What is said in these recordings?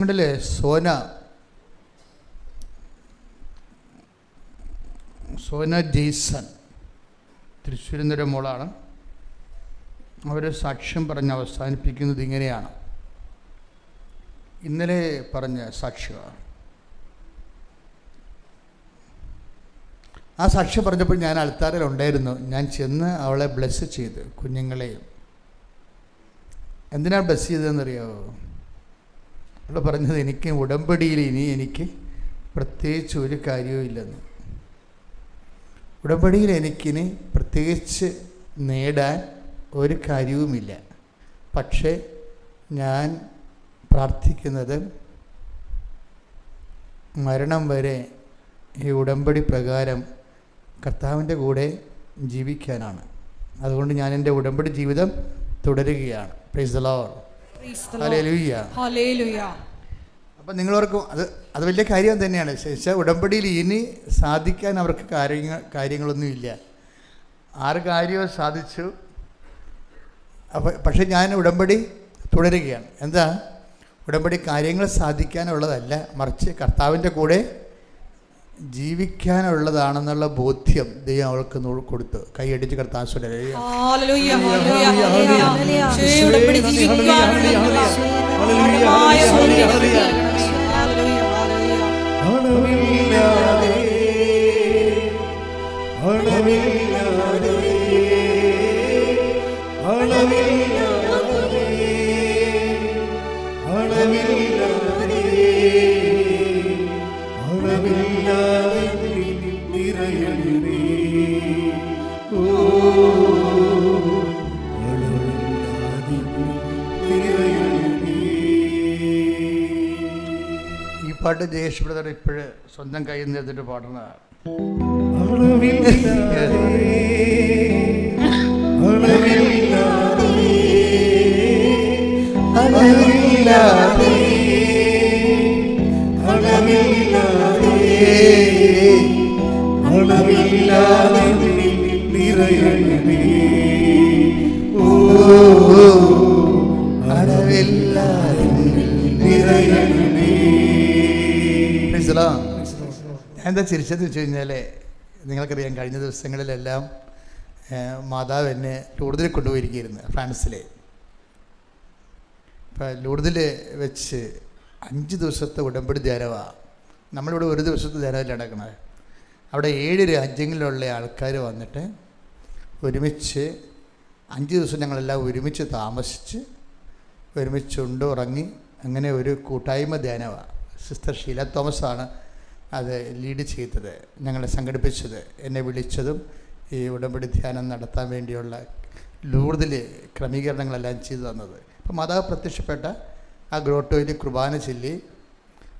നിങ്ങളുടെ സോന ജെയ്സൺ തൃശ്ശൂരിൻ്റെ മോളാണ്. അവർ സാക്ഷ്യം പറഞ്ഞ് അവസാനിപ്പിക്കുന്നത് ഇങ്ങനെയാണ്. ഇന്നലെ പറഞ്ഞ സാക്ഷ്യമാണ്. ആ സാക്ഷ്യം പറഞ്ഞപ്പോൾ ഞാൻ അൾത്താരയിലുണ്ടായിരുന്നു. ഞാൻ ചെന്ന് അവളെ ബ്ലെസ് ചെയ്ത്, കുഞ്ഞുങ്ങളെയും. എന്തിനാണ് ബ്ലെസ് ചെയ്തതെന്നറിയാമോ? അവൾ പറഞ്ഞത്, എനിക്ക് ഉടമ്പടിയിൽ ഇനി എനിക്ക് പ്രത്യേകിച്ച് ഒരു കാര്യവും ഇല്ലെന്ന്. ഉടമ്പടിയിൽ എനിക്കിനി പ്രത്യേകിച്ച് നേടാൻ ഒരു കാര്യവുമില്ല. പക്ഷേ ഞാൻ പ്രാർത്ഥിക്കുന്നത് മരണം വരെ ഈ ഉടമ്പടി പ്രകാരം കർത്താവിൻ്റെ കൂടെ ജീവിക്കാനാണ്. അതുകൊണ്ട് ഞാൻ എൻ്റെ ഉടമ്പടി ജീവിതം തുടരുകയാണ്. Praise the Lord. ഹല്ലേലൂയ. അപ്പം നിങ്ങളോർക്കും അത് വലിയ കാര്യം തന്നെയാണ്. ശേഷം ഉടമ്പടിയിൽ ഇനി സാധിക്കാൻ അവർക്ക് കാര്യങ്ങളൊന്നുമില്ല. 6 കാര്യവും സാധിച്ചു. പക്ഷേ ഞാൻ ഉടമ്പടി തുടരുകയാണ്. എന്താ? ഉടമ്പടി കാര്യങ്ങൾ സാധിക്കാനുള്ളതല്ല, മറിച്ച് കർത്താവിൻ്റെ കൂടെ ജീവിക്കാനുള്ളതാണെന്നുള്ള ബോധ്യം ദൈവം അവൾക്ക് കൊടുത്തു. കൈയടിച്ച് കർത്താവ് ഈ പാട്ട് ജയേഷ് ബ്രദർ ഇപ്പോഴ് സ്വന്തം കയ്യിൽ നിന്ന് എടുത്തിട്ട് പാടുന്നതാണ്. എന്താ ചിരിച്ചതെന്ന് വെച്ച് കഴിഞ്ഞാൽ, നിങ്ങൾക്കറിയാം, കഴിഞ്ഞ ദിവസങ്ങളിലെല്ലാം മാതാവ് എന്നെ ലൂർദിൽ കൊണ്ടുപോയിരിക്കുകയായിരുന്നു, ഫ്രാൻസിലെ. ഇപ്പം ലൂർദിൽ വെച്ച് 5 ദിവസത്തെ ഉടമ്പടി ധ്യാനമാണ്. നമ്മളിവിടെ ഒരു ദിവസത്തെ ധ്യാനമല്ല നടക്കുന്നത്. അവിടെ 7 രാജ്യങ്ങളിലുള്ള ആൾക്കാർ വന്നിട്ട് ഒരുമിച്ച് 5 ദിവസം ഞങ്ങളെല്ലാം ഒരുമിച്ച് താമസിച്ച് ഒരുമിച്ചുണ്ട് ഉറങ്ങി. അങ്ങനെ ഒരു കൂട്ടായ്മ ധ്യാനമാണ്. സിസ്റ്റർ ഷീല തോമസാണ് അത് ലീഡ് ചെയ്തത്, ഞങ്ങളെ സംഘടിപ്പിച്ചത്, എന്നെ വിളിച്ചതും ഈ ഉടമ്പടി ധ്യാനം നടത്താൻ വേണ്ടിയുള്ള ലൂർദിൽ ക്രമീകരണങ്ങളെല്ലാം ചെയ്തു തന്നത്. അപ്പോൾ മാതാവ് പ്രത്യക്ഷപ്പെട്ട ആ ഗ്രോട്ടോയിൽ കുർബാന ചൊല്ലി,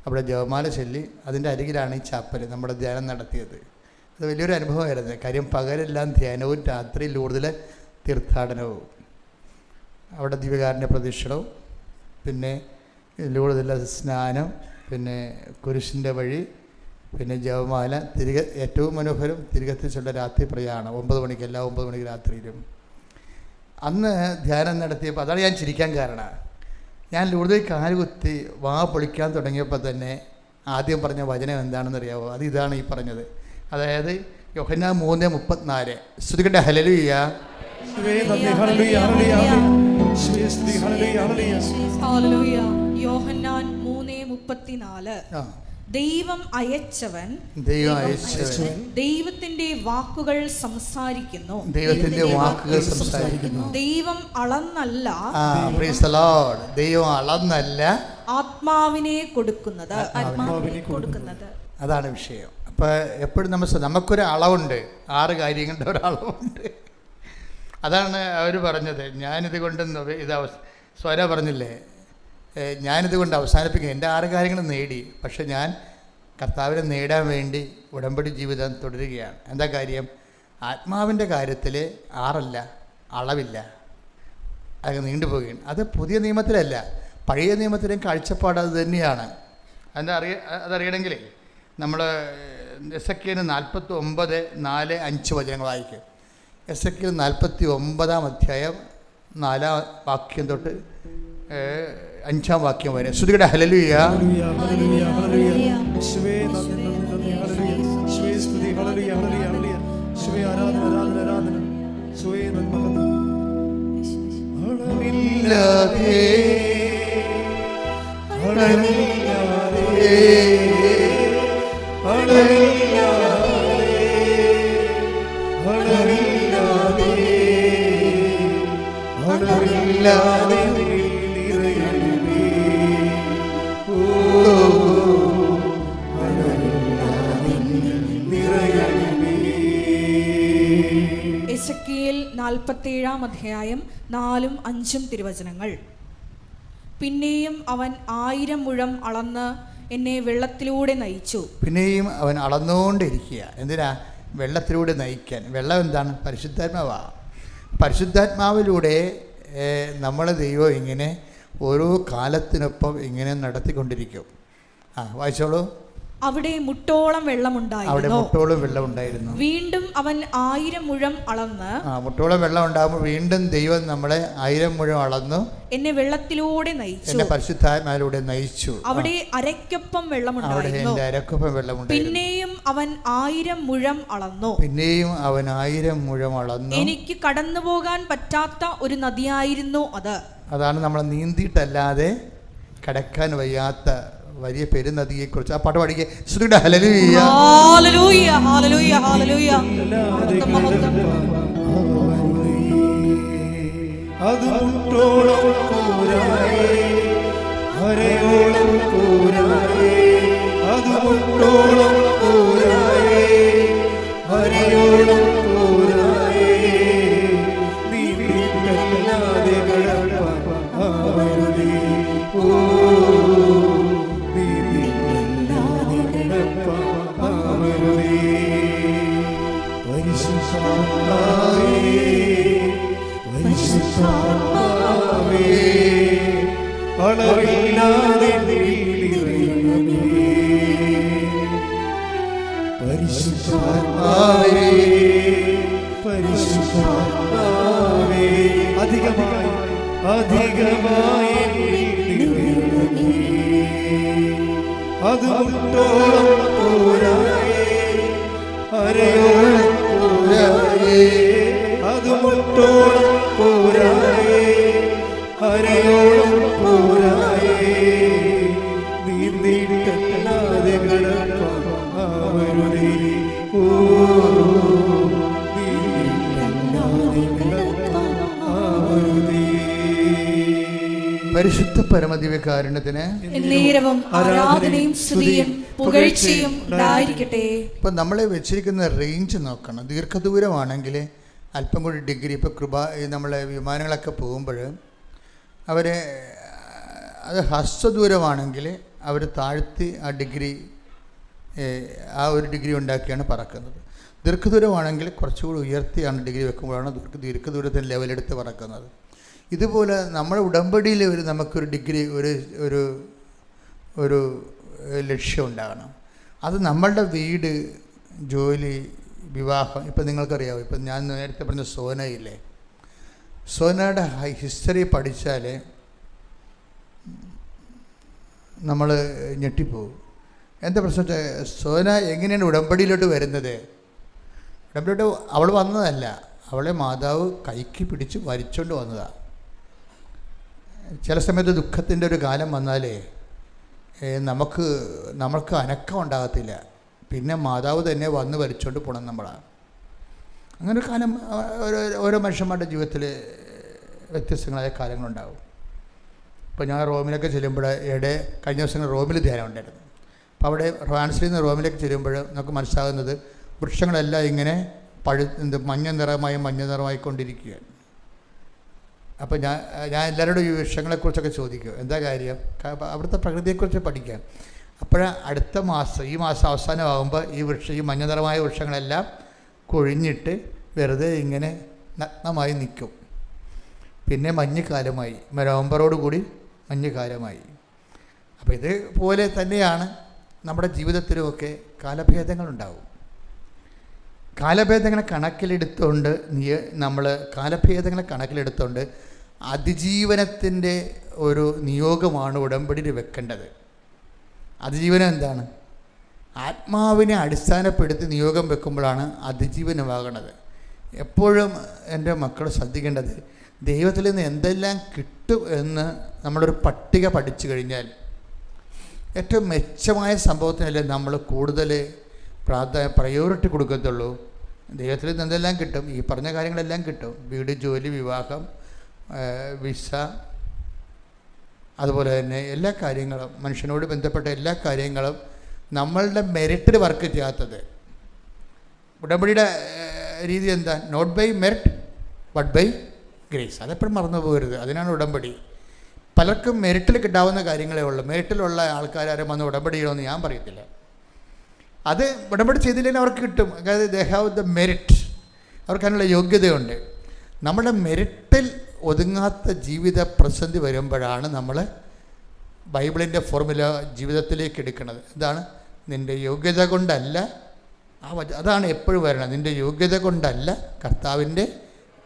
അവിടെ ജപമാല ചൊല്ലി, അതിൻ്റെ അരികിലാണ് ഈ ചാപ്പൽ നമ്മുടെ ധ്യാനം നടത്തിയത്. അത് വലിയൊരു അനുഭവമായിരുന്നു. കാര്യം പകലെല്ലാം ധ്യാനവും രാത്രി ലൂർദിലെ തീർത്ഥാടനവും, അവിടെ ദിവ്യകാരുണ്യ പ്രദക്ഷിണവും, പിന്നെ ലൂർദിലെ സ്നാനം, പിന്നെ കുരിശിൻ്റെ വഴി, പിന്നെ ജപമാല, തിരികെ ഏറ്റവും മനോഹരം തിരികെത്തിച്ചുള്ള രാത്രി പ്രയാണം. 9 മണിക്ക്, എല്ലാ 9 മണിക്ക് രാത്രിയിലും. അന്ന് ധ്യാനം നടത്തിയപ്പോൾ, അതാണ് ഞാൻ ചിരിക്കാൻ കാരണം. ഞാൻ ലൂർദിൽ കാലുകുത്തി വാ പൊളിക്കാൻ തുടങ്ങിയപ്പോൾ തന്നെ ആദ്യം പറഞ്ഞ വചനം എന്താണെന്നറിയാമോ? അത് ഇതാണ് ഈ പറഞ്ഞത്. അതായത് യോഹന്നാൻ 3:34. ശ്രുതികട്ടെ ഹല്ലേലൂയ. യോഹന്നാൻ 3:34. ദൈവം അയച്ചവൻ ദൈവത്തിന്റെ വാക്കുകൾ സംസാരിക്കുന്നു. ദൈവം അളന്നല്ല, ദൈവം അളന്നല്ല, ആത്മാവിനെ കൊടുക്കുന്നത്. അതാണ് വിഷയം. അപ്പോൾ എപ്പോഴും നമുക്കൊരു അളവുണ്ട്, 6 കാര്യങ്ങളുടെ ഒരളവുണ്ട്. അതാണ് അവർ പറഞ്ഞത്. ഞാനിത് കൊണ്ട് സ്വര പറഞ്ഞില്ലേ, ഞാനിത് കൊണ്ട് അവസാനിപ്പിക്കുക. എൻ്റെ 6 കാര്യങ്ങൾ നേടി, പക്ഷെ ഞാൻ കർത്താവിനെ നേടാൻ വേണ്ടി ഉടമ്പടി ജീവിതം തുടരുകയാണ്. എന്താ കാര്യം? ആത്മാവിൻ്റെ കാര്യത്തിൽ 6 അളവില്ല, അത് നീണ്ടുപോവുകയാണ്. അത് പുതിയ നിയമത്തിലല്ല, പഴയ നിയമത്തിലെയും കാഴ്ചപ്പാട് അത് തന്നെയാണ്. അതറിയണമെങ്കിൽ നമ്മൾ എസെക്കിയേൽ 49:4-5 വചനങ്ങൾ വായിക്കും. എസെക്കിയേൽ 49 അധ്യായം 4 വാക്യം തൊട്ട് 5-ാം വാക്യം വരെ. ശ്രുതിയുടെ ഹല്ലേലൂയ. എസെക്കിയേൽ 47-ാം അധ്യായം 4-5 തിരുവചനങ്ങൾ. പിന്നെയും അവൻ 1000 മുഴം അളന്ന് എന്നെ വെള്ളത്തിലൂടെ നയിച്ചു. പിന്നെയും അവൻ അളന്നുകൊണ്ടിരിക്കുക. എന്തിനാ? വെള്ളത്തിലൂടെ നയിക്കാൻ. വെള്ളം എന്താണ്? പരിശുദ്ധാത്മാവാ. പരിശുദ്ധാത്മാവിലൂടെ നമ്മളെ ദൈവം ഇങ്ങനെ ഓരോ കാലത്തിനൊപ്പം ഇങ്ങനെ നടത്തിക്കൊണ്ടിരിക്കും. വായിച്ചോളൂ. അവിടെ മുട്ടോളം വെള്ളമുണ്ടായിരുന്നു. വീണ്ടും അവൻ 1000 മുഴം അളന്ന്. മുട്ടോളം വെള്ളം ഉണ്ടാകുമ്പോൾ വീണ്ടും ദൈവം നമ്മളെ 1000 മുഴം അളന്നു എന്നെ വെള്ളത്തിലൂടെ നയിച്ചു. എന്നെ പരിശുദ്ധാത്മാവിലൂടെ നയിച്ചു. അവിടെ അരക്കൊപ്പം വെള്ളമുണ്ടായിരുന്നു. പിന്നെയും അവൻ 1000 മുഴം അളന്നു. എനിക്ക് കടന്നു പോകാൻ പറ്റാത്ത ഒരു നദിയായിരുന്നു അത്. അതാണ് നമ്മൾ നീന്തിയിട്ടല്ലാതെ കടക്കാൻ വയ്യാത്ത വലിയ പെരുനദിയെക്കുറിച്ച്. ആ പാട്ട് പാടിക്കേ. ശ്രുതിയുടെ ഹല്ലേലൂയ. Hallelujah hallelujah hallelujah. അത് മുട്ടോളം പോരായേ, അരയോളം പോരായേ. അത് മുട്ടോളം പോരായേ, അരയോളം പോരായേ. നീ കടപ്പാവരുതേ. ഓ അളവില്ലാതെ പരിശുദ്ധാത്മാവേ, പരിശുദ്ധാത്മാവേ, അധികമായി അധികമായി അത് മുട്ടോളം പോരായേ, അരയോളം പോരായേ. അത് മുട്ടോളം പോരായേ, അരയോളം പോരായേ. നീന്തിയിട്ടല്ലാതെ കടപ്പാവരുതേ. ഓ നീന്തിയിട്ടല്ലാതെ കടപ്പാവരുതേ. പരിശുദ്ധ പരമദിവ്യകാരുണ്യത്തിന് എന്നേരവും ആരാധനയും സ്തുതിയും പുകഴ്ചയും ഉണ്ടായിരിക്കട്ടെ. ഇപ്പം നമ്മളെ വെച്ചിരിക്കുന്ന റേഞ്ച് നോക്കണം. ദീർഘദൂരമാണെങ്കിൽ അല്പം കൂടി ഡിഗ്രി. ഇപ്പോൾ നമ്മളെ വിമാനങ്ങളൊക്കെ പോകുമ്പോൾ അവർ അത് ഹസ്തദൂരമാണെങ്കിൽ അവർ താഴ്ത്തി ആ ഒരു ഡിഗ്രി ഉണ്ടാക്കിയാണ് പറക്കുന്നത്. ദീർഘദൂരമാണെങ്കിൽ കുറച്ചുകൂടി ഉയർത്തിയാണ് ഡിഗ്രി വെക്കുമ്പോഴാണ് ദീർഘദൂരത്തിന് ലെവലെടുത്ത് പറക്കുന്നത്. ഇതുപോലെ നമ്മുടെ ഉടമ്പടിയിൽ നമുക്കൊരു ഡിഗ്രി ഒരു ലക്ഷ്യം ഉണ്ടാകണം. അത് നമ്മളുടെ വീട്, ജോലി, വിവാഹം. ഇപ്പം നിങ്ങൾക്കറിയാമോ, ഇപ്പം ഞാൻ നേരത്തെ പറഞ്ഞ സോനയില്ലേ, സോനയുടെ ഹിസ്റ്ററി പഠിച്ചാൽ നമ്മൾ ഞെട്ടിപ്പോവും. എന്താ പ്രശ്നം? സോന എങ്ങനെയാണ് ഉടമ്പടിയിലോട്ട് വരുന്നത്? ഉടമ്പടിയിലോട്ട് അവൾ വന്നതല്ല, അവളെ മാതാവ് കൈക്ക് പിടിച്ച് വലിച്ചുകൊണ്ട് വന്നതാണ്. ചില സമയത്ത് ദുഃഖത്തിൻ്റെ ഒരു കാലം വന്നാലേ നമ്മൾക്ക് അനക്കം ഉണ്ടാകത്തില്ല. പിന്നെ മാതാവ് തന്നെ വന്ന് വലിച്ചുകൊണ്ട് പോകണം നമ്മളാണ്. അങ്ങനെ ഒരു കാലം ഓരോ മനുഷ്യന്മാരുടെ ജീവിതത്തിൽ വ്യത്യസ്തങ്ങളായ കാലങ്ങളുണ്ടാകും. ഇപ്പോൾ ഞാൻ റോമിലൊക്കെ ചെല്ലുമ്പോൾ കഴിഞ്ഞ ദിവസങ്ങൾ റോമിൽ ധ്യാനം ഉണ്ടായിരുന്നു. അപ്പോൾ അവിടെ ഫ്രാൻസിൽ നിന്ന് റോമിലേക്ക് ചെല്ലുമ്പോൾ നമുക്ക് മനസ്സിലാകുന്നത് വൃക്ഷങ്ങളെല്ലാം ഇങ്ങനെ മഞ്ഞ നിറമായിക്കൊണ്ടിരിക്കുകയാണ്. അപ്പോൾ ഞാൻ എല്ലാവരോടും ഈ വൃക്ഷങ്ങളെക്കുറിച്ചൊക്കെ ചോദിക്കും, എന്താ കാര്യം? അവിടുത്തെ പ്രകൃതിയെക്കുറിച്ച് പഠിക്കാം. അടുത്ത മാസം, ഈ മാസം അവസാനമാകുമ്പോൾ ഈ മഞ്ഞ നിറമായ വൃക്ഷങ്ങളെല്ലാം കൊഴിഞ്ഞിട്ട് വെറുതെ ഇങ്ങനെ നഗ്നമായി നിൽക്കും. പിന്നെ മഞ്ഞുകാലമായി, നവംബറോടുകൂടി മഞ്ഞുകാലമായി. അപ്പോൾ ഇതുപോലെ തന്നെയാണ് നമ്മുടെ ജീവിതത്തിലുമൊക്കെ കാലഭേദങ്ങളുണ്ടാവും. കാലഭേദങ്ങളെ കണക്കിലെടുത്തുകൊണ്ട് നമ്മൾ അതിജീവനത്തിൻ്റെ ഒരു നിയോഗമാണ് ഉടമ്പടിയിൽ വെക്കേണ്ടത്. അതിജീവനം എന്താണ്? ആത്മാവിനെ അടിസ്ഥാനപ്പെടുത്തി നിയോഗം വെക്കുമ്പോഴാണ് അതിജീവനമാകണത്. എപ്പോഴും എൻ്റെ മക്കൾ ശ്രദ്ധിക്കേണ്ടത്, ദൈവത്തിൽ നിന്ന് എന്തെല്ലാം കിട്ടും എന്ന് നമ്മളൊരു പട്ടിക പഠിച്ചു കഴിഞ്ഞാൽ ഏറ്റവും മെച്ചമായ സംഭവത്തിനല്ലേ നമ്മൾ കൂടുതൽ പ്രയോറിറ്റി കൊടുക്കത്തുള്ളൂ. ദൈവത്തിൽ നിന്ന് എന്തെല്ലാം കിട്ടും? ഈ പറഞ്ഞ കാര്യങ്ങളെല്ലാം കിട്ടും. വീട്, ജോലി, വിവാഹം, വിസ, അതുപോലെ തന്നെ എല്ലാ കാര്യങ്ങളും, മനുഷ്യനോട് ബന്ധപ്പെട്ട എല്ലാ കാര്യങ്ങളും നമ്മളുടെ മെറിറ്റിൽ വർക്ക് ചെയ്യാത്തത്. ഉടമ്പടിയുടെ രീതി എന്താ? Not by merit but by grace. അതെപ്പോഴും മറന്നു പോകരുത്. അതിനാണ് ഉടമ്പടി. പലർക്കും മെറിറ്റിൽ കിട്ടാവുന്ന കാര്യങ്ങളേ ഉള്ളൂ. മെറിറ്റിലുള്ള ആൾക്കാരും വന്ന് ഉടമ്പടി ചെയ്യണമെന്ന് ഞാൻ പറയത്തില്ല. അത് ഉടമ്പടി ചെയ്തില്ലെങ്കിൽ അവർക്ക് കിട്ടും. അതായത് ദേ ഹാവ് ദ മെറിറ്റ്, അവർക്ക് അതിനുള്ള യോഗ്യതയുണ്ട്. നമ്മുടെ മെറിറ്റിൽ ഒതുങ്ങാത്ത ജീവിത പ്രതിസന്ധി വരുമ്പോഴാണ് നമ്മൾ ബൈബിളിൻ്റെ ഫോർമുല ജീവിതത്തിലേക്ക് എടുക്കുന്നത്. എന്താണ്? നിൻ്റെ യോഗ്യത കൊണ്ടല്ല, അതാണ് എപ്പോഴും വരണം. നിൻ്റെ യോഗ്യത കൊണ്ടല്ല, കർത്താവിൻ്റെ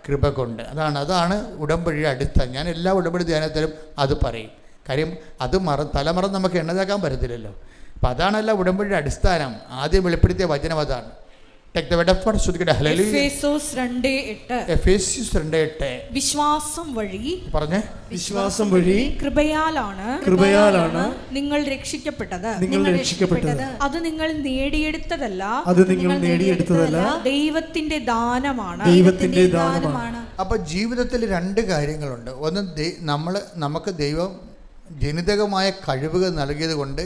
കൃപ കൊണ്ട്. അതാണ് ഉടമ്പടിയുടെ അടിസ്ഥാനം. ഞാൻ എല്ലാ ഉടമ്പടി ധ്യാനത്തിലും അത് പറയും. കാര്യം അത് തലമറന്ന് നമുക്ക് എണ്ണതാക്കാൻ പറ്റത്തില്ലല്ലോ. അപ്പം അതാണല്ല ഉടമ്പടിയുടെ അടിസ്ഥാനം. ആദ്യം വെളിപ്പെടുത്തിയ വചനം അതാണ്. എഫേസ്യോസ് 2:8 വിശ്വാസം വഴി കൃപയാലാണ് നിങ്ങൾ രക്ഷിക്കപ്പെട്ടത്. അത് നിങ്ങൾ നേടിയെടുത്തതല്ല, ദൈവത്തിന്റെ ദാനമാണ്. അപ്പോൾ ജീവിതത്തിൽ രണ്ട് കാര്യങ്ങളുണ്ട്. ഒന്ന്, നമുക്ക് ദൈവം ജനിതകമായ കഴിവുകൾ നൽകിയത് കൊണ്ട്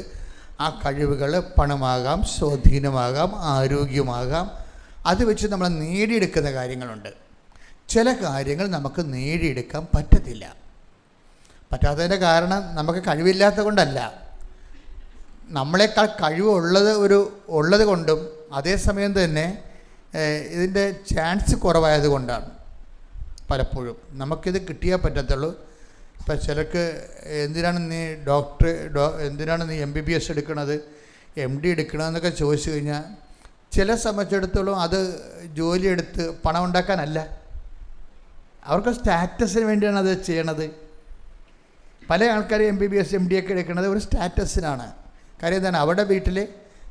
ആ കഴിവുകൾ പണമാകാം, സ്വാധീനമാകാം, ആരോഗ്യമാകാം. അത് വെച്ച് നമ്മൾ നേടിയെടുക്കുന്ന കാര്യങ്ങളുണ്ട്. ചില കാര്യങ്ങൾ നമുക്ക് നേടിയെടുക്കാൻ പറ്റത്തില്ല. പറ്റാത്തതിൻ്റെ കാരണം നമുക്ക് കഴിവില്ലാത്തത് കൊണ്ടല്ല, നമ്മളെക്കാൾ ഉള്ളത് കൊണ്ടും അതേസമയം തന്നെ ഇതിൻ്റെ ചാൻസ് കുറവായത് കൊണ്ടാണ്. പലപ്പോഴും നമുക്കിത് കിട്ടിയാൽ പറ്റത്തുള്ളൂ. ഇപ്പം ചിലർക്ക് എന്തിനാണ് നീ MBBS എടുക്കണത്, MD എടുക്കണമെന്നൊക്കെ ചോദിച്ചു കഴിഞ്ഞാൽ ചില സംബന്ധിച്ചിടത്തോളം അത് ജോലിയെടുത്ത് പണം ഉണ്ടാക്കാനല്ല, അവർക്ക് സ്റ്റാറ്റസിന് വേണ്ടിയാണ് അത് ചെയ്യണത്. പല ആൾക്കാർ MBBS MD ഒക്കെ എടുക്കുന്നത് ഒരു സ്റ്റാറ്റസിനാണ്. കാര്യം എന്താണ്? അവിടെ വീട്ടിൽ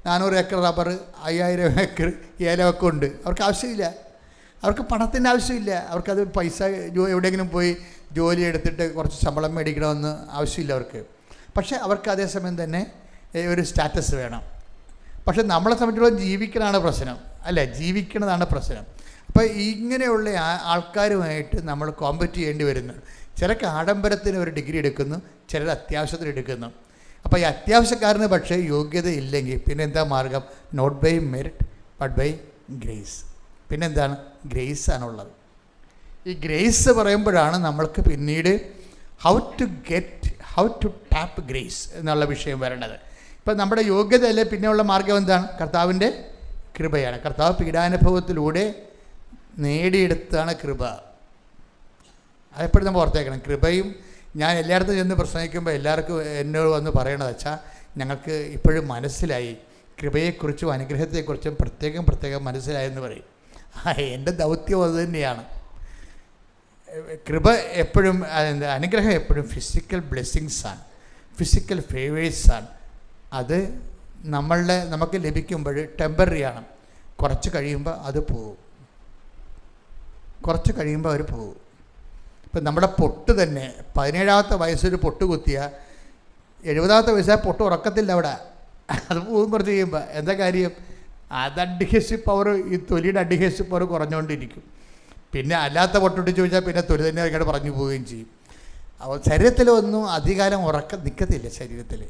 400 ഏക്കർ റബ്ബർ, 5000 ഏക്കർ ഏലമൊക്കെ ഉണ്ട്. അവർക്ക് ആവശ്യമില്ല, അവർക്ക് പണത്തിൻ്റെ ആവശ്യമില്ല. അവർക്കത് പൈസ എവിടെയെങ്കിലും പോയി ജോലി എടുത്തിട്ട് കുറച്ച് ശമ്പളം മേടിക്കണമെന്ന് ആവശ്യമില്ല അവർക്ക്. പക്ഷേ അവർക്ക് അതേസമയം തന്നെ ഒരു സ്റ്റാറ്റസ് വേണം. പക്ഷെ നമ്മളെ സംബന്ധിച്ചിടത്തോളം ജീവിക്കണതാണ് പ്രശ്നം, അല്ലേ? ജീവിക്കണതാണ് പ്രശ്നം. അപ്പോൾ ഇങ്ങനെയുള്ള ആൾക്കാരുമായിട്ട് നമ്മൾ കോമ്പറ്റ് ചെയ്യേണ്ടി വരുന്നു. ചിലർക്ക് ആഡംബരത്തിന് ഒരു ഡിഗ്രി എടുക്കുന്നു, ചിലർ അത്യാവശ്യത്തിന് എടുക്കുന്നു. അപ്പോൾ ഈ അത്യാവശ്യക്കാരന് പക്ഷേ യോഗ്യത ഇല്ലെങ്കിൽ പിന്നെ എന്താ മാർഗം? Not by merit but by grace. പിന്നെന്താണ്? ഗ്രേസ് ആണുള്ളത്. ഈ ഗ്രേസ് പറയുമ്പോഴാണ് നമ്മൾക്ക് പിന്നീട് ഹൗ ടു ടാപ്പ് ഗ്രേസ് എന്നുള്ള വിഷയം വരേണ്ടത്. ഇപ്പം നമ്മുടെ യോഗ്യതയല്ലേ, പിന്നെയുള്ള മാർഗം എന്താണ്? കർത്താവിൻ്റെ കൃപയാണ്. കർത്താവ് പീഡാനുഭവത്തിലൂടെ നേടിയെടുത്താണ് കൃപ. അതെപ്പോഴും നമ്മൾ ഓർത്തേക്കണം. കൃപയും ഞാൻ എല്ലായിടത്തും ചെന്ന് പ്രസംഗിക്കുമ്പോൾ എല്ലാവർക്കും എന്നോട് വന്ന് പറയണത് വെച്ചാൽ ഞങ്ങൾക്ക് ഇപ്പോഴും മനസ്സിലായി, കൃപയെക്കുറിച്ചും അനുഗ്രഹത്തെക്കുറിച്ചും പ്രത്യേകം മനസ്സിലായെന്ന് പറയും. എൻ്റെ ദൗത്യം അത് തന്നെയാണ്. കൃപ എപ്പോഴും, അനുഗ്രഹം എപ്പോഴും ഫിസിക്കൽ ബ്ലെസ്സിങ്സാണ്, ഫിസിക്കൽ ഫേവേഴ്സാണ്. അത് നമുക്ക് ലഭിക്കുമ്പോൾ ടെമ്പററിയാണ്. കുറച്ച് കഴിയുമ്പോൾ അത് പോകും. ഇപ്പം നമ്മുടെ പൊട്ട് തന്നെ 17ാമത്തെ വയസ്സൊരു പൊട്ട് കുത്തിയാൽ 70ാമത്തെ വയസ്സായ പൊട്ട് ഉറക്കത്തില്ല അവിടെ, അത് പോകും കുറച്ച് കഴിയുമ്പോൾ. എന്താ കാര്യം? അത് അഡ്ഹേസീവ് പവർ, ഈ തൊലിയുടെ അഡ്ഹേസീവ് പവർ കുറഞ്ഞുകൊണ്ടിരിക്കും. പിന്നെ അല്ലാത്ത പൊട്ടിട്ട് ചോദിച്ചാൽ പിന്നെ തൊലി തന്നെ ഇങ്ങനെ പറഞ്ഞു പോവുകയും ചെയ്യും. അപ്പോൾ ശരീരത്തിലൊന്നും അധികാരം ഉറക്കം നിൽക്കത്തില്ല ശരീരത്തിൽ.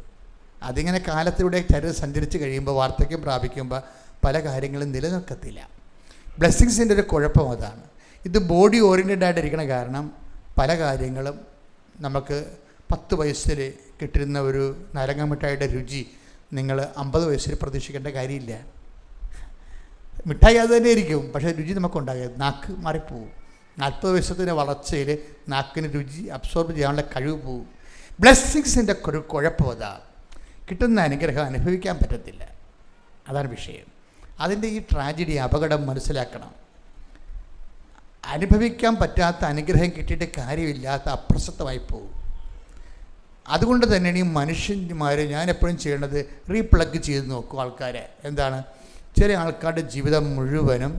അതിങ്ങനെ കാലത്തിലൂടെ ശരീരം സഞ്ചരിച്ച് കഴിയുമ്പോൾ, വാർദ്ധക്യം പ്രാപിക്കുമ്പോൾ പല കാര്യങ്ങളും നിലനിൽക്കത്തില്ല. ബ്ലെസ്സിങ്സിൻ്റെ ഒരു കുഴപ്പം അതാണ്. ഇത് ബോഡി ഓറിയൻറ്റഡ് ആയിട്ടിരിക്കണ കാരണം പല കാര്യങ്ങളും നമുക്ക് 10 വയസ്സിൽ കിട്ടിരുന്ന ഒരു നാരങ്ങാമിഠായിയുടെ രുചി നിങ്ങൾ 50 വയസ്സിൽ പ്രതീക്ഷിക്കേണ്ട കാര്യമില്ല. മിഠായി അത് തന്നെ ഇരിക്കും, പക്ഷേ രുചി നമുക്കുണ്ടാകുക നാക്ക് മാറിപ്പോവും. 40 വയസ്സത്തിൻ്റെ വളർച്ചയിൽ നാക്കിന് രുചി അബ്സോർബ് ചെയ്യാനുള്ള കഴിവ് പോവും. ബ്ലെസ്സിങ്സിൻ്റെ ഒരു കുഴപ്പം അതാ, കിട്ടുന്ന അനുഗ്രഹം അനുഭവിക്കാൻ പറ്റത്തില്ല. അതാണ് വിഷയം. അതിൻ്റെ ഈ ട്രാജഡി, അപകടം മനസ്സിലാക്കണം. അനുഭവിക്കാൻ പറ്റാത്ത അനുഗ്രഹം കിട്ടിയിട്ട് കാര്യമില്ലാത്ത അപ്രസക്തമായി പോകും. അതുകൊണ്ട് തന്നെയാണ് ഈ മനുഷ്യന്മാർ ഞാൻ എപ്പോഴും ചെയ്യേണ്ടത് റീപ്ലഗ് ചെയ്ത് നോക്കും ആൾക്കാരെ. എന്താണ്, ചില ആൾക്കാരുടെ ജീവിതം മുഴുവനും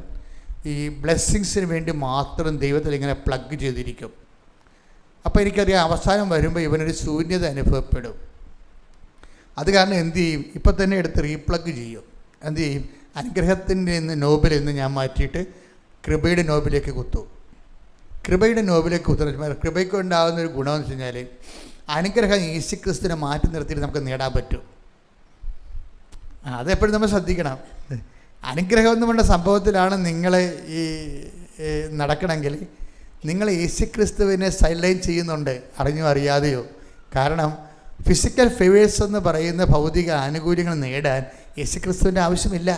ഈ ബ്ലെസ്സിങ്സിന് വേണ്ടി മാത്രം ദൈവത്തിൽ ഇങ്ങനെ പ്ലഗ് ചെയ്തിരിക്കും. അപ്പോൾ എനിക്കറിയാം അവസാനം വരുമ്പോൾ ഇവനൊരു ശൂന്യത അനുഭവപ്പെടും. അത് കാരണം എന്തു ചെയ്യും, ഇപ്പം തന്നെ എടുത്ത് റീപ്ലഗ് ചെയ്യും. എന്തു ചെയ്യും, അനുഗ്രഹത്തിൻ്റെ നോബിൽ നിന്ന് ഞാൻ മാറ്റിയിട്ട് കൃപയുടെ നോബിലേക്ക് കുത്തും. കൃപയുടെ നോബിലേക്ക് കുത്തുന്ന കൃപയ്ക്ക് ഉണ്ടാകുന്ന ഒരു ഗുണമെന്ന് വെച്ച് കഴിഞ്ഞാൽ അനുഗ്രഹം യേശുക്രിസ്തുവിനെ മാറ്റി നിർത്തിയിട്ട് നമുക്ക് നേടാൻ പറ്റും. അതെപ്പോഴും നമ്മൾ ശ്രദ്ധിക്കണം. അനുഗ്രഹം എന്ന് പറഞ്ഞ സംഭവത്തിലാണ് നിങ്ങൾ ഈ നടക്കണമെങ്കിൽ നിങ്ങൾ യേശുക്രിസ്തുവിനെ സൈഡ്ലൈൻ ചെയ്യുന്നുണ്ട്, അറിഞ്ഞോ അറിയാതെയോ. കാരണം ഫിസിക്കൽ ഫേവേഴ്സ് എന്ന് പറയുന്ന ഭൗതിക ആനുകൂല്യങ്ങൾ നേടാൻ യേശുക്രിസ്തുവിൻ്റെ ആവശ്യമില്ല.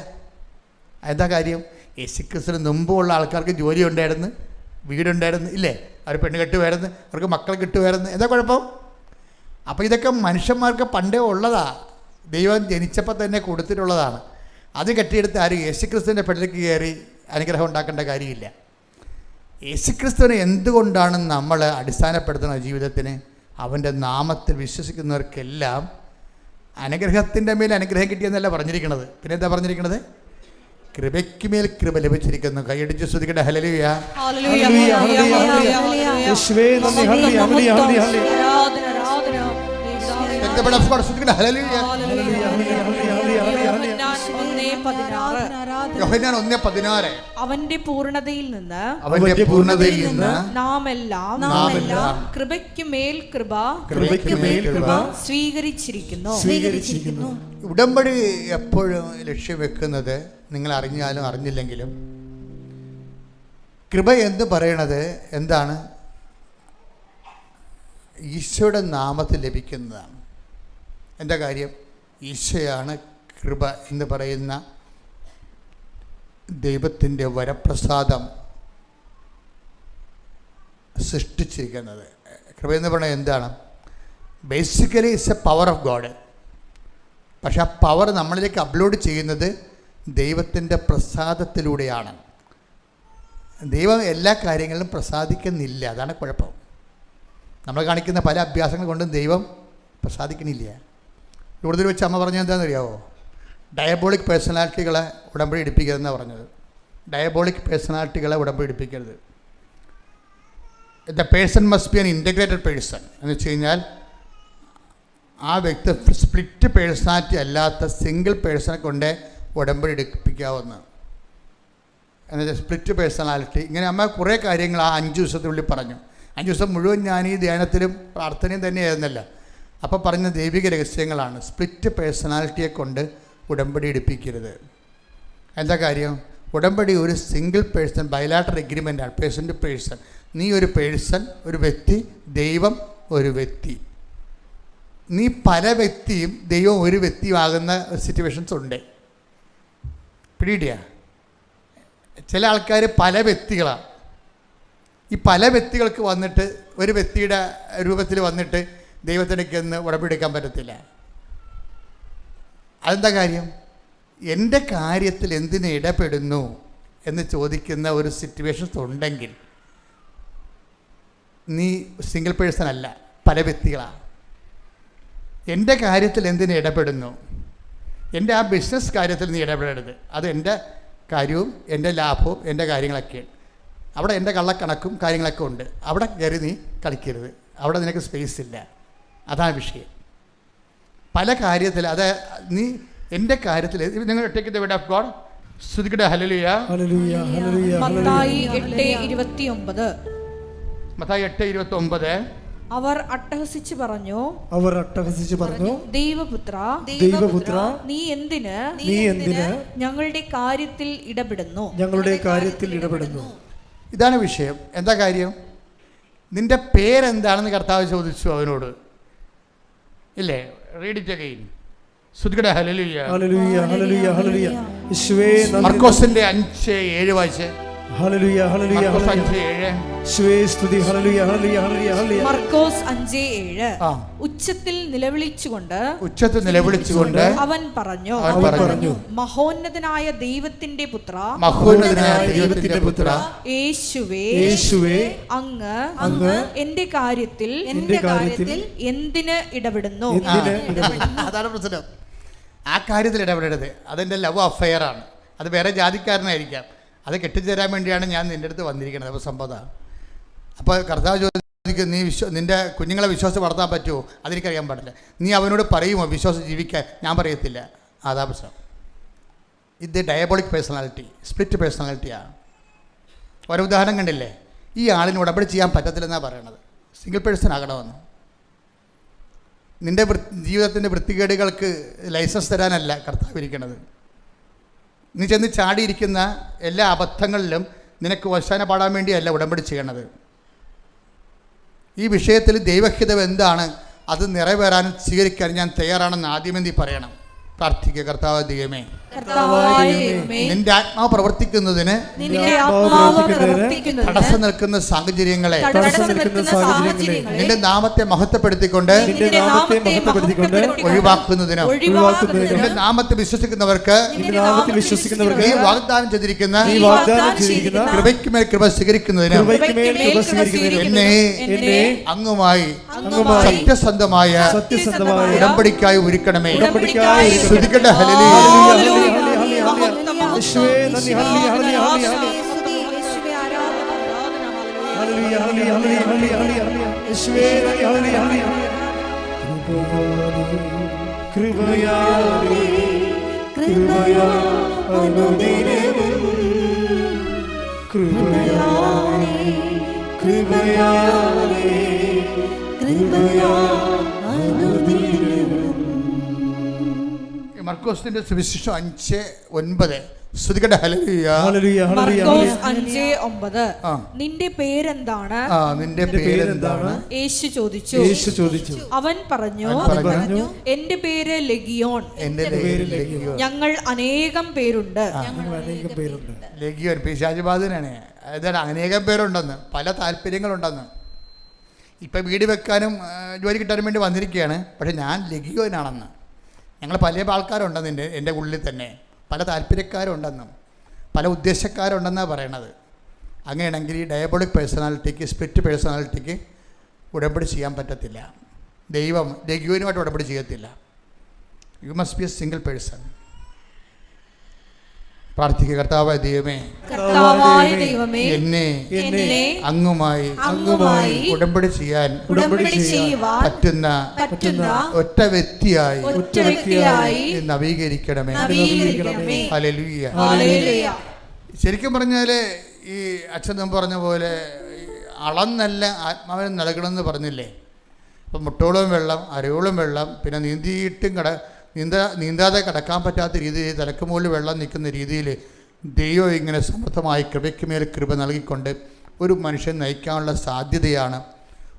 എന്താ കാര്യം, യേശുക്രിസ്തുവിന് മുമ്പുള്ള ആൾക്കാർക്ക് ജോലി ഉണ്ടായിരുന്നു, വീടുണ്ടായിരുന്നു, ഇല്ലേ? അവർ പെണ്ണ് കെട്ടുമായിരുന്നു, അവർക്ക് മക്കളെ കിട്ടുമായിരുന്നു. എന്താ കുഴപ്പം? അപ്പോൾ ഇതൊക്കെ മനുഷ്യന്മാർക്ക് പണ്ടേ ഉള്ളതാണ്, ദൈവം ജനിച്ചപ്പോൾ തന്നെ കൊടുത്തിട്ടുള്ളതാണ്. അത് കെട്ടിയെടുത്ത് ആരും യേശുക്രിസ്തുവിൻ്റെ പെണ്ണിലേക്ക് കയറി അനുഗ്രഹം ഉണ്ടാക്കേണ്ട കാര്യമില്ല. യേശുക്രിസ്തുവിനെ എന്തുകൊണ്ടാണ് നമ്മൾ അടിസ്ഥാനപ്പെടുത്തുന്ന ജീവിതത്തിന്? അവൻ്റെ നാമത്തിൽ വിശ്വസിക്കുന്നവർക്കെല്ലാം അനുഗ്രഹത്തിൻ്റെ മേൽ അനുഗ്രഹം കിട്ടിയെന്നല്ല പറഞ്ഞിരിക്കുന്നത്. പിന്നെ എന്താ പറഞ്ഞിരിക്കുന്നത്? കൃപയ്ക്ക് മേൽ കൃപ ലഭിച്ചിരിക്കുന്നു. കൈയടിച്ച് ശ്രുതിക്കട്ടെ ഹല്ലേലൂയ. യോഹന്നാൻ 1:16 അവന്റെ പൂർണ്ണതയിൽ നിന്ന് നാം എല്ലാം കൃപയ്ക്ക് മേൽ കൃപ സ്വീകരിച്ചിരിക്കുന്നു. ഉടമ്പടി എപ്പോഴും ലക്ഷ്യം വെക്കുന്നത്, നിങ്ങൾ അറിഞ്ഞാലും അറിഞ്ഞില്ലെങ്കിലും, കൃപ എന്ന് പറയണത് എന്താണ്? ഈശോയുടെ നാമത്തിൽ ലഭിക്കുന്നതാണ്. എന്താ കാര്യം? ഈശോയാണ് കൃപ എന്ന് പറയുന്ന ദൈവത്തിൻ്റെ വരപ്രസാദം സൃഷ്ടിച്ചിരിക്കുന്നത്. കൃപ എന്ന് പറയുന്നത് എന്താണ്? Basically it's A power of God. പക്ഷെ ആ പവർ നമ്മളിലേക്ക് അപ്ലോഡ് ചെയ്യുന്നത് ദൈവത്തിൻ്റെ പ്രസാദത്തിലൂടെയാണ്. ദൈവം എല്ലാ കാര്യങ്ങളിലും പ്രസാദിക്കുന്നില്ല, അതാണ് കുഴപ്പം. നമ്മൾ കാണിക്കുന്ന പല അഭ്യാസങ്ങൾ കൊണ്ടും ദൈവം പ്രസാദിക്കണില്ല. കൂടുതൽ വെച്ച് അമ്മ പറഞ്ഞത് എന്താണെന്ന് അറിയാമോ? ഡയബോളിക് പേഴ്സണാലിറ്റികളെ ഉടമ്പടി എടുപ്പിക്കരുതെന്നാണ് പറഞ്ഞത്. ഡയബോളിക് പേഴ്സണാലിറ്റികളെ ഉടമ്പടി എടുപ്പിക്കരുത്. The person must be an integrated person എന്ന് വെച്ച് കഴിഞ്ഞാൽ ആ വ്യക്തി സ്പ്ലിറ്റ് പേഴ്സണാലിറ്റി അല്ലാത്ത സിംഗിൾ പേഴ്സണെ കൊണ്ട് ഉടമ്പടി എടുപ്പിക്കാവുന്ന, എന്നുവെച്ചാൽ സ്പ്ലിറ്റ് പേഴ്സണാലിറ്റി. ഇങ്ങനെ അമ്മ കുറേ കാര്യങ്ങൾ ആ 5 ദിവസത്തിനുള്ളിൽ പറഞ്ഞു. 5 ദിവസം മുഴുവൻ ഞാൻ ഈ ധ്യാനത്തിലും പ്രാർത്ഥനയും തന്നെയായിരുന്നല്ല. അപ്പോൾ പറഞ്ഞ ദൈവിക രഹസ്യങ്ങളാണ്. സ്പ്ലിറ്റ് പേഴ്സണാലിറ്റിയെ കൊണ്ട് ഉടമ്പടി എടുപ്പിക്കരുത്. എന്താ കാര്യം? ഉടമ്പടി ഒരു സിംഗിൾ പേഴ്സൺ ബൈലാറ്ററൽ എഗ്രിമെൻ്റാണ്, പേഴ്സൺ ടു പേഴ്സൺ. നീ ഒരു പേഴ്സൺ, ഒരു വ്യക്തി, ദൈവം ഒരു വ്യക്തി. നീ പല വ്യക്തിയും ദൈവം ഒരു വ്യക്തിയുമാകുന്ന സിറ്റുവേഷൻസ് ഉണ്ട്. പിടിയിടിയ ചില ആൾക്കാർ പല വ്യക്തികളാണ്. ഈ പല വ്യക്തികൾക്ക് വന്നിട്ട് ഒരു വ്യക്തിയുടെ രൂപത്തിൽ വന്നിട്ട് ദൈവത്തിനൊക്കെ ഒന്ന് ഉടമ്പെടുക്കാൻ പറ്റത്തില്ല. അതെന്താ കാര്യം? എൻ്റെ കാര്യത്തിൽ എന്തിന് ഇടപെടുന്നു എന്ന് ചോദിക്കുന്ന ഒരു സിറ്റുവേഷൻസ് ഉണ്ടെങ്കിൽ നീ സിംഗിൾ പേഴ്സൺ അല്ല, പല വ്യക്തികളാണ്. എൻ്റെ കാര്യത്തിൽ എന്തിന് ഇടപെടുന്നു? എൻ്റെ ആ ബിസിനസ് കാര്യത്തിൽ നീ ഇടപെടരുത്. അത് എൻ്റെ കാര്യവും എൻ്റെ ലാഭവും എൻ്റെ കാര്യങ്ങളൊക്കെ. അവിടെ എൻ്റെ കള്ളക്കണക്കും കാര്യങ്ങളൊക്കെ ഉണ്ട്. അവിടെ കയറി നീ കളിക്കരുത്. അവിടെ നിനക്ക് സ്പേസ് ഇല്ല. അതാണ് വിഷയം. പല കാര്യത്തിൽ അത് നീ എൻ്റെ കാര്യത്തിൽ നിങ്ങൾ take the word of God. സ്തുതിക്കട്ടെ ഹല്ലേലൂയ. മത്തായി 8:29. മത്തായി 8:29. അവർ അട്ടഹസിച്ചു പറഞ്ഞു, ദൈവപുത്ര നീ എന്തിന് ഞങ്ങളുടെ കാര്യത്തിൽ ഇടപെടുന്നു? ഇതാണ് വിഷയം. എന്താ കാര്യം? നിന്റെ പേരെന്താണെന്ന് കർത്താവ് ചോദിച്ചു അവനോട്, ഇല്ലേ? Read it again. സ്തുതിക്കട്ടെ ഹല്ലേലൂയ. മർക്കോസിന്റെ 5:7 വായിച്ചേ. Hallelujah hallelujah Markose hallelujah 5:7. യേശുവേ സ്തുതി hallelujah hallelujah hallelujah hallelujah Markose 5:7 ആ. ഉച്ചത്തിൽ നിലവിളിച്ചുകൊണ്ട് അവൻ പറഞ്ഞു മഹോന്നതനായ ദൈവത്തിന്റെ പുത്ര യേശുവേ അങ്ങ് എന്റെ കാര്യത്തിൽ എന്തിന് ഇടപെടുന്നു? അതാണ് പ്രശ്നം. ആ കാര്യത്തിൽ ഇടപെടരുത്. അതെൻ്റെ ലവ് അഫെയർ ആണ്. അത് വേറെ ജാതിക്കാരനായിരിക്കാം. അത് കെട്ടിച്ചേരാൻ വേണ്ടിയാണ് ഞാൻ നിൻ്റെ അടുത്ത് വന്നിരിക്കുന്നത്. അപ്പോൾ സംഭവം അപ്പോൾ കർത്താവ് ചോദിക്കും, നീ നിൻ്റെ കുഞ്ഞുങ്ങളെ വിശ്വാസം വളർത്താൻ പറ്റുമോ? അതെനിക്കറിയാൻ പാടില്ല. നീ അവനോട് പറയുമോ വിശ്വാസം ജീവിക്കാൻ? ഞാൻ പറയത്തില്ല. അതാ പ്രശ്നം. ഇത് ഡയബോളിക് പേഴ്സണാലിറ്റി, സ്പ്ലിറ്റ് പേഴ്സണാലിറ്റിയാണ്. ഓരോ ഉദാഹരണം കണ്ടില്ലേ? ഈ ആളിന് ഉടമ്പടി ചെയ്യാൻ പറ്റത്തില്ലെന്നാണ് പറയണത്. സിംഗിൾ പേഴ്സൺ ആകണമെന്ന്. നിൻ്റെ ജീവിതത്തിൻ്റെ വൃത്തികേടുകൾക്ക് ലൈസൻസ് തരാനല്ല കർത്താവ് ഇരിക്കുന്നത്. നീ ചെന്ന് ചാടിയിരിക്കുന്ന എല്ലാ അബദ്ധങ്ങളിലും നിനക്ക് വശാന പാടാൻ വേണ്ടിയല്ല ഉടമ്പടി ചെയ്യണത്. ഈ വിഷയത്തിൽ ദൈവഹിതം എന്താണ്, അത് നിറവേറാനും സ്വീകരിക്കാൻ ഞാൻ തയ്യാറാണെന്ന് ആദ്യമേ നീ പറയണം. പ്രാർത്ഥിക്കുക. കർത്താവ് ദൈവമേ, നിന്റെ ആത്മാവ് പ്രവർത്തിക്കുന്നതിന് തടസ്സം നിൽക്കുന്ന സാഹചര്യങ്ങളെ നിന്റെ നാമത്തെ മഹത്വപ്പെടുത്തിക്കൊണ്ട് ഒഴിവാക്കുന്നതിനും നിന്റെ നാമത്തെ വിശ്വസിക്കുന്നവർക്ക് നീ വാഗ്ദാനം ചെയ്തിരിക്കുന്ന കൃപയ്ക്കുമേൽ കൃപ സ്വീകരിക്കുന്നതിനും എന്നെ അങ്ങുമായി സത്യസന്ധമായ ഉടമ്പടിക്കായി ഒരുക്കണമേ. ശ്രുതിക്കട്ടെ. ഹല്ലേലൂയ. യേശുവേ നന്ദി. Hallelujah hallelujah hallelujah hallelujah hallelujah യേശുവേ നന്ദി. ഹല്ലേലൂയ കൃപയാലേ കൃപയാ അനുദിനവും കൃപയാലേ കൃപയാലേ കൃപയാ അനുദിനവും. മർക്കോസിന്റെ സുവിശേഷം 5:9. ശ്രുതിക്കട്ടെ. ഹല്ലേലൂയ. മർക്കോസ് 5:9. നിന്റെ പേരെന്താണ്? നിന്റെ പേരെന്താണ്? യേശു ചോദിച്ചു. അവൻ പറഞ്ഞു, എന്റെ പേര് ലെഗിയോൺ. ഞങ്ങൾ അനേകം പേരുണ്ട്. ലെഗിയോൻ പിശാചുബാധനാണ്. അതാണ് അനേകം പേരുണ്ടെന്ന്, പല താല്പര്യങ്ങളുണ്ടെന്ന്. ഇപ്പം വീട് വെക്കാനും ജോലി കിട്ടാനും വേണ്ടി വന്നിരിക്കുകയാണ്. പക്ഷെ ഞാൻ ലെഗിയോനാണെന്ന്. ഞങ്ങൾ പല ആൾക്കാരുണ്ടെന്ന് എൻ്റെ ഉള്ളിൽ തന്നെ പല താല്പര്യക്കാരുണ്ടെന്നും പല ഉദ്ദേശക്കാരുണ്ടെന്നാണ് പറയണത്. അങ്ങനെയാണെങ്കിൽ ഈ ഡയബോളിക് പേഴ്സണാലിറ്റിക്ക്, സ്പ്ലിറ്റ് പേഴ്സണാലിറ്റിക്ക് ഉടമ്പടി ചെയ്യാൻ പറ്റത്തില്ല. ദൈവം ലെഗിയോനുമായിട്ട് ഉടമ്പടി ചെയ്യത്തില്ല. You must be A single person. പ്രാർത്ഥിക്കുക. കർത്താവായ ദൈവമേ, എന്നെ അങ്ങുമായി ഉടമ്പടി ചെയ്യാൻ പറ്റുന്ന ഒറ്റ വ്യക്തിയായി നവീകരിക്കണമേ. ഹല്ലേലൂയ. ശരിക്കും പറഞ്ഞാൽ ഈ അച്ഛൻ പറഞ്ഞ പോലെ അളന്നല്ല ആത്മാവിനെ നൽകണമെന്ന് പറഞ്ഞില്ലേ? ഇപ്പം മുട്ടോളം വെള്ളം, അരയോളം വെള്ളം, പിന്നെ നീന്താതെ കടക്കാൻ പറ്റാത്ത രീതിയിൽ തലക്ക് മുകളിൽ വെള്ളം നിൽക്കുന്ന രീതിയിൽ ദൈവം ഇങ്ങനെ സമൃദ്ധമായി കൃപയ്ക്ക് മേൽ കൃപ നൽകിക്കൊണ്ട് ഒരു മനുഷ്യൻ നയിക്കാനുള്ള സാധ്യതയാണ്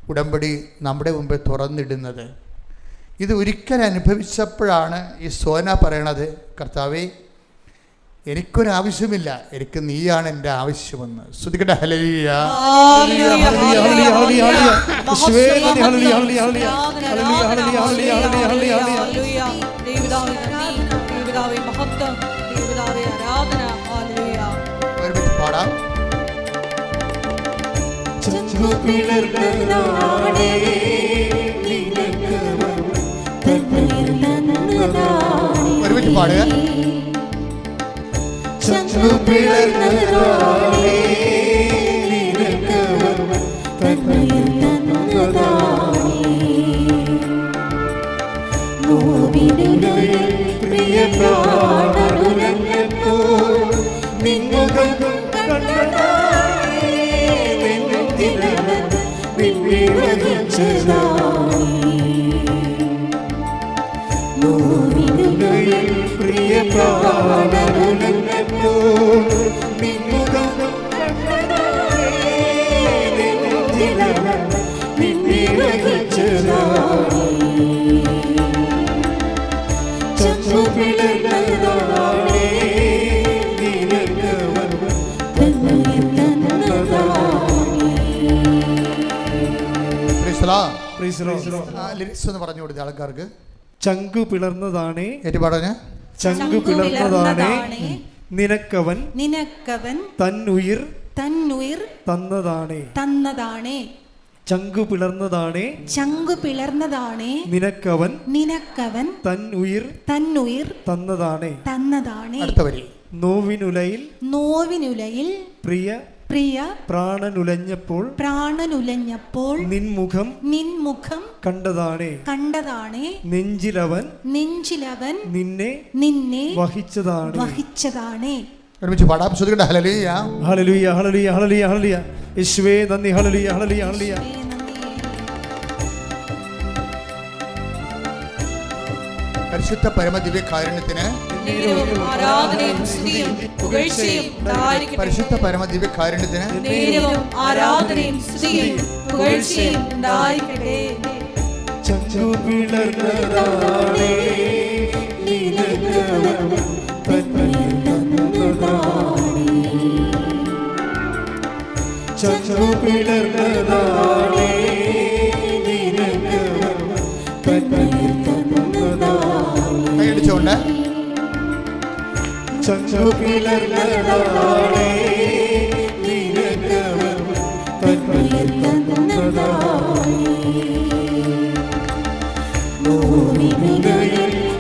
ഉടമ്പടി നമ്മുടെ മുമ്പിൽ തുറന്നിടുന്നത്. ഇത് ഒരിക്കൽ അനുഭവിച്ചപ്പോഴാണ് ഈ സോന പറയണത്, കർത്താവേ, എനിക്കൊരാവശ്യമില്ല, എനിക്ക് നീയാണ് എൻ്റെ ആവശ്യമെന്ന്. ശ്രുതിക്കട്ടെ. ഹല്ലേലൂയ. ഒരുമിച്ച് പാടാം. ഒരുമിച്ച് പാടുക. Thank you. ലിറിക്സ് ഒന്ന് പറഞ്ഞു കൊടുത്ത ആൾക്കാർക്ക്. ചങ്കു പിളർന്നതാണേ, ഏറ്റുപാടന് ചങ്കു പിളർന്നതാണേ, നിനക്കവൻ തന്നുയിർ തന്നതാണേ. ചങ്കു പിളർന്നതാണേ, നിനക്കവൻ തന്നുയിർ തന്നതാണേ. അടുത്ത വരി. നോവിനുലയിൽ പ്രിയ പ്രാണനുലഞ്ഞപ്പോൾ നിൻമുഖം കണ്ടതാണേ. നെഞ്ചിലവൻ നിന്നെ വഹിച്ചതാണേ. ഒരുമിച്ച് പാടാം. ശ്രദ്ധിക്കട്ടെ. Hallelujah hallelujah hallelujah hallelujah hallelujah. യേശുവേ നന്ദി. Hallelujah hallelujah hallelujah. പരിശുദ്ധ പരമദിവ്യകാരുണ്യത്തിന് പരിശുദ്ധ പരമദിവ്യകാരുണ്യത്തിന് ചങ്കു പിളർന്നതാണേ, ചങ്കു പിളർന്നതാണേ, കൈയടിച്ചുകൊണ്ട് ചങ്കു പിളർന്നതാണേ,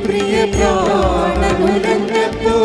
പ്രിയ പ്രാണനുലഞ്ഞപ്പോ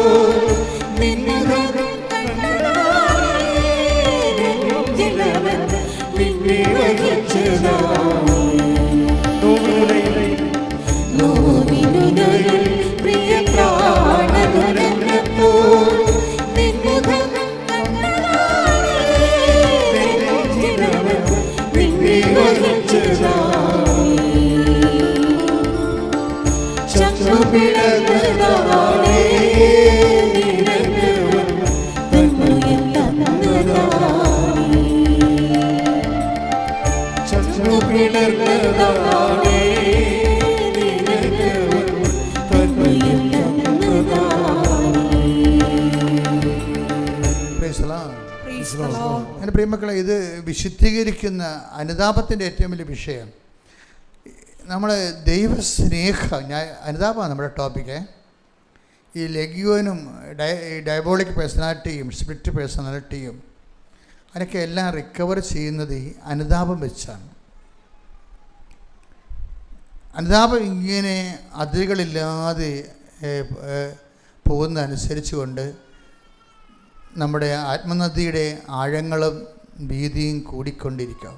എൻ്റെ പ്രിയമക്കളെ, ഇത് വിശുദ്ധീകരിക്കുന്ന അനുതാപത്തിൻ്റെ ഏറ്റവും വലിയ വിഷയം നമ്മൾ ദൈവസ്നേഹം. അനുതാപമാണ് നമ്മുടെ ടോപ്പിക്ക്. ഈ ലെഗ്യോനും ഡയബോളിക് പേഴ്സണാലിറ്റിയും സ്പിരിറ്റ് പേഴ്സണാലിറ്റിയും അതിനൊക്കെ എല്ലാം റിക്കവർ ചെയ്യുന്നത് ഈ അനുതാപം വെച്ചാണ്. അനുതാപം ഇങ്ങനെ അതിരുകളില്ലാതെ പോകുന്ന അനുസരിച്ച് കൊണ്ട് നമ്മുടെ ആത്മനദിയുടെ ആഴങ്ങളും വീതിയും കൂടിക്കൊണ്ടിരിക്കും.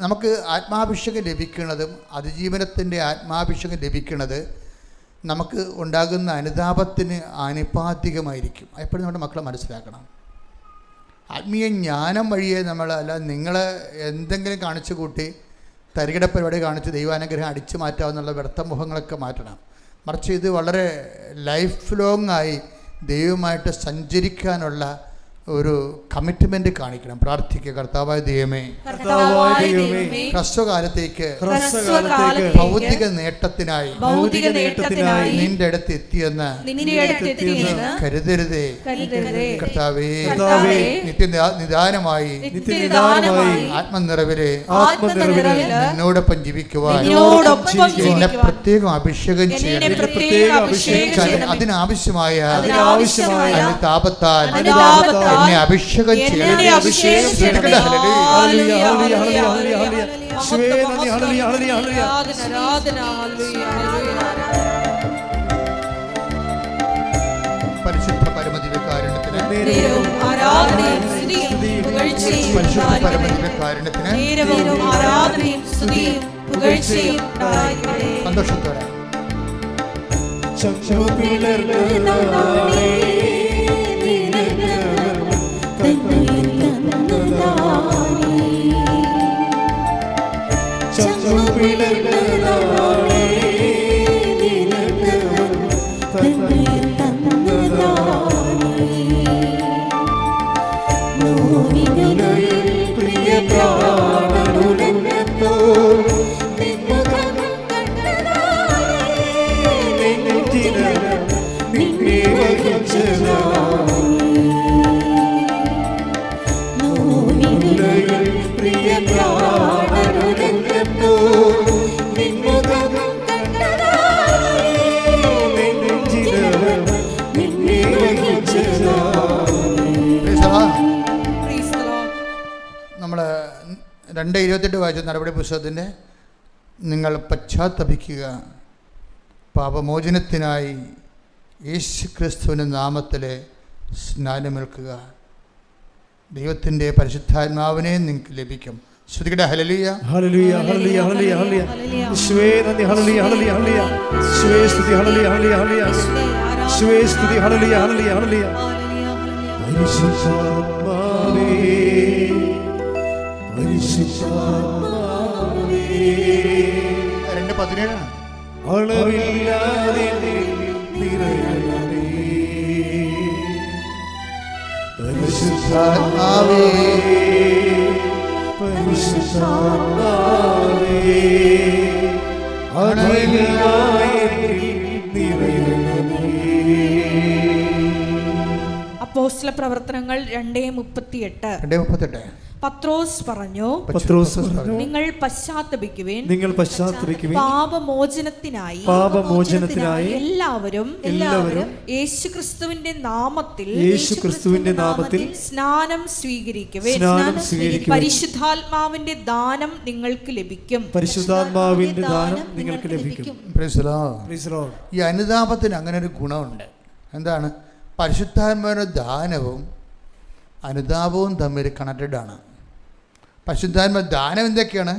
നമുക്ക് ആത്മാഭിഷേകം ലഭിക്കുന്നതും അതിജീവനത്തിൻ്റെ ആത്മാഭിഷേകം ലഭിക്കുന്നത് നമുക്ക് ഉണ്ടാകുന്ന അനുതാപത്തിന് ആനുപാതികമായിരിക്കും. എപ്പോഴും നമ്മുടെ മക്കളെ മനസ്സിലാക്കണം. ആത്മീയ ജ്ഞാനം വഴിയെ നമ്മൾ അല്ല നിങ്ങളെ എന്തെങ്കിലും കാണിച്ചു കൂട്ടി തരികിട പരിപാടി കാണിച്ച് ദൈവാനുഗ്രഹം അടിച്ചു മാറ്റാവുന്നുള്ള വ്യർത്ഥമുഖങ്ങളൊക്കെ മാറ്റണം. മറിച്ച് ഇത് വളരെ ലൈഫ് ലോങ് ആയി ദൈവമായിട്ട് സഞ്ചരിക്കാനുള്ള ഒരു കമ്മിറ്റ്മെന്റ് കാണിക്കണം. പ്രാർത്ഥിക്കുക. കർത്താവായ ദൈവമേ, ഹ്രസ്വകാലത്തേക്ക് ഭൗതിക നേട്ടത്തിനായി നിന്റെ അടുത്ത് എത്തിയെന്ന് കരുതരുതേ. കർത്താവേ, നിദാനമായി ആത്മനിറവില് എന്നോടൊപ്പം ജീവിക്കുവാൻ എന്നെ പ്രത്യേകം അഭിഷേകം ചെയ്യണം. അതിനാവശ്യമായ അനുതാപത്താൽ എന്നെ അഭിഷേകം ചെയ്യണം. പരിശുദ്ധ പരമദിവ്യകാരുണ്യത്തിന് പരിശുദ്ധ പരമദിവ്യകാരുണ്യത്തിന് സന്തോഷത്തോടെ പ്രിയ 2:28 വായിച്ച നടപടി പുസ്തകത്തിൻ്റെ നിങ്ങൾ പശ്ചാത്തപിക്കുക, പാപമോചനത്തിനായി യേശു ക്രിസ്തുവിൻ്റെ നാമത്തിൽ സ്നാനമേൽക്കുക, ദൈവത്തിൻ്റെ പരിശുദ്ധാത്മാവിനെ നിങ്ങൾക്ക് ലഭിക്കും. ശ്രുതികട hallelujah hallelujah hallelujah hallelujah hallelujah. യേശുവേ നന്ദി. Hallelujah hallelujah hallelujah. യേശുവേ സ്തുതി. Hallelujah hallelujah hallelujah. യേശുവേ സ്തുതി. Hallelujah hallelujah hallelujah. പരിശുദ്ധാത്മാവേ പരിശുദ്ധാത്മാവേ 2:17 അളവില്ലാതെ നിറയണമേ. പരിശുദ്ധാത്മാവേ പരിശുദ്ധാത്മാവേ അളവില്ലാതെ നിറയണമേ. അപ്പോസ്തല പ്രവർത്തനങ്ങൾ 2:38. പത്രോസ് പറഞ്ഞു, നിങ്ങൾ പശ്ചാത്തപിക്കുവിൻ, നിങ്ങൾ പശ്ചാത്തപിക്കുവിൻ, പാപമോചനത്തിനായി എല്ലാവരും യേശുക്രിസ്തുവിന്റെ നാമത്തിൽ സ്നാനം സ്വീകരിക്കുവിൻ, പരിശുദ്ധാത്മാവിന്റെ ദാനം നിങ്ങൾക്ക് ലഭിക്കും. പരിശുദ്ധാത്മാവിന്റെ ദാനം നിങ്ങൾക്ക് ലഭിക്കും. ഈ അനുതാപത്തിന് അങ്ങനെ ഒരു ഗുണമുണ്ട്. എന്താണ്? പരിശുദ്ധാത്മാവിന്റെ ദാനവും അനുതാപവും തമ്മിൽ കണക്റ്റഡ് ആണ്. പരിശുദ്ധാത്മ ദാനം എന്തൊക്കെയാണ്?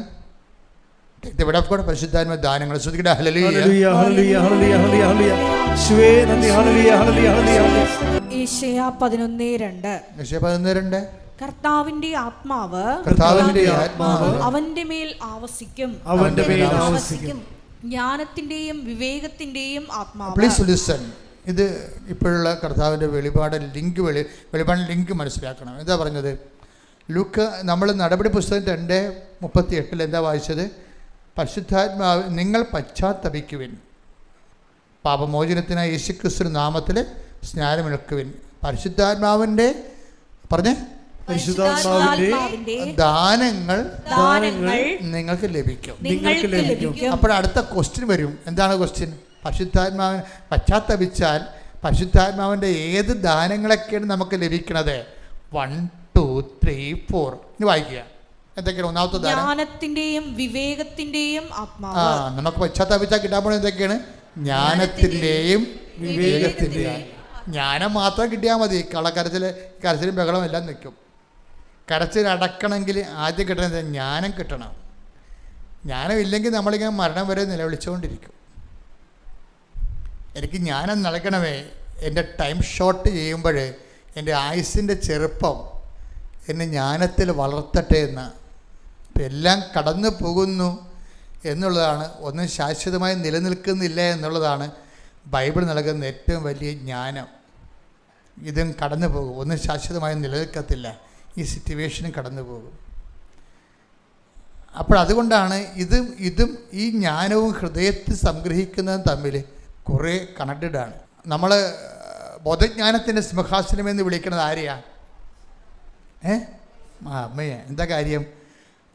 പരിശുദ്ധാത്മ ദാനങ്ങൾ ശ്രദ്ധിക്കട്ടെ. യേശയ്യാ 11:2 കർത്താവിന്റെ ആത്മാവ് അവന്റെ മേൽ ആവസിക്കും, ജ്ഞാനത്തിന്റെയും വിവേകത്തിന്റെയും ആത്മാവ്. Please listen. ഇത് ഇപ്പോഴുള്ള കർത്താവിൻ്റെ വെളിപാടിൻ്റെ ലിങ്ക് മനസ്സിലാക്കണം. എന്താ പറഞ്ഞത്? ലൂക്ക് നമ്മൾ നടപടി പുസ്തകം 2:38 എന്താ വായിച്ചത്? പരിശുദ്ധാത്മാവ് നിങ്ങൾ പശ്ചാത്തപിക്കുവിൻ, പാപമോചനത്തിനായി യേശുക്രിസ്തു നാമത്തിൽ സ്നാനമേൽക്കുവിൻ, പരിശുദ്ധാത്മാവിൻ്റെ ദാനങ്ങൾ നിങ്ങൾക്ക് ലഭിക്കും. അപ്പോഴടുത്ത ക്വസ്റ്റ്യൻ വരും. എന്താണ് ക്വസ്റ്റ്യൻ? പരിശുദ്ധാത്മാവിന് പശ്ചാത്തപിച്ചാൽ പരിശുദ്ധാത്മാവിൻ്റെ ഏത് ദാനങ്ങളൊക്കെയാണ് നമുക്ക് ലഭിക്കുന്നത്? 1, 2, 3, 4 ഇനി വായിക്കുക. എന്തൊക്കെയാണ്? ഒന്നാമത്തെ ദാനം ജ്ഞാനത്തിന്റെയും വിവേകത്തിന്റെയും ആത്മാവ്. നമുക്ക് പശ്ചാത്തപിച്ചാൽ കിട്ടാൻ പോകുന്നത് എന്തൊക്കെയാണ്? ജ്ഞാനത്തിൻ്റെയും വിവേകത്തിൻ്റെയും. ജ്ഞാനം മാത്രം കിട്ടിയാൽ മതി. കരച്ചിലും ബഹളം എല്ലാം നിൽക്കും. കരച്ചിൽ അടക്കണമെങ്കിൽ ആദ്യം കിട്ടണത് ജ്ഞാനം കിട്ടണം. ജ്ഞാനമില്ലെങ്കിൽ നമ്മളിങ്ങനെ മരണം വരെ നിലവിളിച്ചുകൊണ്ടിരിക്കും. എനിക്ക് ജ്ഞാനം നൽകണമേ, എൻ്റെ ടൈം ഷോർട്ട് ചെയ്യുമ്പോൾ എൻ്റെ ആയുസ്സിൻ്റെ ചെറുപ്പം എന്നെ ജ്ഞാനത്തിൽ വളർത്തട്ടെ എന്ന്. ഇപ്പം എല്ലാം കടന്നു പോകുന്നു എന്നുള്ളതാണ്, ഒന്നും ശാശ്വതമായി നിലനിൽക്കുന്നില്ല എന്നുള്ളതാണ് ബൈബിൾ നൽകുന്ന ഏറ്റവും വലിയ ജ്ഞാനം. ഇതും കടന്നു പോകും, ഒന്നും ശാശ്വതമായി നിലനിൽക്കത്തില്ല, ഈ സിറ്റുവേഷനും കടന്നു പോകും. അപ്പോഴതുകൊണ്ടാണ് ഇതും ഈ ജ്ഞാനവും ഹൃദയത്തിൽ സംഗ്രഹിക്കുന്നതും തമ്മിൽ കുറേ കണക്റ്റഡാണ്. നമ്മൾ ബോധജ്ഞാനത്തിൻ്റെ സിംഹാസനം എന്ന് വിളിക്കുന്നത് ആരെയാ? അമ്മയെ. എന്താ കാര്യം?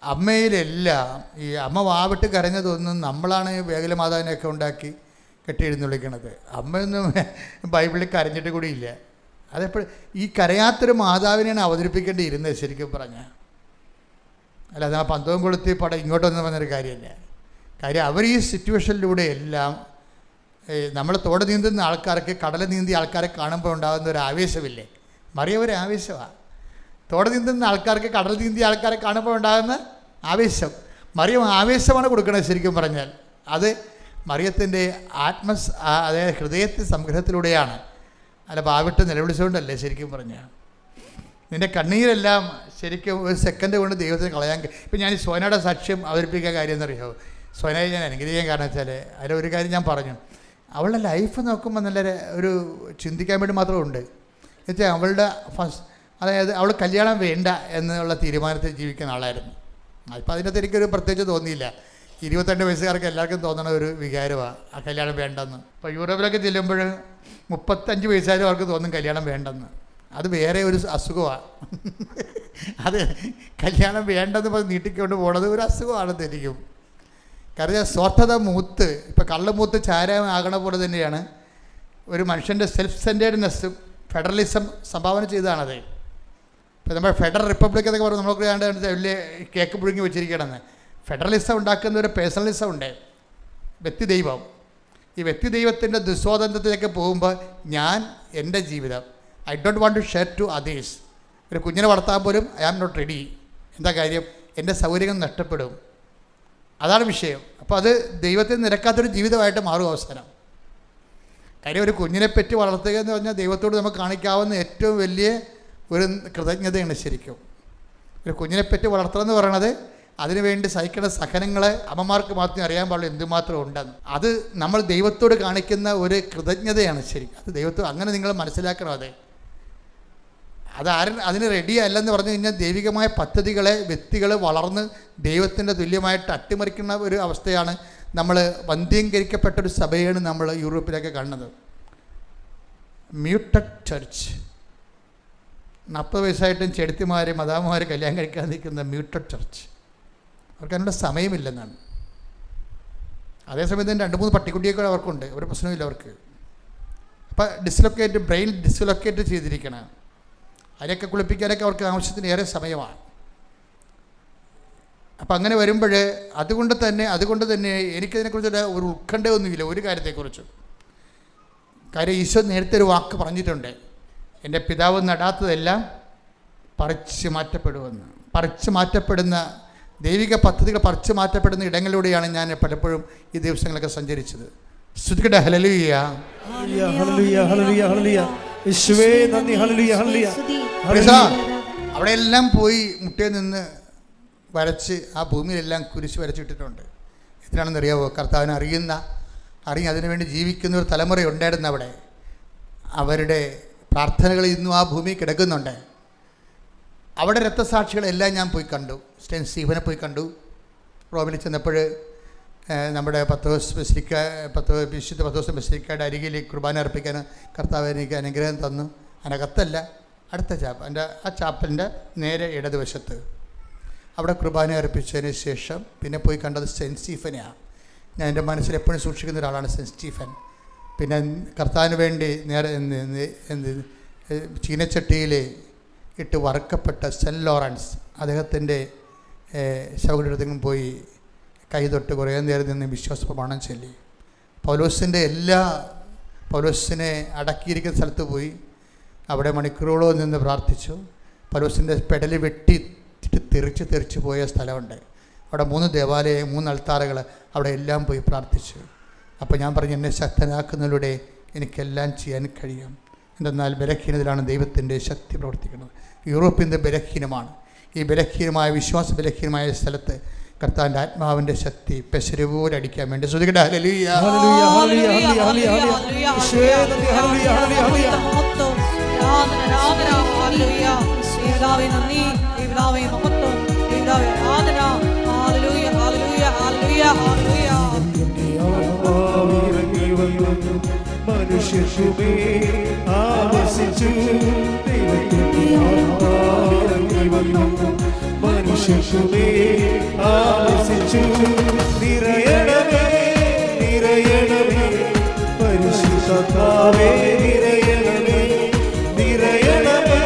അമ്മയിലെല്ലാം ഈ അമ്മ വാവിട്ട് കരഞ്ഞതൊന്നും നമ്മളാണ് വേഗല മാതാവിനെയൊക്കെ ഉണ്ടാക്കി കെട്ടിയെഴുന്നള്ളിക്കണത്. അമ്മയൊന്നും ബൈബിളിൽ കരഞ്ഞിട്ട് കൂടിയില്ല. അതെപ്പോഴും ഈ കരയാത്തൊരു മാതാവിനെയാണ് അവതരിപ്പിക്കേണ്ടിയിരുന്നത് ശരിക്കും പറഞ്ഞാൽ. അല്ലാതെ ആ പന്തവും കൊളുത്തി പടം ഇങ്ങോട്ടൊന്നും വന്നൊരു കാര്യമല്ല. കാര്യം അവർ ഈ സിറ്റുവേഷനിലൂടെ എല്ലാം നമ്മൾ തോട് നീന്തുന്ന ആൾക്കാർക്ക് കടൽ നീന്തിയ ആൾക്കാരെ കാണുമ്പോൾ ഉണ്ടാകുന്ന ഒരു ആവേശമില്ലേ? മറിയം ഒരു ആവേശമാണ്. തോട് നീന്തുന്ന ആൾക്കാർക്ക് കടൽ നീന്തിയ ആൾക്കാരെ കാണുമ്പോൾ ഉണ്ടാകുന്ന ആവേശം. മറിയം ആവേശമാണ് കൊടുക്കുന്നത് ശരിക്കും പറഞ്ഞാൽ. അത് മറിയത്തിൻ്റെ അതായത് ഹൃദയത്തിൽ സംഗ്രഹത്തിലൂടെയാണ്. അല്ല ഭാവിട്ട് നിലവിളിച്ചുകൊണ്ടല്ലേ ശരിക്കും പറഞ്ഞാൽ. നിൻ്റെ കണ്ണീരെല്ലാം ശരിക്കും ഒരു സെക്കൻഡ് കൊണ്ട് ദൈവത്തിന് കളയാൻ. ഇപ്പം ഞാൻ ഈ സോനയുടെ സാക്ഷ്യം അവതരിപ്പിക്കാൻ കാര്യം എന്നറിയാമോ? സോനയെ ഞാൻ അനുഗ്രഹിക്കാൻ കാരണം വെച്ചാൽ അതിലൊരു കാര്യം ഞാൻ പറഞ്ഞു. അവളുടെ ലൈഫ് നോക്കുമ്പോൾ നല്ല ഒരു ചിന്തിക്കാൻ വേണ്ടി മാത്രമുണ്ട്. എന്നുവെച്ചാൽ അവളുടെ അതായത് അവൾ കല്യാണം വേണ്ട എന്നുള്ള തീരുമാനത്തിൽ ജീവിക്കുന്ന ആളായിരുന്നു. അതിപ്പോൾ അതിനകത്ത് എനിക്കൊരു പ്രത്യേകിച്ച് തോന്നിയില്ല. 22 വയസ്സുകാർക്ക് എല്ലാവർക്കും തോന്നണ ഒരു വികാരമാണ് ആ കല്യാണം വേണ്ടെന്ന്. ഇപ്പോൾ യൂറോപ്പിലൊക്കെ ചെല്ലുമ്പോൾ 35 വയസ്സായാലും അവർക്ക് തോന്നും കല്യാണം വേണ്ടെന്ന്. അത് വേറെ ഒരു അസുഖമാണ്. അത് കല്യാണം വേണ്ടെന്ന് പറഞ്ഞ് നീട്ടിക്കൊണ്ട് പോണത് ഒരു അസുഖമാണെന്ന് എനിക്കും. കാരണം സ്വാർത്ഥത മൂത്ത്, ഇപ്പം കള്ളുമൂത്ത് ചാരമാകണ പോലെ തന്നെയാണ് ഒരു മനുഷ്യൻ്റെ സെൽഫ് സെൻറ്റേഡ്നെസ്സും ഫെഡറലിസം സംഭാവന ചെയ്തതാണത്. ഇപ്പോൾ നമ്മൾ ഫെഡറൽ റിപ്പബ്ലിക് എന്നൊക്കെ പറയുമ്പോൾ നമുക്ക് വേണ്ട വലിയ കേക്ക് പുഴുങ്ങി വെച്ചിരിക്കണമെന്ന്. ഫെഡറലിസം ഉണ്ടാക്കുന്ന ഒരു പേഴ്സണലിസം ഉണ്ട്, വ്യക്തി ദൈവം. ഈ വ്യക്തി ദൈവത്തിൻ്റെ ദുസ്വാതന്ത്ര്യത്തിലേക്ക് പോകുമ്പോൾ ഞാൻ എൻ്റെ ജീവിതം I don't want to share to others. ഒരു കുഞ്ഞിനെ വളർത്താൻ പോലും ഐ ആം നോട്ട് റെഡി. എന്താ കാര്യം? എൻ്റെ സൗകര്യങ്ങൾ നഷ്ടപ്പെടും. അതാണ് വിഷയം. അപ്പോൾ അത് ദൈവത്തിന് നിരക്കാത്തൊരു ജീവിതമായിട്ട് മാറും അവസാനം. കാര്യം ഒരു കുഞ്ഞിനെ പറ്റി വളർത്തുക എന്ന് പറഞ്ഞാൽ ദൈവത്തോട് നമുക്ക് കാണിക്കാവുന്ന ഏറ്റവും വലിയ ഒരു കൃതജ്ഞതയാണ് ശരിക്കും. ഒരു കുഞ്ഞിനെ പറ്റി വളർത്തുക എന്ന് പറയണത് അതിനുവേണ്ടി സഹിക്കുന്ന സഹനങ്ങളെ അമ്മമാർക്ക് മാത്രമേ അറിയാൻ പാടുള്ളൂ എന്തുമാത്രം ഉണ്ടെന്ന്. അത് നമ്മൾ ദൈവത്തോട് കാണിക്കുന്ന ഒരു കൃതജ്ഞതയാണ് ശരിക്കും. അത് ദൈവത്തോട് അങ്ങനെ നിങ്ങൾ മനസ്സിലാക്കണം. അതിന് റെഡിയല്ലെന്ന് പറഞ്ഞു കഴിഞ്ഞാൽ ദൈവികമായ പദ്ധതികളെ വ്യക്തികൾ വളർന്ന് ദൈവത്തിൻ്റെ തുല്യമായിട്ട് അട്ടിമറിക്കുന്ന ഒരു അവസ്ഥയാണ്. നമ്മൾ വന്ധ്യീകരിക്കപ്പെട്ടൊരു സഭയാണ് നമ്മൾ യൂറോപ്പിലൊക്കെ കാണുന്നത്. Muted church. 40 വയസ്സായിട്ടും ചെടുത്തിമാർ മദാമ്മമാർ കല്യാണം കഴിക്കാൻ നിൽക്കുന്ന മ്യൂട്ടഡ് ചർച്ച്. അവർക്ക് അതിനുള്ള സമയമില്ലെന്നാണ്. അതേസമയത്ത് 2-3 പട്ടിക്കുട്ടിയൊക്കെ അവർക്കുണ്ട്, ഒരു പ്രശ്നമില്ല അവർക്ക്. അപ്പോൾ ബ്രെയിൻ ഡിസ്ലൊക്കേറ്റ് ചെയ്തിരിക്കണം. അതിനൊക്കെ കുളിപ്പിക്കാനൊക്കെ അവർക്ക് ആവശ്യത്തിന് ഏറെ സമയമാണ്. അപ്പം അങ്ങനെ വരുമ്പോൾ അതുകൊണ്ട് തന്നെ എനിക്കതിനെക്കുറിച്ച് ഒരു ഉത്കണ്ഠയൊന്നുമില്ല ഒരു കാര്യത്തെക്കുറിച്ചും. കാര്യം ഈശോ നേരത്തെ ഒരു വാക്ക് പറഞ്ഞിട്ടുണ്ട്, എൻ്റെ പിതാവ് നടാത്തതെല്ലാം പറിച്ച് മാറ്റപ്പെടുമെന്ന്. പറിച്ച് മാറ്റപ്പെടുന്ന ദൈവിക പദ്ധതികൾ പറിച്ച് മാറ്റപ്പെടുന്ന ഇടങ്ങളിലൂടെയാണ് ഞാൻ പലപ്പോഴും ഈ ദിവസങ്ങളൊക്കെ സഞ്ചരിച്ചത്. സ്തുതിക്കട്ടെ, ഹല്ലേലൂയ. അവിടെ എല്ലാം പോയി മുട്ടയിൽ നിന്ന് വരച്ച് ആ ഭൂമിയിലെല്ലാം കുരിശ് വരച്ചിട്ടിട്ടുണ്ട്. എന്തിനാണെന്ന് അറിയാവോ? കർത്താവിനെ അറിഞ്ഞ് അതിനുവേണ്ടി ജീവിക്കുന്ന ഒരു തലമുറ ഉണ്ടായിരുന്നു അവിടെ. അവരുടെ പ്രാർത്ഥനകൾ ഇന്നും ആ ഭൂമി കിടക്കുന്നുണ്ട്. അവിടെ രക്തസാക്ഷികളെല്ലാം ഞാൻ പോയി കണ്ടു. സെൻറ്റ് സ്റ്റീഫനെ പോയി കണ്ടു. റോമിൽ ചെന്നപ്പോൾ നമ്മുടെ വിശുദ്ധ പത്തോസ് ബസിലിക്കയുടെ അരികിൽ കുർബാന അർപ്പിക്കാൻ കർത്താവ് എനിക്ക് അനുഗ്രഹം തന്നു. അതിനകത്തല്ല, അടുത്ത ആ ചാപ്പലിൻ്റെ നേരെ ഇടതുവശത്ത് അവിടെ കുർബാന അർപ്പിച്ചതിന് ശേഷം പിന്നെ പോയി കണ്ടത് സെൻറ്റ് സ്റ്റീഫനെയാണ്. ഞാൻ എൻ്റെ മനസ്സിൽ എപ്പോഴും സൂക്ഷിക്കുന്ന ഒരാളാണ് സെൻറ്റ് സ്റ്റീഫൻ. പിന്നെ കർത്താവിന് വേണ്ടി നേരെ ചീനച്ചട്ടിയിൽ ഇട്ട് വറുക്കപ്പെട്ട സെൻറ്റ് ലോറൻസ് അദ്ദേഹത്തിൻ്റെ ശവകുടീരത്തിനും പോയി കൈതൊട്ട് കുറേ നേരം നിന്ന് വിശ്വാസ പ്രമാണം ചൊല്ലി. പൗലോസിനെ അടക്കിയിരിക്കുന്ന സ്ഥലത്ത് പോയി അവിടെ മണിക്കൂറുകളോ നിന്ന് പ്രാർത്ഥിച്ചു. പൗലോസിൻ്റെ പെടല് വെട്ടിയിട്ട് തെറിച്ച് പോയ സ്ഥലമുണ്ട്. അവിടെ 3 ദേവാലയം, 3 അൾത്താറുകൾ, അവിടെ എല്ലാം പോയി പ്രാർത്ഥിച്ചു. അപ്പോൾ ഞാൻ പറഞ്ഞു, എന്നെ ശക്തനാക്കുന്നതിലൂടെ എനിക്കെല്ലാം ചെയ്യാൻ കഴിയും. എന്തെന്നാൽ ബലഹീനതയിലാണ് ദൈവത്തിൻ്റെ ശക്തി പ്രവർത്തിക്കുന്നത്. യൂറോപ്പിൻ്റെ ബലഹീനമാണ്. ഈ ബലഹീനമായ ബലഹീനമായ സ്ഥലത്ത് കർത്താവിൻ്റെ ആത്മാവിൻ്റെ ശക്തി പെസരുപോലെ അടിക്കാൻ വേണ്ടി സ്തുതിക്കട്ടെ. ഹല്ലേലൂയ. മനുഷ്യശുഭേ ആവസിച്ചു ദൈവത്തിന്റെ ആത്മാവിറങ്ങി വന്നു. മനുഷ്യശുഭേ ആവസിച്ചു. നിറയണമേ നിറയണമേ പരിശുദ്ധാത്മാവേ നിറയണമേ. നിറയണമേ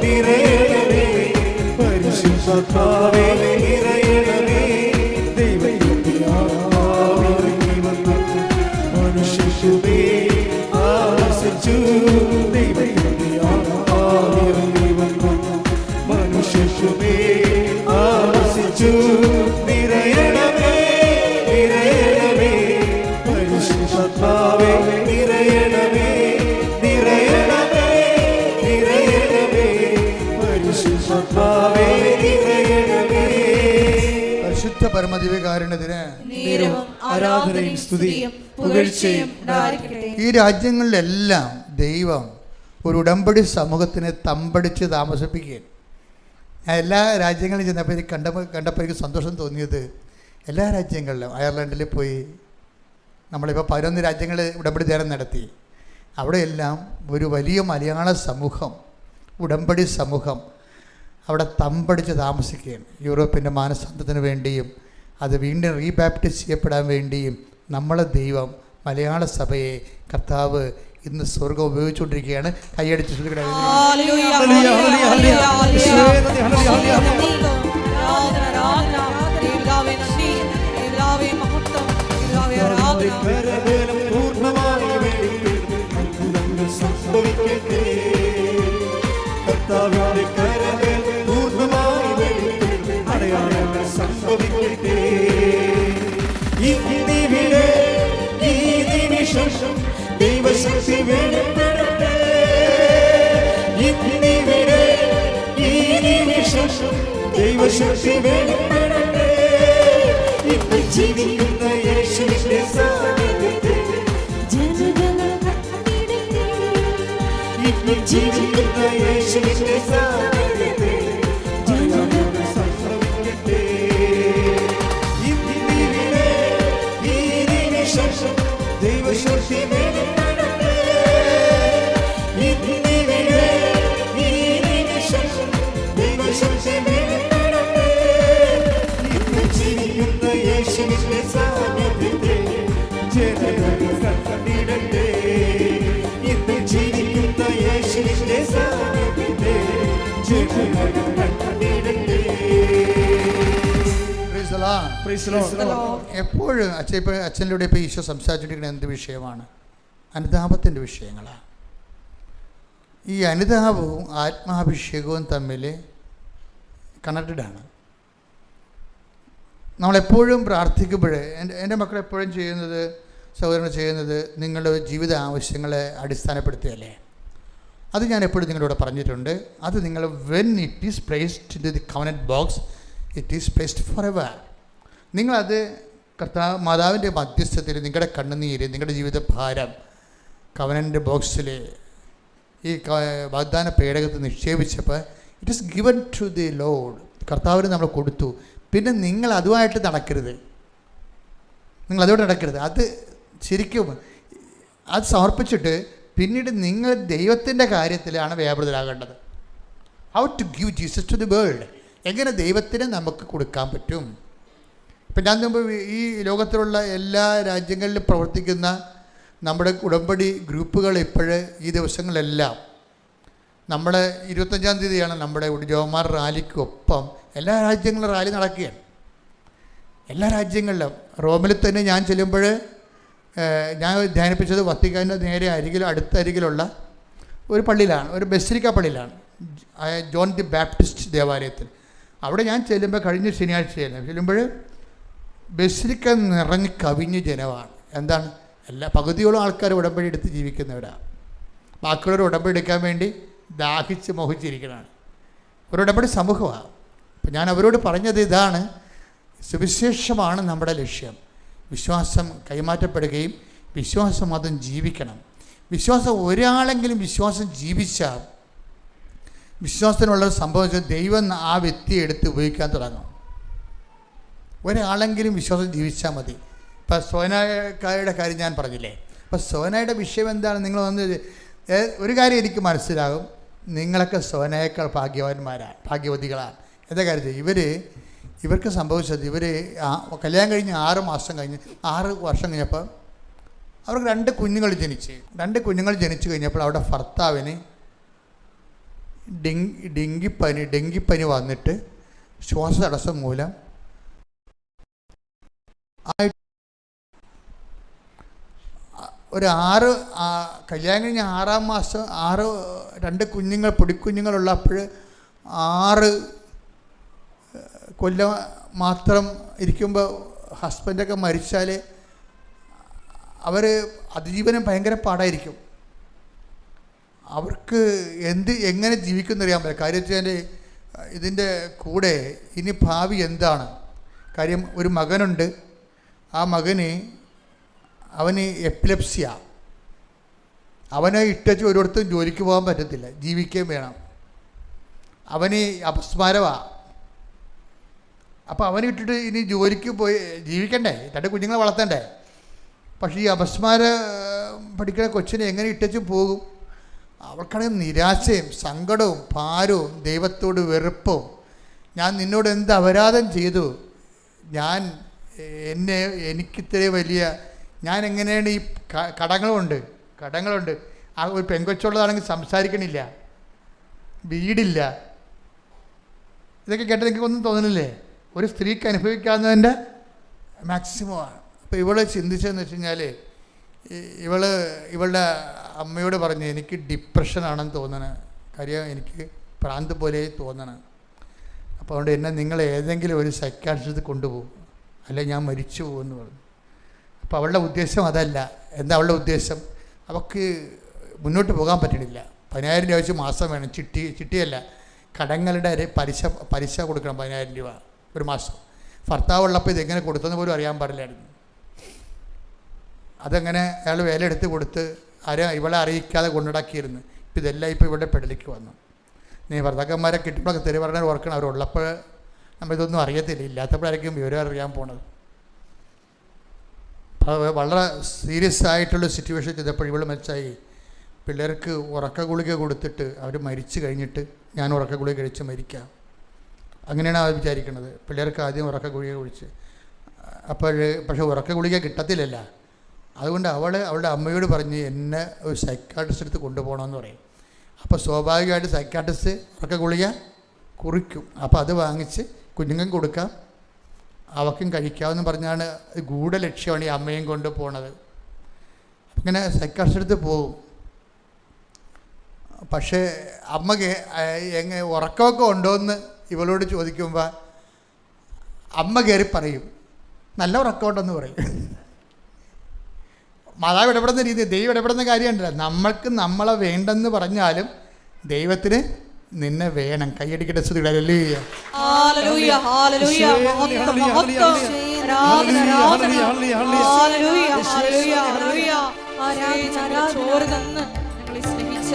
നിറയണമേ പരിശുദ്ധാത്മാവേ നിറയണമേ. ദൈവത്തിന്റെ ആത്മാവിറങ്ങി വന്നു. മനുഷ്യശുഭേ ആവസിച്ചു ദൈവത്തിന്റെ ആത്മാവിറങ്ങി വന്നു. മനുഷ്യശുഭേ ആവസിച്ചു. നിറയണമേ നിറയണമേ പരിശുദ്ധാത്മാവേ നിറയണമേ. നിറയണമേ നിറയണമേ പരിശുദ്ധാത്മാവേ നിറയണമേ. പരിശുദ്ധ പരമദിവ്യകാരുണ്യത്തിന് ആരാധനയും സ്തുതിയും പുകഴ്ചയും ഉണ്ടായിരിക്കട്ടെ. ഈ രാജ്യങ്ങളിലെല്ലാം ദൈവം ഒരു ഉടമ്പടി സമൂഹത്തിനെ തമ്പടിച്ച് താമസിപ്പിക്കുകയാണ്. ഞാൻ എല്ലാ രാജ്യങ്ങളിലും ചെന്നപ്പോൾ എനിക്ക് കണ്ടപ്പോൾ എനിക്ക് സന്തോഷം തോന്നിയത്, എല്ലാ രാജ്യങ്ങളിലും അയർലൻഡിൽ പോയി നമ്മളിപ്പോൾ 11 രാജ്യങ്ങളിൽ ഉടമ്പടി ധ്യാനം നടത്തി. അവിടെയെല്ലാം ഒരു വലിയ മലയാള സമൂഹം, ഉടമ്പടി സമൂഹം അവിടെ തമ്പടിച്ച് താമസിക്കുകയാണ്. യൂറോപ്പിൻ്റെ മാനസാന്തരത്തിന് വേണ്ടിയും അത് വീണ്ടും റീബാപ്റ്റിസ് ചെയ്യപ്പെടാൻ വേണ്ടിയും നമ്മളെ ദൈവം മലയാള സഭയെ കർത്താവ് ഇന്ന് സ്വർഗം ഉപയോഗിച്ചുകൊണ്ടിരിക്കുകയാണ്. കൈയടിച്ച് ശ്രദ്ധിക്കണേ. Hallelujah, hallelujah, hallelujah, hallelujah. യേശുവേ നന്ദി, ഹല്ലേലൂയ, ഹല്ലേലൂയ, ഹല്ലേലൂയ. യേശുവേ നന്ദി, യേശുവേ മഹത്വം, യേശുവേ ആരാധന. കരവേലം പൂർണ്ണമായി വെളിപ്പെടുന്നു സംഭവിക്കട്ടെ. കർത്താവിന്റെ കരവേലം പൂർണ്ണമായി വെളിപ്പെടുന്നു അടയാളങ്ങൾ സംഭവിക്കട്ടെ. ഇന്നിവിടെ ഈ നിമിഷം ദൈവശക്തി വെളിപ്പെടട്ടെ. ഇന്നിവിടെ ഈ നിമിഷം ദൈവശക്തി വെളിപ്പെടട്ടെ. ഇന്ന് ജീവിക്കുന്ന യേശുവിന്റെ സാന്നിധ്യത്തിൽ ജനങ്ങൾ കണ്ടിടട്ടെ. ഇന്ന് ജീവിക്കുന്ന യേശുവിന്റെ സാന്നിധ്യത്തിൽ അടയാളങ്ങൾ സംഭവിക്കട്ടെ. ഇന്നിവിടെ ഈ നിമിഷം ദൈവശക്തി വെളിപ്പെടട്ടെ. ഇന്നിവിടെ ഈ നിമിഷം ദൈവശക്തി വെളിപ്പെടട്ടെ. ഇന്ന് ജീവിക്കുന്ന യേശുവിന്റെ സാന്നിധ്യത്തിൽ ജനങ്ങൾ കണ്ടിടട്ടെ. ഇന്ന് ജീവിക്കുന്ന യേശുവിന്റെ സാന്നിധ്യത്തിൽ ജനങ്ങൾ കണ്ടിടട്ടെ. Praise the Lord. Praise the Lord. എപ്പോഴും അച്ഛനിലൂടെ ഇപ്പോൾ ഈശോ സംസാരിച്ചിരിക്കുന്ന എന്ത് വിഷയമാണ്? അനുതാപത്തിൻ്റെ വിഷയങ്ങളാണ്. ഈ അനുതാപവും ആത്മാഭിഷേകവും തമ്മിൽ കണക്റ്റഡാണ്. നമ്മളെപ്പോഴും പ്രാർത്ഥിക്കുമ്പോൾ എൻ്റെ മക്കളെപ്പോഴും ചെയ്യുന്നത്, സഹോദരങ്ങൾ ചെയ്യുന്നത്, നിങ്ങളുടെ ജീവിത ആവശ്യങ്ങളെ അടിസ്ഥാനപ്പെടുത്തിയല്ലേ. അത് ഞാൻ എപ്പോഴും നിങ്ങളോട് പറഞ്ഞിട്ടുണ്ട്. അത് നിങ്ങൾ when it is placed in the covenant box it is placed for ever. നിങ്ങളത് മാതാവിൻ്റെ മധ്യസ്ഥത്തിൽ നിങ്ങളുടെ കണ്ണുനീര്, നിങ്ങളുടെ ജീവിത ഭാരം കവനൻ്റ് ബോക്സിൽ ഈ വാഗ്ദാന പേടകത്തിൽ നിക്ഷേപിച്ചപ്പോൾ it is given to the Lord. കർത്താവിന് നമ്മൾ കൊടുത്തു. പിന്നെ നിങ്ങൾ അതുമായിട്ട് നടക്കരുത്. അത് ശരിക്കും അത് സമർപ്പിച്ചിട്ട് പിന്നീട് നിങ്ങൾ ദൈവത്തിൻ്റെ കാര്യത്തിലാണ് വ്യാപൃതരാകേണ്ടത്. How to give Jesus to the world. എങ്ങനെ ദൈവത്തിന് നമുക്ക് കൊടുക്കാൻ പറ്റും. ഇപ്പം ഞാൻ മുമ്പ് ഈ ലോകത്തിലുള്ള എല്ലാ രാജ്യങ്ങളിലും പ്രവർത്തിക്കുന്ന നമ്മുടെ ഉടമ്പടി ഗ്രൂപ്പുകൾ ഇപ്പോഴ് ഈ ദിവസങ്ങളെല്ലാം നമ്മുടെ 25-ാം തീയതിയാണ് നമ്മുടെ ജോമാർ റാലിക്കൊപ്പം എല്ലാ രാജ്യങ്ങളിലും റാലി നടക്കുകയാണ്. എല്ലാ രാജ്യങ്ങളിലും. റോമിൽ തന്നെ ഞാൻ ചെല്ലുമ്പോൾ ഞാൻ ധ്യാനിപ്പിച്ചത് വത്തിക്കാൻ്റെ നേരെ അടുത്ത അരികിലുള്ള ഒരു പള്ളിയിലാണ്, ഒരു ബസിലിക്ക പള്ളിയിലാണ്, ജോൺ ദി ബാപ്റ്റിസ്റ്റ് ദേവാലയത്തിൽ. അവിടെ ഞാൻ ചെല്ലുമ്പോൾ കഴിഞ്ഞ ശനിയാഴ്ചയാണ് ചെല്ലുമ്പോൾ ബസിലിക്ക നിറഞ്ഞ് കവിഞ്ഞ് ജനമാണ്. എന്താണ്? എല്ലാ പകുതിയോളം ആൾക്കാർ ഉടമ്പടി എടുത്ത് ജീവിക്കുന്നവരാണ്. ബാക്കിയുള്ളവർ ഉടമ്പടി എടുക്കാൻ വേണ്ടി ദാഹിച്ച് മോഹിച്ചിരിക്കുന്നതാണ്. ഒരു ഉടമ്പടി സമൂഹമാണ്. അപ്പം ഞാൻ അവരോട് പറഞ്ഞത് ഇതാണ്, സുവിശേഷമാണ് നമ്മുടെ ലക്ഷ്യം. വിശ്വാസം കൈമാറ്റപ്പെടുകയും വിശ്വാസം അതും ജീവിക്കണം. വിശ്വാസം ഒരാളെങ്കിലും വിശ്വാസം ജീവിച്ചാൽ വിശ്വാസത്തിനുള്ള സംഭവിച്ചാൽ ദൈവം ആ വ്യക്തിയെ എടുത്ത് ഉപയോഗിക്കാൻ തുടങ്ങും. ഒരാളെങ്കിലും വിശ്വാസം ജീവിച്ചാൽ മതി. ഇപ്പം സോനായുടെ കാര്യം ഞാൻ പറഞ്ഞില്ലേ. അപ്പം സോനയുടെ വിഷയം എന്താണ്? നിങ്ങൾ വന്ന് ഒരു കാര്യം എനിക്ക് മനസ്സിലാകും, നിങ്ങളൊക്കെ സോനയേക്കാൾ ഭാഗ്യവതികളാണ്. എന്താ കാര്യത്തിൽ ഇവർക്ക് സംഭവിച്ചത്, കല്യാണം കഴിഞ്ഞ് 6 വർഷം കഴിഞ്ഞപ്പോൾ അവർക്ക് 2 കുഞ്ഞുങ്ങൾ ജനിച്ചു കഴിഞ്ഞപ്പോൾ അവിടെ ഭർത്താവിന് ഡെങ്കിപ്പനി വന്നിട്ട് ശ്വാസതടസ്സം മൂലം ഒരു കല്യാണം കഴിഞ്ഞ് 6-ാം മാസം 2 കുഞ്ഞുങ്ങൾ പൊടിക്കുഞ്ഞുങ്ങളുള്ളപ്പോൾ 6 കൊല്ലം മാത്രം ഇരിക്കുമ്പോൾ ഹസ്ബൻഡൊക്കെ മരിച്ചാൽ അവർ അതിജീവനം ഭയങ്കര പാടായിരിക്കും. അവർക്ക് എങ്ങനെ ജീവിക്കുമെന്നറിയാൻ പറ്റില്ല. കാര്യം വെച്ചാൽ ഇതിൻ്റെ കൂടെ ഇനി ഭാവി എന്താണ്? കാര്യം ഒരു മകനുണ്ട്. ആ മകന് അവന് എപ്പിലെപ്സിയ. അവനെ ഇട്ടച്ച് ഒരിടത്തും ജോലിക്ക് പോകാൻ പറ്റത്തില്ല, ജീവിക്കുകയും വേണം. അവന് അപസ്മാരമാണ്. അപ്പോൾ അവനെ ഇട്ടിട്ട് ഇനി ജോലിക്ക് പോയി ജീവിക്കണ്ടേ, 2 കുഞ്ഞുങ്ങളെ വളർത്തണ്ടേ. പക്ഷേ ഈ അപസ്മാര പഠിക്കുന്ന കൊച്ചിനെ എങ്ങനെ ഇട്ടച്ചും പോകും? അവൾക്കാണെങ്കിൽ നിരാശയും സങ്കടവും ഭാരവും ദൈവത്തോട് വെറുപ്പും. ഞാൻ നിന്നോട് എന്ത് അപരാധം ചെയ്തു? എനിക്കിത്രയും വലിയ, ഞാൻ എങ്ങനെയാണ് ഈ കടങ്ങളുണ്ട് ആ ഒരു പെങ്കൊച്ചുള്ളതാണെങ്കിൽ സംസാരിക്കണില്ല, വീടില്ല. ഇതൊക്കെ കേട്ട് നിങ്ങൾക്ക് ഒന്നും തോന്നുന്നില്ലേ? ഒരു സ്ത്രീക്ക് അനുഭവിക്കാവുന്നതിൻ്റെ മാക്സിമമാണ്. അപ്പോൾ ഇവള് ചിന്തിച്ചതെന്ന് വെച്ച് കഴിഞ്ഞാൽ ഇവളുടെ അമ്മയോട് പറഞ്ഞു, എനിക്ക് ഡിപ്രഷനാണെന്ന് തോന്നണത്, കാര്യം എനിക്ക് ഭ്രാന്ത് പോലെ തോന്നണം. അപ്പോൾ അതുകൊണ്ട് എന്നെ നിങ്ങൾ ഏതെങ്കിലും ഒരു സൈക്കാട്രിസ്റ്റിൽ കൊണ്ടുപോകും, അല്ലെങ്കിൽ ഞാൻ മരിച്ചു പോകുമെന്ന് പറഞ്ഞു. അപ്പോൾ അവളുടെ ഉദ്ദേശം അതല്ല. എന്താ അവളുടെ ഉദ്ദേശം? അവൾക്ക് മുന്നോട്ട് പോകാൻ പറ്റണില്ല. 10,000 രൂപ വെച്ച് മാസം വേണം. ചിട്ടിയല്ല, കടങ്ങളുടെ പലിശ കൊടുക്കണം 10,000 രൂപ ഒരു മാസം. ഭർത്താവുള്ളപ്പോൾ ഇതെങ്ങനെ കൊടുത്തെന്ന് പോലും അറിയാൻ പാടില്ലായിരുന്നു. അതങ്ങനെ അയാൾ വേല എടുത്ത് കൊടുത്ത് ഇവളെ അറിയിക്കാതെ കൊണ്ടുണ്ടാക്കിയിരുന്നു. ഇപ്പം ഇതെല്ലാം ഇപ്പോൾ ഇവിടെ പെടലിക്ക് വന്നു. നീ ഭർത്താക്കന്മാരെ കിട്ടുമ്പോഴൊക്കെ തെറി പറഞ്ഞാൽ ഓർക്കണം, അവരുള്ളപ്പോൾ നമ്മളിതൊന്നും അറിയത്തില്ല, ഇല്ലാത്തപ്പോഴായിരിക്കും വിവരം അറിയാൻ പോണത്. അപ്പോൾ വളരെ സീരിയസ് ആയിട്ടുള്ള സിറ്റുവേഷൻ ചെയ്തപ്പോൾ ഇവൾ മനസ്സായി, പിള്ളേർക്ക് ഉറക്ക ഗുളിക കൊടുത്തിട്ട് അവർ മരിച്ചു കഴിഞ്ഞിട്ട് ഞാൻ ഉറക്ക ഗുളിക കഴിച്ച് മരിക്കാം, അങ്ങനെയാണ് അവർ വിചാരിക്കുന്നത്. പിള്ളേർക്ക് ആദ്യം ഉറക്ക ഗുളിക കുടിച്ച് പക്ഷേ ഉറക്ക ഗുളിക കിട്ടത്തില്ലല്ല. അതുകൊണ്ട് അവളുടെ അമ്മയോട് പറഞ്ഞ് എന്നെ ഒരു സൈക്കാട്രിസ്റ്റ് അടുത്ത് കൊണ്ടുപോകണമെന്ന് പറയും. അപ്പോൾ സ്വാഭാവികമായിട്ട് സൈക്കാട്രിസ്റ്റ് ഉറക്ക ഗുളിക കുറിക്കും. അപ്പോൾ അത് വാങ്ങിച്ച് കുഞ്ഞുങ്ങൾക്ക് കൊടുക്കാം, അവക്കും കഴിക്കാമെന്ന് പറഞ്ഞാണ് ഗൂഢലക്ഷ്യമാണ് ഈ അമ്മയും കൊണ്ട് പോണത്. അങ്ങനെ സൈക്കാട്രിസ്റ്റ് അടുത്ത് പോകും. പക്ഷേ അമ്മക്ക് ഉറക്കമൊക്കെ ഉണ്ടോയെന്ന് ഇവളോട് ചോദിക്കുമ്പോൾ അമ്മ കയറി പറയും, നല്ല ഉറക്കമുണ്ടെന്ന് പറയും. മാതാവ് ഇടപെടുന്ന രീതി, ദൈവം ഇടപെടുന്ന കാര്യമുണ്ടല്ലോ. നമ്മൾക്ക് നമ്മളെ വേണ്ടെന്ന് പറഞ്ഞാലും ദൈവത്തിന് നിന്നെ വേണം. കൈയടിക്കട്ടെ, സ്തുതികളെ. ഹല്ലേലൂയ, ഹല്ലേലൂയ, ഹല്ലേലൂയ, മഹത്വം, മഹത്വം, ആരാധന, ആരാധന, ഹല്ലേലൂയ, ഹല്ലേലൂയ, ഹല്ലേലൂയ. ആരാധന, ചോര തന്ന് ഞങ്ങളെ സ്നേഹിച്ച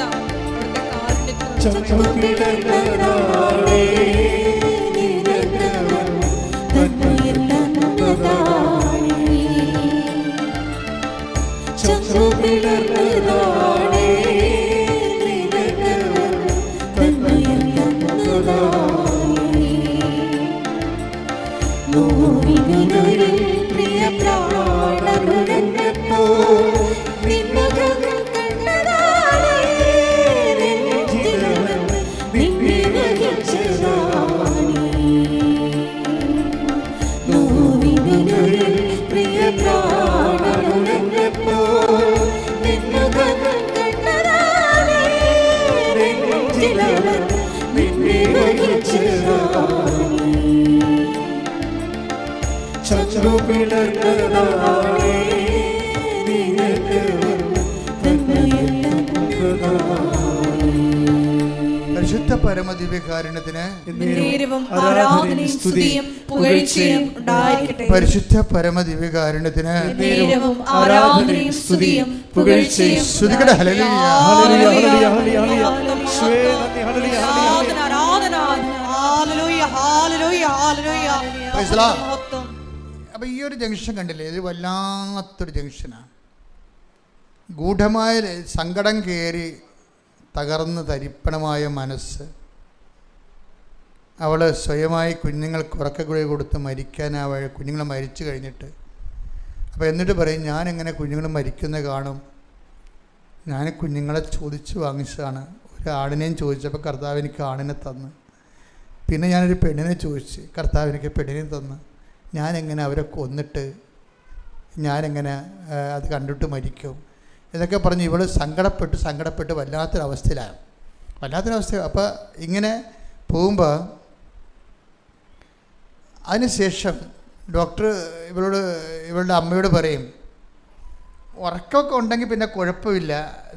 അവിടുത്തെ പരിശുദ്ധ പരമദിവ്യകാരുണ്യത്തിന് ആരാധനയും സ്തുതിയും പുകഴ്ചയും ഉണ്ടായിരിക്കട്ടെ. പരിശുദ്ധ പരമദിവ്യകാരുണ്യത്തിന് ആരാധനയും സ്തുതിയും പുകഴ്ചയും ശ്രുതികട. Hallelujah, hallelujah, hallelujah, hallelujah. യേശുവേ നന്ദി, ഹല്ലേലൂയ, ഹല്ലേലൂയ. ആരാധന, hallelujah, hallelujah, hallelujah. Praise the Lord. അപ്പോൾ ഈ ഒരു ജംഗ്ഷൻ കണ്ടില്ലേ, ഇത് വല്ലാത്തൊരു ജംഗ്ഷനാണ്. ഗൂഢമായ സങ്കടം കയറി തകർന്ന് തരിപ്പണമായ മനസ്സ്, അവൾ സ്വയമായി കുഞ്ഞുങ്ങൾക്ക് ഉറക്കഗുളിക കൊടുത്ത് മരിക്കാനാവ കുഞ്ഞുങ്ങൾ മരിച്ചു കഴിഞ്ഞിട്ട്. അപ്പോൾ എന്നിട്ട് പറയും, ഞാനെങ്ങനെ കുഞ്ഞുങ്ങൾ മരിക്കുന്ന കാണും, ഞാൻ കുഞ്ഞുങ്ങളെ ചോദിച്ച് വാങ്ങിച്ചതാണ്. ഒരു ആടിനെയും ചോദിച്ചപ്പോൾ കർത്താവ് എനിക്ക് ആടിനെ തന്ന്. പിന്നെ ഞാനൊരു പെണ്ണിനെ ചോദിച്ച്, കർത്താവ് എനിക്ക് പെണ്ണിനെ തന്ന്. ഞാനെങ്ങനെ അവരെ കൊന്നിട്ട് ഞാനെങ്ങനെ അത് കണ്ടിട്ട് മരിക്കും എന്നൊക്കെ പറഞ്ഞ് ഇവൾ സങ്കടപ്പെട്ട് വല്ലാത്തൊരവസ്ഥയിലാണ്. അപ്പോൾ ഇങ്ങനെ പോകുമ്പോൾ അതിനുശേഷം ഡോക്ടർ ഇവളുടെ അമ്മയോട് പറയും, ഉറക്കമൊക്കെ ഉണ്ടെങ്കിൽ പിന്നെ കുഴപ്പമില്ല,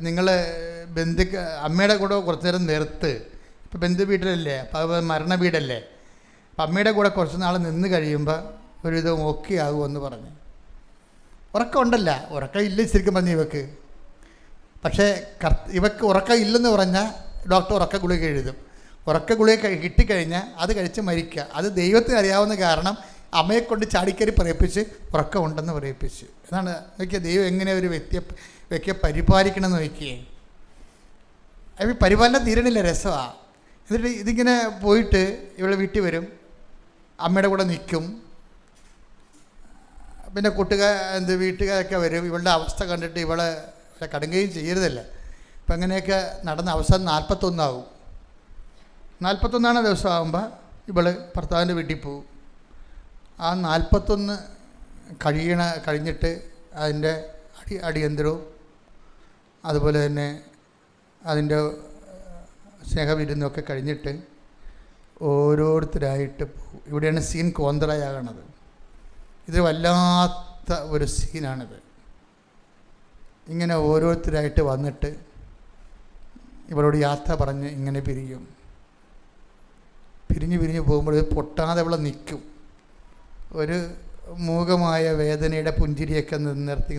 നിങ്ങൾ അമ്മയുടെ കൂടെ കുറച്ച് നേരം നിർത്ത്. ഇപ്പോൾ ബന്ധു വീട്ടിലല്ലേ, അപ്പോൾ മരണ വീടല്ലേ, അപ്പം അമ്മയുടെ കൂടെ കുറച്ച് നാൾ നിന്ന് കഴിയുമ്പോൾ ഒരുവിധം ഓക്കെ ആകുമെന്ന് പറഞ്ഞു. ഉറക്കം ഉണ്ടല്ല, ഉറക്കം ഇല്ല ശരിക്കും പറഞ്ഞു ഇവക്ക്. പക്ഷേ ഇവക്ക് ഉറക്കം ഇല്ലെന്ന് പറഞ്ഞാൽ ഡോക്ടർ ഉറക്ക ഗുളിക എഴുതും. ഉറക്ക ഗുളിക കിട്ടിക്കഴിഞ്ഞാൽ അത് കഴിച്ച് മരിക്കുക. അത് ദൈവത്തിന് അറിയാവുന്ന കാരണം അമ്മയെ കൊണ്ട് ചാടിക്കരി പറയിപ്പിച്ച് ഉറക്കം ഉണ്ടെന്ന് പറയിപ്പിച്ചു. എന്നാണ് നോക്കിയാൽ ദൈവം എങ്ങനെ ഒരു വ്യക്തിയെ പരിപാലിക്കണമെന്ന് നോക്കിയേ. അത് പരിപാലനം തീരണില്ല, രസമാണ്. എന്നിട്ട് ഇതിങ്ങനെ പോയിട്ട് ഇവളെ വീട്ടിൽ വരും, അമ്മയുടെ കൂടെ നിൽക്കും. പിന്നെ വീട്ടുകാരൊക്കെ വരും. ഇവളുടെ അവസ്ഥ കണ്ടിട്ട് ഇവളെ കടുങ്ങുകയും ചെയ്യരുതല്ല. അപ്പം അങ്ങനെയൊക്കെ നടന്ന അവസാനം 41 ആവും. 41 ദിവസമാകുമ്പോൾ ഇവള് ഭർത്താവിൻ്റെ വീട്ടിൽ പോവും. ആ 41 കഴിഞ്ഞിട്ട് അതിൻ്റെ അടിയന്തരവും അതുപോലെ തന്നെ അതിൻ്റെ സ്നേഹവിരുന്നൊക്കെ കഴിഞ്ഞിട്ട് ഓരോരുത്തരായിട്ട് പോകും. ഇവിടെയാണ് സീൻ കോന്തറയാകണത്. ഇത് വല്ലാത്ത ഒരു സീനാണിത്. ഇങ്ങനെ ഓരോരുത്തരായിട്ട് വന്നിട്ട് ഇവരോട് യാത്ര പറഞ്ഞ് ഇങ്ങനെ പിരിയും. പിരിഞ്ഞ് പോകുമ്പോൾ പൊട്ടാതെ ഇവിടെ നിൽക്കും. ഒരു മൂകമായ വേദനയുടെ പുഞ്ചിരിയൊക്കെ നിർത്തി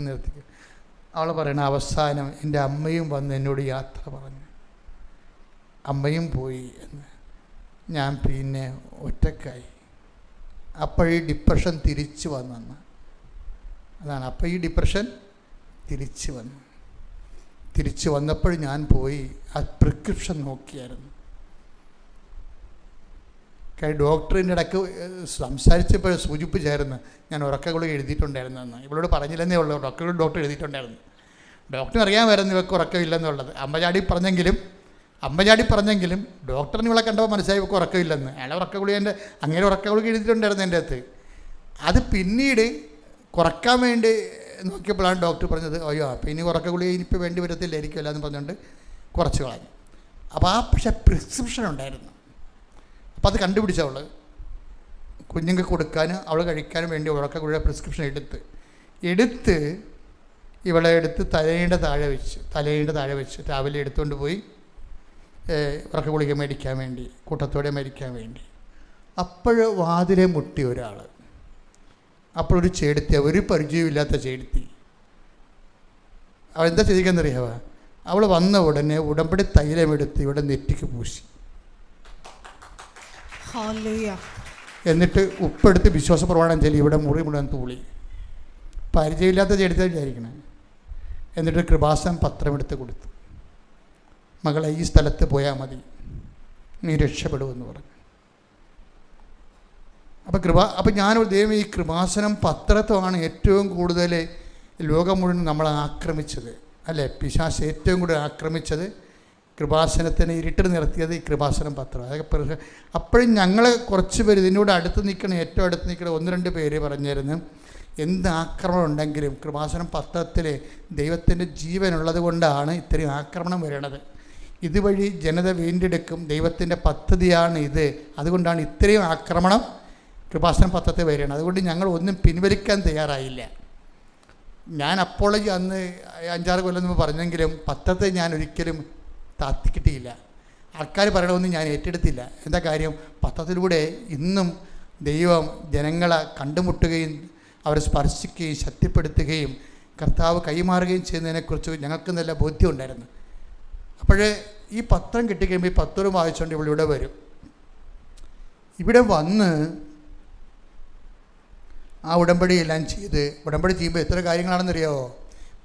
അവൾ പറയണ അവസാനം എൻ്റെ അമ്മയും വന്ന് എന്നോട് യാത്ര പറഞ്ഞു, അമ്മയും പോയി എന്ന്. ഞാൻ പിന്നെ ഒറ്റക്കായി. അപ്പോഴീ ഡിപ്രഷൻ തിരിച്ചു വന്നെന്ന്. അതാണ്, അപ്പോൾ ഈ ഡിപ്രഷൻ തിരിച്ചു വന്നപ്പോൾ ഞാൻ പോയി ആ പ്രിസ്ക്രിപ്ഷൻ നോക്കിയായിരുന്നു. ഡോക്ടറിൻ്റെ ഇടയ്ക്ക് സംസാരിച്ചപ്പോൾ സൂചിപ്പിച്ചായിരുന്നു ഞാൻ ഉറക്ക ഗുളിക എഴുതിയിട്ടുണ്ടായിരുന്നെന്ന്. ഇവളോട് പറഞ്ഞില്ലെന്നേ ഉള്ളൂ, ഡോക്ടർ എഴുതിയിട്ടുണ്ടായിരുന്നു. ഡോക്ടറിന് അറിയാമായിരുന്നു ഇവർക്ക് ഉറക്കമില്ലെന്നുള്ളത്. അമ്മചാടി പറഞ്ഞെങ്കിലും ഡോക്ടറിന് ഇവളെ കണ്ടപ്പോൾ മനസ്സിലായി ഇവർക്ക് ഉറക്കമില്ലെന്ന്. അയാളെ അങ്ങനെ ഉറക്ക ഗുളിക എഴുതിയിട്ടുണ്ടായിരുന്നു എൻ്റെ അടുത്ത്. അത് പിന്നീട് കുറക്കാൻ വേണ്ടി നോക്കിയപ്പോഴാണ് ഡോക്ടർ പറഞ്ഞത്, അയ്യോ അപ്പോൾ ഇനി ഉറക്ക ഗുളിക ഇനിയിപ്പോൾ വേണ്ടി വരത്തില്ലായിരിക്കുമല്ല എന്ന് പറഞ്ഞുകൊണ്ട് കുറച്ച് കളഞ്ഞു. അപ്പോൾ പക്ഷേ പ്രിസ്ക്രിപ്ഷൻ ഉണ്ടായിരുന്നു. അപ്പോൾ അത് കണ്ടുപിടിച്ചവൾ കുഞ്ഞുങ്ങൾക്ക് കൊടുക്കാനും അവൾ കഴിക്കാനും വേണ്ടി ഉറക്ക ഗുളിക പ്രിസ്ക്രിപ്ഷൻ എടുത്ത് ഇവളെ എടുത്ത് തലയുടെ താഴെ വെച്ച് രാവിലെ എടുത്തുകൊണ്ട് പോയി ഉറക്ക ഗുളിക മേടിക്കാൻ വേണ്ടി, കൂട്ടത്തോടെ മേടിക്കാൻ വേണ്ടി. അപ്പോൾ വാതിലെ മുട്ടി ഒരാൾ. അപ്പോഴൊരു ചേടുത്തി, ഒരു പരിചയമില്ലാത്ത ചേടുത്തി. അവൾ എന്താ ചെയ്യിക്കാന്നറിയാവ? അവൾ വന്ന ഉടനെ ഉടമ്പടി തൈലമെടുത്ത് ഇവിടെ നെറ്റിക്ക് പൂശി, എന്നിട്ട് ഉപ്പെടുത്ത് വിശ്വാസ പ്രമാണം ചൊല്ലി ഇവിടെ മുറി മുഴുവൻ തൂളി. പരിചയമില്ലാത്ത ചേടുത്ത വിചാരിക്കണേ. എന്നിട്ട് കൃപാസനം പത്രമെടുത്ത് കൊടുത്തു, മകളെ ഈ സ്ഥലത്ത് പോയാൽ മതി, നീ രക്ഷപ്പെടുമെന്ന് പറഞ്ഞു. അപ്പം ഞാനൊരു ദൈവം, ഈ കൃപാസനം പത്രത്വമാണ് ഏറ്റവും കൂടുതൽ ലോകം മുഴുവൻ നമ്മളെ ആക്രമിച്ചത്, അല്ലേ? പിശാച് ഏറ്റവും കൂടുതൽ ആക്രമിച്ചത് കൃപാസനത്തിന് ഇരുട്ട് നിർത്തിയത് ഈ കൃപാസനം പത്രം. അതൊക്കെ അപ്പോഴും ഞങ്ങൾ കുറച്ച് പേര് ഇതിനോട് ഏറ്റവും അടുത്ത് നിൽക്കണ 1-2 പേര് പറഞ്ഞിരുന്നു, എന്ത് ആക്രമണം ഉണ്ടെങ്കിലും കൃപാസനം പത്രത്തിൽ ദൈവത്തിൻ്റെ ജീവനുള്ളത് കൊണ്ടാണ് ഇത്രയും ആക്രമണം വരണത്. ഇതുവഴി ജനത വീണ്ടെടുക്കും, ദൈവത്തിൻ്റെ പദ്ധതിയാണ് ഇത്. അതുകൊണ്ടാണ് ഇത്രയും ആക്രമണം കൃപാസനം പത്രത്തിൽ വരികയാണ്. അതുകൊണ്ട് ഞങ്ങൾ ഒന്നും പിൻവലിക്കാൻ തയ്യാറായില്ല. ഞാൻ അപ്പോളജി അന്ന് 5-6 കൊല്ലം മുമ്പ് പറഞ്ഞെങ്കിലും പത്രത്തെ ഞാൻ ഒരിക്കലും താത്തിക്കിട്ടിയില്ല. ആൾക്കാർ പറയണമെന്ന് ഞാൻ ഏറ്റെടുത്തില്ല. എന്താ കാര്യം? പത്രത്തിലൂടെ ഇന്നും ദൈവം ജനങ്ങളെ കണ്ടുമുട്ടുകയും അവരെ സ്പർശിക്കുകയും ശക്തിപ്പെടുത്തുകയും കർത്താവ് കൈമാറുകയും ചെയ്യുന്നതിനെക്കുറിച്ച് ഞങ്ങൾക്ക് നല്ല ബോധ്യം ഉണ്ടായിരുന്നു. അപ്പോഴേ ഈ പത്രം കിട്ടിക്കഴിയുമ്പോൾ ഈ പത്രം വായിച്ചുകൊണ്ട് ഇവിടെ വരും. ഇവിടെ വന്ന് ആ ഉടമ്പടിയെല്ലാം ചെയ്ത്, ഉടമ്പടി ചെയ്യുമ്പോൾ എത്ര കാര്യങ്ങളാണെന്നറിയാമോ?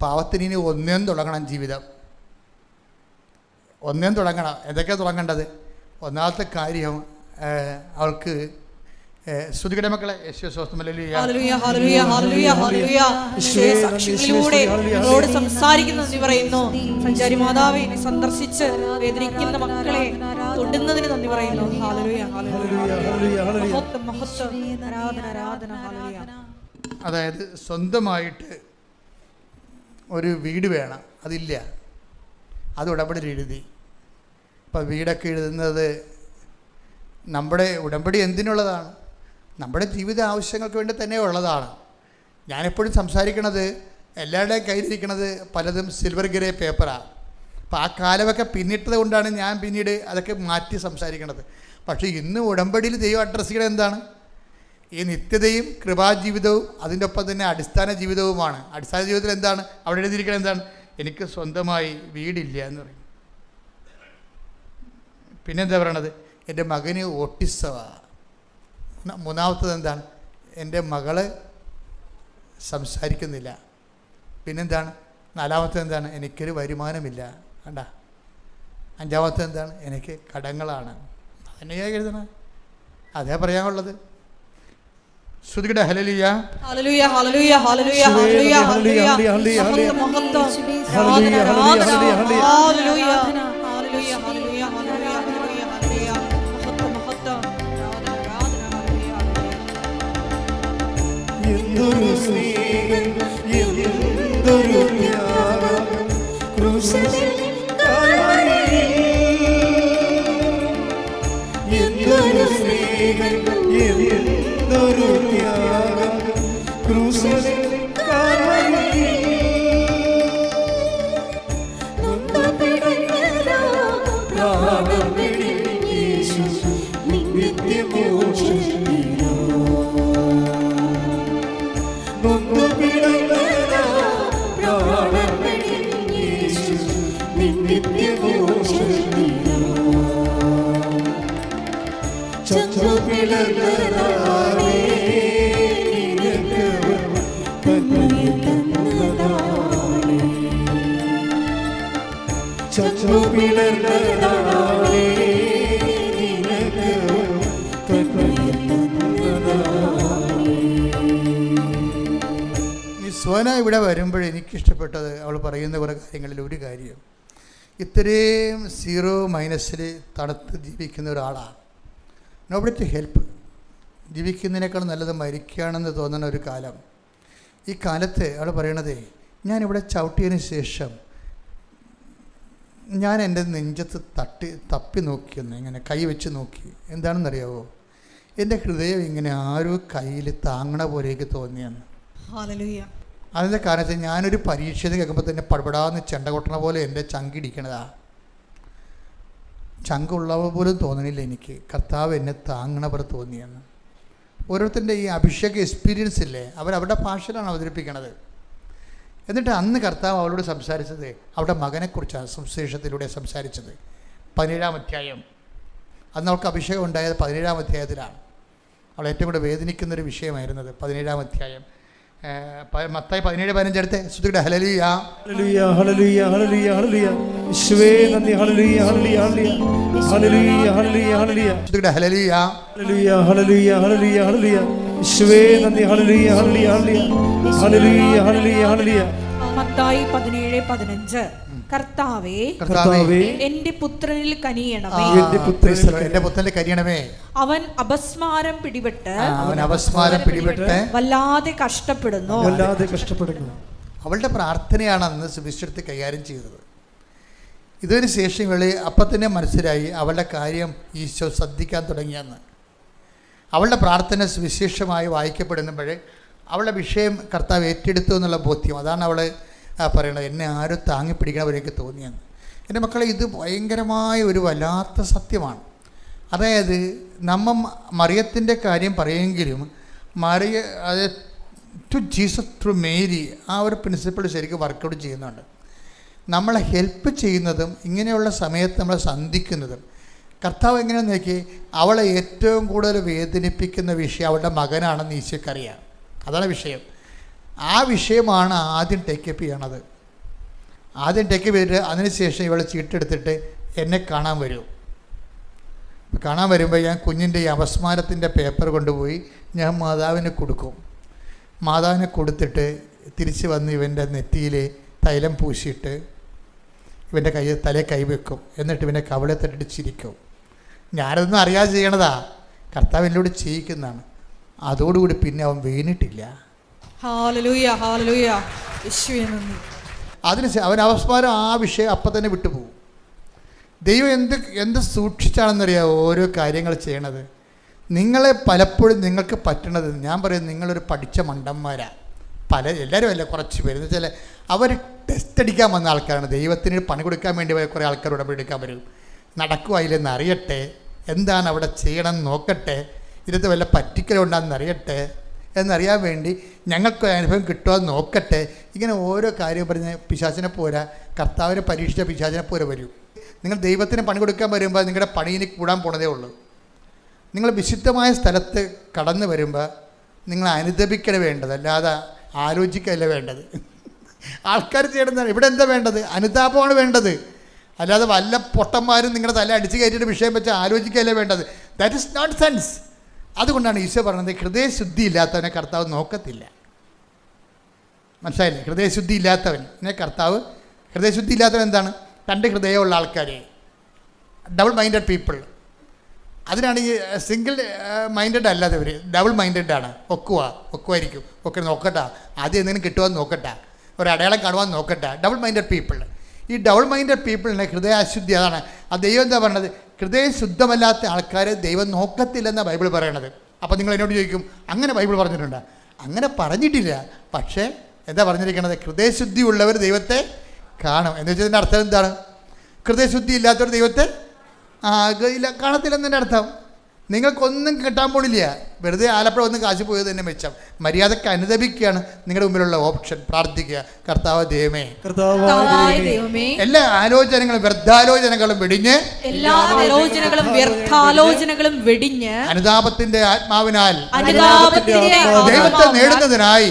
പാവത്തിന് ഇനി ഒന്നേം തുടങ്ങണം ജീവിതം, ഒന്നേം തുടങ്ങണം. എന്തൊക്കെയാണ് തുടങ്ങേണ്ടത്? ഒന്നാമത്തെ കാര്യം അവൾക്ക് ശ്രുതികട മക്കളെ സംസാരിക്കുന്ന നന്ദി പറയുന്നു. സഞ്ചാരി മാതാവേ സന്ദർശിച്ച് വേദനിക്കുന്ന മക്കളെ തൊടുന്നതിന് നന്ദി പറയുന്നു. അതായത് സ്വന്തമായിട്ട് ഒരു വീട് വേണം, അതില്ല. അത് ഉടമ്പടി എഴുതി. ഇപ്പം വീടൊക്കെ എഴുതുന്നത് നമ്മുടെ ഉടമ്പടി എന്തിനുള്ളതാണ്? നമ്മുടെ ജീവിത ആവശ്യങ്ങൾക്ക് വേണ്ടി തന്നെ ഉള്ളതാണ്. ഞാനെപ്പോഴും സംസാരിക്കണത് എല്ലാവരുടെയും കയ്യിലിരിക്കണത് പലതും സിൽവർ ഗ്രേ പേപ്പറാണ്. അപ്പോൾ ആ കാലമൊക്കെ പിന്നിട്ടത് കൊണ്ടാണ് ഞാൻ പിന്നീട് അതൊക്കെ മാറ്റി സംസാരിക്കണത്. പക്ഷേ ഇന്ന് ഉടമ്പടിയിൽ ദൈവം അഡ്രസ്സ് ചെയ്യണത് എന്താണ്? ഈ നിത്യതയും കൃപാജീവിതവും അതിൻ്റെ ഒപ്പം തന്നെ അടിസ്ഥാന ജീവിതവുമാണ്. അടിസ്ഥാന ജീവിതത്തിൽ എന്താണ് അവിടെ എഴുതിയിരിക്കണത്? എന്താണ്? എനിക്ക് സ്വന്തമായി വീടില്ല എന്ന് പറയും. പിന്നെന്താ പറയണത്? എൻ്റെ മകന് ഓട്ടിസമാണ്. മൂന്നാമത്തത് എന്താണ്? എൻ്റെ മകള് സംസാരിക്കുന്നില്ല. പിന്നെന്താണ്? നാലാമത്തത് എന്താണ്? എനിക്കൊരു വരുമാനമില്ല. കണ്ട. അഞ്ചാമത്തത് എന്താണ്? എനിക്ക് കടങ്ങളാണ്. അതന്നെയാണ് എഴുതണം. അതേ പറയാനുള്ളത്. ശ്രുതിയുടെ hallelujah. Hallelujah hallelujah hallelujah hallelujah hallelujah hallelujah, hallelujah, മഹത്വം ഹല്ലേലൂയ, ആരാധന hallelujah, hallelujah hallelujah. Hallelujah hallelujah hallelujah hallelujah hallelujah മഹത്വം മഹത്വം ആരാധന ഹല്ലേലൂയ എന്തൊരു സ്നേഹം, എന്തൊരു ത്യാഗം ക്രൂശിൽ കാൽവരിയിൽ. എന്തൊരു സ്നേഹം, എന്തൊരു ത്യാഗം ക്രൂശിൽ കാൽവരിയിൽ. പ്രാണൻ വെടിഞ്ഞ യേശു നിത്യമോക്ഷത്തിലോ. നൊന്തു പിടഞ്ഞതാ പ്രാണൻ വെടിഞ്ഞ യേശു നിത്യമോക്ഷത്തിലോ. ചച്ചു പിളർന്നതാണേ നിനക്ക് തന്മയെ തന്നതാണേ. ചച്ചു പിളർന്നതാണേ നിനക്ക് തന്മയെ തന്നതാണേ. ഈ സോന ഇവിടെ വരുമ്പോൾ എനിക്കിഷ്ടപ്പെട്ടത് അവൾ പറയുന്ന കുറേ കാര്യങ്ങളിൽ ഒരു കാര്യം, ഇത്രയും സീറോ മൈനസിൽ തണുത്ത് ജീവിക്കുന്ന ഒരാളാണ്. Nobody to help. ജീവിക്കുന്നതിനേക്കാൾ നല്ലത് മരിക്കുകയാണെന്ന് തോന്നുന്ന ഒരു കാലം. ഈ കാലത്ത് അവൾ പറയണതേ, ഞാനിവിടെ ചവിട്ടിയതിന് ശേഷം ഞാൻ എൻ്റെ നെഞ്ചത്ത് തപ്പി നോക്കിയെന്ന്, ഇങ്ങനെ കൈ വെച്ച് നോക്കി. എന്താണെന്നറിയാവോ, എൻ്റെ ഹൃദയം ഇങ്ങനെ ആരോ കയ്യിൽ താങ്ങണ പോലെയൊക്കെ തോന്നിയെന്ന്. ഹല്ലേലൂയ. അതിൻ്റെ കാരണത്തിൽ ഞാനൊരു പരീക്ഷ കേൾക്കുമ്പോൾ തന്നെ പടപടാന്ന് ചെണ്ട കൊട്ടണ പോലെ എൻ്റെ ചങ്കിടിക്കണതാ. ചങ്കുള്ളവ പോലും തോന്നണില്ല എനിക്ക്, കർത്താവ് എന്നെ താങ്ങണ പോലെ തോന്നിയെന്ന്. ഓരോരുത്തരുടെ ഈ അഭിഷേക എക്സ്പീരിയൻസ് ഇല്ലേ, അവരുടെ ഭാഷയിലാണ് അവതരിപ്പിക്കണത്. എന്നിട്ട് അന്ന് കർത്താവ് അവളോട് സംസാരിച്ചത് അവളുടെ മകനെക്കുറിച്ചാണ് സുവിശേഷത്തിലൂടെ സംസാരിച്ചത്. 17-ാം അധ്യായം. അന്ന് അവൾക്ക് അഭിഷേകം ഉണ്ടായത് 17-ാം അധ്യായത്തിലാണ്. അവൾ ഏറ്റവും കൂടെ വേദനിക്കുന്നൊരു വിഷയമായിരുന്നത് 17-ാം അധ്യായം. മത്തായി 17:15 എടുത്ത് ശ്രുതിയുടെ hallelujah. Hallelujah, hallelujah, hallelujah, hallelujah. യേശുവേ നന്ദി. Hallelujah, hallelujah, hallelujah. Hallelujah, hallelujah, hallelujah. ശ്രുതിയുടെ hallelujah. Hallelujah, hallelujah, hallelujah, hallelujah. യേശുവേ നന്ദി. Hallelujah, hallelujah, hallelujah. Hallelujah, hallelujah, hallelujah. Mathai 17:15 കർത്താവേ കർത്താവേ എന്റെ പുത്രനിൽ കനിയണമേ. എന്റെ പുത്രനിൽ കനിയണമേ. അവൻ അപസ്മാരം പിടിപെട്ട് വല്ലാതെ കഷ്ടപ്പെടുന്നു. അവളുടെ പ്രാർത്ഥനയാണ് അന്ന് സുവിശേഷത്തെ കൈകാര്യം ചെയ്തത്. ഇതിന് ശേഷം ഇവള് അപ്പം തന്നെ മനസ്സിലായി അവളുടെ കാര്യം ഈശോ ശ്രദ്ധിക്കാൻ തുടങ്ങിയെന്ന്. അവളുടെ പ്രാർത്ഥന സുവിശേഷമായി വായിക്കപ്പെടുമ്പോഴേ അവളുടെ വിഷയം കർത്താവ് ഏറ്റെടുത്തു എന്നുള്ള ബോധ്യം. അതാണ് അവൾ പറയണത്, എന്നെ ആരും താങ്ങിപ്പിടിക്കണവരെയൊക്കെ തോന്നിയെന്ന്. എൻ്റെ മക്കളെ, ഇത് ഭയങ്കരമായ ഒരു വല്ലാത്ത സത്യമാണ്. അതായത് മറിയത്തിൻ്റെ കാര്യം പറയുമെങ്കിലും അത് ടു ജീസസ് ത്രൂ മേരി ആ ഒരു പ്രിൻസിപ്പിൾ ശരിക്കും വർക്കൗട്ട് ചെയ്യുന്നുണ്ട്. നമ്മളെ ഹെൽപ്പ് ചെയ്യുന്നതും ഇങ്ങനെയുള്ള സമയത്ത് നമ്മളെ സന്ധിക്കുന്നതും കർത്താവ് എങ്ങനെയാണെന്ന് നോക്കി, അവളെ ഏറ്റവും കൂടുതൽ വേദനിപ്പിക്കുന്ന വിഷയം അവളുടെ മകനാണെന്ന് ഈശോയ്ക്കറിയാം. അതാണ് വിഷയം. ആ വിഷയമാണ് ആദ്യം ടേക്കപ്പ് ചെയ്യണത്. ആദ്യം ടേക്കപ്പ് ചെയ്തിട്ട് അതിനുശേഷം ഇവളെ ചീട്ടെടുത്തിട്ട് എന്നെ കാണാൻ വരും. കാണാൻ വരുമ്പോൾ ഞാൻ കുഞ്ഞിൻ്റെ ഈ അപസ്മാരത്തിൻ്റെ പേപ്പർ കൊണ്ടുപോയി ഞാൻ മാതാവിന് കൊടുക്കും. മാതാവിനെ കൊടുത്തിട്ട് തിരിച്ച് വന്ന് ഇവൻ്റെ നെറ്റിയിൽ തൈലം പൂശിയിട്ട് ഇവൻ്റെ തലയെ കൈവെക്കും. എന്നിട്ട് ഇവൻ്റെ കവളെ തട്ടിട്ട് ചിരിക്കും. ഞാനതൊന്നും അറിയാതെ ചെയ്യണതാ, കർത്താവിനോട് ചെയ്യിക്കുന്നതാണ്. അതോടുകൂടി പിന്നെ അവൻ വീണിട്ടില്ല. Hallelujah, hallelujah. യേശുവേ നന്ദി. അതിന് അവൻ അപസ്മാരം ആ വിഷയം അപ്പം തന്നെ വിട്ടുപോകും. ദൈവം എന്ത് സൂക്ഷിച്ചാണെന്നറിയാമോ ഓരോ കാര്യങ്ങൾ ചെയ്യണത്. നിങ്ങളെ പലപ്പോഴും നിങ്ങൾക്ക് പറ്റണത്, ഞാൻ പറയും നിങ്ങളൊരു പഠിച്ച മണ്ടന്മാരാണ്. എല്ലാവരും അല്ല, കുറച്ച് പേര് എന്ന് വെച്ചാൽ അവർ ടെസ്റ്റ് അടിക്കാൻ വന്ന ആൾക്കാരാണ്. ദൈവത്തിന് പണി കൊടുക്കാൻ വേണ്ടി കുറേ ആൾക്കാർ ഉടമ്പടിയെടുക്കാൻ വരും. നടക്കുവായില്ലെന്ന് അറിയട്ടെ, എന്താണ് അവിടെ ചെയ്യണമെന്ന് നോക്കട്ടെ, ഇതിനകത്ത് വല്ല പറ്റിക്കലുണ്ടാകുന്ന അറിയട്ടെ എന്നറിയാൻ വേണ്ടി ഞങ്ങൾക്ക് അനുഭവം കിട്ടുമെന്ന് നോക്കട്ടെ. ഇങ്ങനെ ഓരോ കാര്യം പറഞ്ഞ് പിശാചിനെ പോരാ, കർത്താവിനെ പരീക്ഷിച്ച പിശാചിനെ പോലെ വരും. നിങ്ങൾ ദൈവത്തിന് പണി കൊടുക്കാൻ വരുമ്പോൾ നിങ്ങളുടെ പണിയിന് കൂടാൻ പോണതേ ഉള്ളൂ. നിങ്ങൾ വിശുദ്ധമായ സ്ഥലത്ത് കടന്നു വരുമ്പോൾ നിങ്ങൾ അനുദപിക്കണ വേണ്ടത്, അല്ലാതെ ആലോചിക്കല്ല വേണ്ടത്. ആൾക്കാർ ചെയ്യണമെന്നാണ്. ഇവിടെ എന്താ വേണ്ടത്? അനുതാപമാണ് വേണ്ടത്. അല്ലാതെ വല്ല പൊട്ടന്മാരും നിങ്ങളുടെ തല അടിച്ചു കയറ്റിയിട്ട് വിഷയം വെച്ച് ആലോചിക്കല്ല വേണ്ടത്. That is not sense. അതുകൊണ്ടാണ് ഈശോ പറഞ്ഞത് ഹൃദയശുദ്ധി ഇല്ലാത്തവനെ കർത്താവ് നോക്കത്തില്ല. മനസ്സിലായില്ലേ? ഹൃദയശുദ്ധി ഇല്ലാത്തവനെ കർത്താവ്, ഹൃദയശുദ്ധി ഇല്ലാത്തവൻ എന്താണ്? രണ്ട് ഹൃദയമുള്ള ആൾക്കാരെ, ഡബിൾ മൈൻഡഡ് പീപ്പിൾ. അതിനാണ് ഈ സിംഗിൾ മൈൻഡഡ് അല്ലാത്തവർ, ഡബിൾ മൈൻഡഡ് ആണ്. ഒക്കുമായിരിക്കും, ഒക്കെ നോക്കട്ടെ, ആദ്യം എന്തെങ്കിലും കിട്ടുവാൻ നോക്കട്ടെ, ഒരു അടയാളം കാണുവാൻ നോക്കട്ടെ. Double minded people. ഈ ഡബിൾ മൈൻഡഡ് പീപ്പിളിന് ഹൃദയ അശുദ്ധി. അതാണ് ആ ദൈവം എന്താ പറയണത്? ഹൃദയം ശുദ്ധമല്ലാത്ത ആൾക്കാരെ ദൈവം നോക്കത്തില്ലെന്നാണ് ബൈബിൾ പറയണത്. അപ്പോൾ നിങ്ങൾ എന്നോട് ചോദിക്കും, അങ്ങനെ ബൈബിൾ പറഞ്ഞിട്ടുണ്ട്? അങ്ങനെ പറഞ്ഞിട്ടില്ല. പക്ഷേ എന്താ പറഞ്ഞിരിക്കണത്? ഹൃദയശുദ്ധി ഉള്ളവർ ദൈവത്തെ കാണും. എന്ന് വെച്ചതിൻ്റെ അർത്ഥം എന്താണ്? ഹൃദയശുദ്ധി ഇല്ലാത്തവർ ദൈവത്തെ കാണത്തില്ലെന്നതിൻ്റെ അർത്ഥം. നിങ്ങൾക്കൊന്നും കിട്ടാൻ പോണില്ല. വെറുതെ ആലപ്പുഴ ഒന്ന് കാശ് പോയത് തന്നെ മെച്ചം. മര്യാദക്ക് അനുദപിക്കുകയാണ് നിങ്ങളുടെ മുമ്പിലുള്ള ഓപ്ഷൻ. പ്രാർത്ഥിക്കുക, കർത്താവ് ദൈവമേ, എല്ലാ ആലോചനകളും വ്യർത്ഥാലോചനകളും വെടിഞ്ഞ്, അനുതാപത്തിന്റെ ആത്മാവിനാൽ ദൈവത്തെ നേടുന്നതിനായി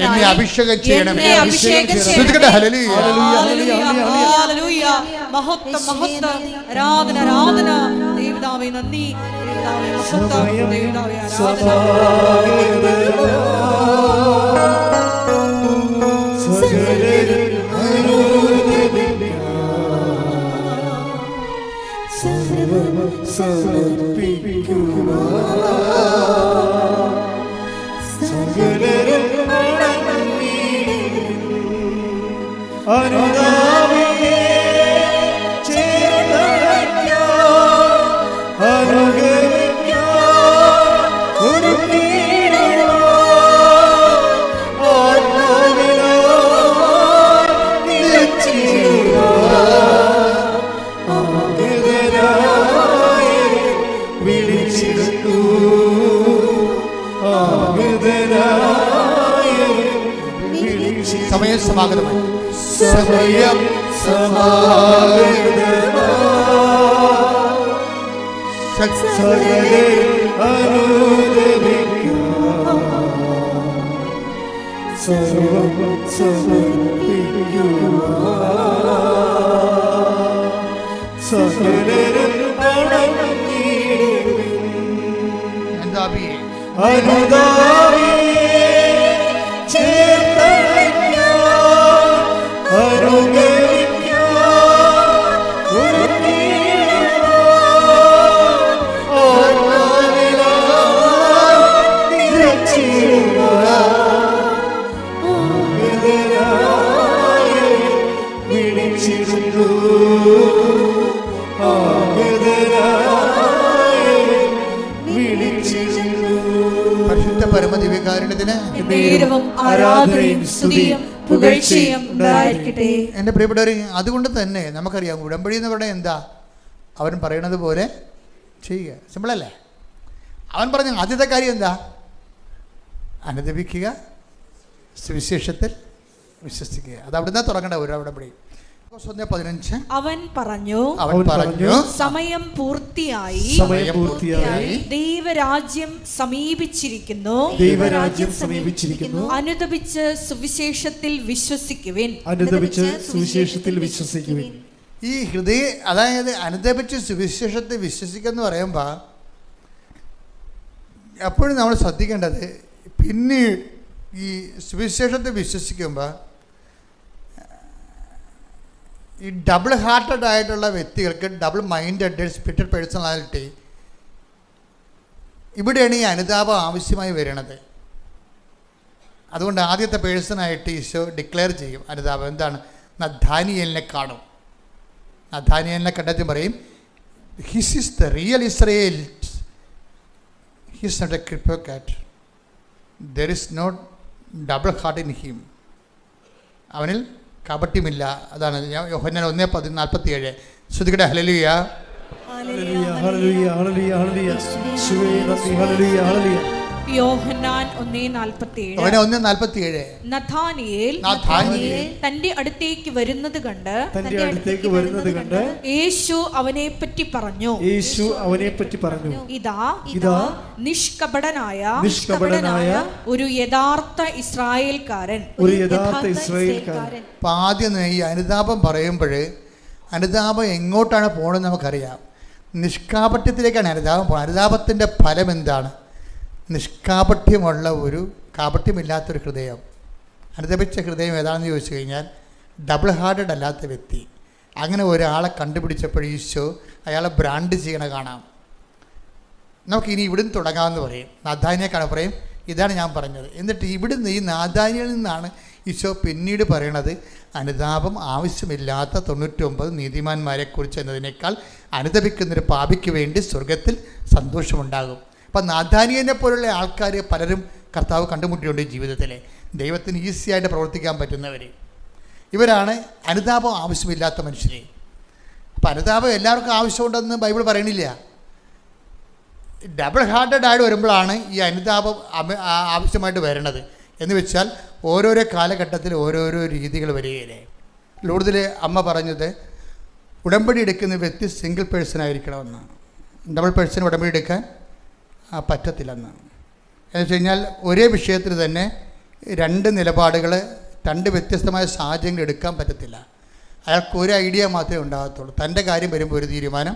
എന്നെ അഭിഷേകം ചെയ്യണമേ. സമയം സമാഗതമായി. സമയം പരിശുദ്ധ പരമദിവ്യകാരുണ്യത്തിന് ആരാധനയും സ്തുതിയും പുകഴ്ചയും ഉണ്ടായിരിക്കട്ടെ. എൻ്റെ പ്രിയപ്പെട്ടവരെ, അതുകൊണ്ട് തന്നെ നമുക്കറിയാം ഉടമ്പടി എന്ന് പറയുന്നത് എന്താ? അവൻ പറയണത് പോലെ ചെയ്യുക. സിമ്പിളല്ലേ? അവൻ പറഞ്ഞ ആദ്യത്തെ കാര്യം എന്താ? അനുദപിക്കുക, സുവിശേഷത്തിൽ വിശ്വസിക്കുക. അത് അവിടുന്ന് തുടങ്ങേണ്ട ഒരു ഉടമ്പടി. 1:15 അവൻ പറഞ്ഞു സമയം പൂർത്തിയായി, ദൈവരാജ്യം സമീപിച്ചിരിക്കുന്നു, അനുദപിച്ച് സുവിശേഷത്തിൽ വിശ്വസിക്കുവിൻ. ഈ ഹൃദയ, അതായത് അനുദപിച്ച് സുവിശേഷത്തിൽ വിശ്വസിക്കുക പറയുമ്പോൾ എപ്പോഴും നമ്മൾ ശ്രദ്ധിക്കേണ്ടത്, പിന്നെ ഈ സുവിശേഷത്തെ വിശ്വസിക്കുമ്പോൾ ഈ ഡബിൾ ഹാർട്ടഡ് ആയിട്ടുള്ള വ്യക്തികൾക്ക്, ഡബിൾ മൈൻഡഡ് സ്പിരിറ്റഡ് പേഴ്സണാലിറ്റി, ഇവിടെയാണ് ഈ അനുതാപം ആവശ്യമായി വരുന്നത്. അതുകൊണ്ട് ആദ്യത്തെ പേഴ്സണായിട്ട് ഈശോ ഡിക്ലെയർ ചെയ്യും അനുതാപം. എന്താണ്? നഥാനിയേലിനെ കാണും. നഥാനിയേലിനെ കണ്ടെത്തി പറയും, his is the real Israel, his not a ക്രിപ്പോക്കാറ്റ്, there is not double heart in him. അവനിൽ കപട്യമില്ല. അതാണ് യോഹന്നാൻ 1:47. ശ്രുതികടെ ഹല്ലേലൂയ. യോഹന്നാൻ 1:47 നഥാനിയേൽ തന്റെ അടുത്തേക്ക് വരുന്നത് കണ്ട് യേശു അവനെ പറ്റി പറഞ്ഞു, ഇതാ നിഷ്കപടനായ ഒരു യഥാർത്ഥ ഇസ്രായേൽക്കാരൻ. ആദ്യം ഈ അനുതാപം പറയുമ്പോൾ അനുതാപം എങ്ങോട്ടാണ് പോകണമെന്ന് നമുക്കറിയാം. നിഷ്കാപട്യത്തിലേക്കാണ് അനുതാപം പോകുന്നത്. അനുതാപത്തിൻ്റെ ഫലം എന്താണ്? നിഷ്കാപട്യമുള്ള ഒരു കാപട്യമില്ലാത്തൊരു ഹൃദയം. അനുതപിച്ച ഹൃദയം ഏതാണെന്ന് ചോദിച്ചു കഴിഞ്ഞാൽ ഡബിൾ ഹാർട്ടഡ് അല്ലാത്ത വ്യക്തി. അങ്ങനെ ഒരാളെ കണ്ടുപിടിച്ചപ്പോൾ ഈശോ അയാളെ ബ്രാൻഡ് ചെയ്യണ കാണാം. നമുക്കിനി ഇവിടുന്ന് തുടങ്ങാമെന്ന് പറയും. നാഥാനിയേക്കാണ് പറയും, ഇതാണ് ഞാൻ പറഞ്ഞത്. എന്നിട്ട് ഇവിടുന്ന് ഈ നാഥാനിയിൽ നിന്നാണ് ഈശോ പിന്നീട് പറയണത് അനുതാപം ആവശ്യമില്ലാത്ത 99 നീതിമാന്മാരെക്കുറിച്ച് എന്നതിനേക്കാൾ അനുതപിക്കുന്നൊരു പാപിക്ക് വേണ്ടി സ്വർഗത്തിൽ സന്തോഷമുണ്ടാകും. അപ്പം നാഥാനിയനെ പോലുള്ള ആൾക്കാർ പലരും കർത്താവ് കണ്ടുമുട്ടിയുണ്ട് ജീവിതത്തിൽ. ദൈവത്തിന് ഈസിയായിട്ട് പ്രവർത്തിക്കാൻ പറ്റുന്നവർ ഇവരാണ് അനുതാപം ആവശ്യമില്ലാത്ത മനുഷ്യർ. അപ്പം അനുതാപം എല്ലാവർക്കും ആവശ്യമുണ്ടെന്ന് ബൈബിൾ പറയണില്ല. ഡബിൾ ഹാർട്ടഡ് ആയിട്ട് വരുമ്പോഴാണ് ഈ അനുതാപം ആവശ്യമായിട്ട് വരണത്. എന്ന് വെച്ചാൽ ഓരോരോ കാലഘട്ടത്തിൽ ഓരോരോ രീതികൾ വരികയില്ലേ. ലൂർദിൽ അമ്മ പറഞ്ഞത് ഉടമ്പടി എടുക്കുന്ന വ്യക്തി സിംഗിൾ പേഴ്സൺ ആയിരിക്കണമെന്നാണ്. ഡബിൾ പേഴ്സൺ ഉടമ്പടി എടുക്കാൻ പറ്റത്തില്ലെന്നാണ്. എന്ന് വെച്ച് കഴിഞ്ഞാൽ ഒരേ വിഷയത്തിൽ തന്നെ 2 നിലപാടുകൾ 2 വ്യത്യസ്തമായ സാഹചര്യങ്ങൾ എടുക്കാൻ പറ്റത്തില്ല. അയാൾക്ക് ഒരു ഐഡിയ മാത്രമേ ഉണ്ടാകത്തുള്ളൂ. തൻ്റെ കാര്യം വരുമ്പോൾ ഒരു തീരുമാനം,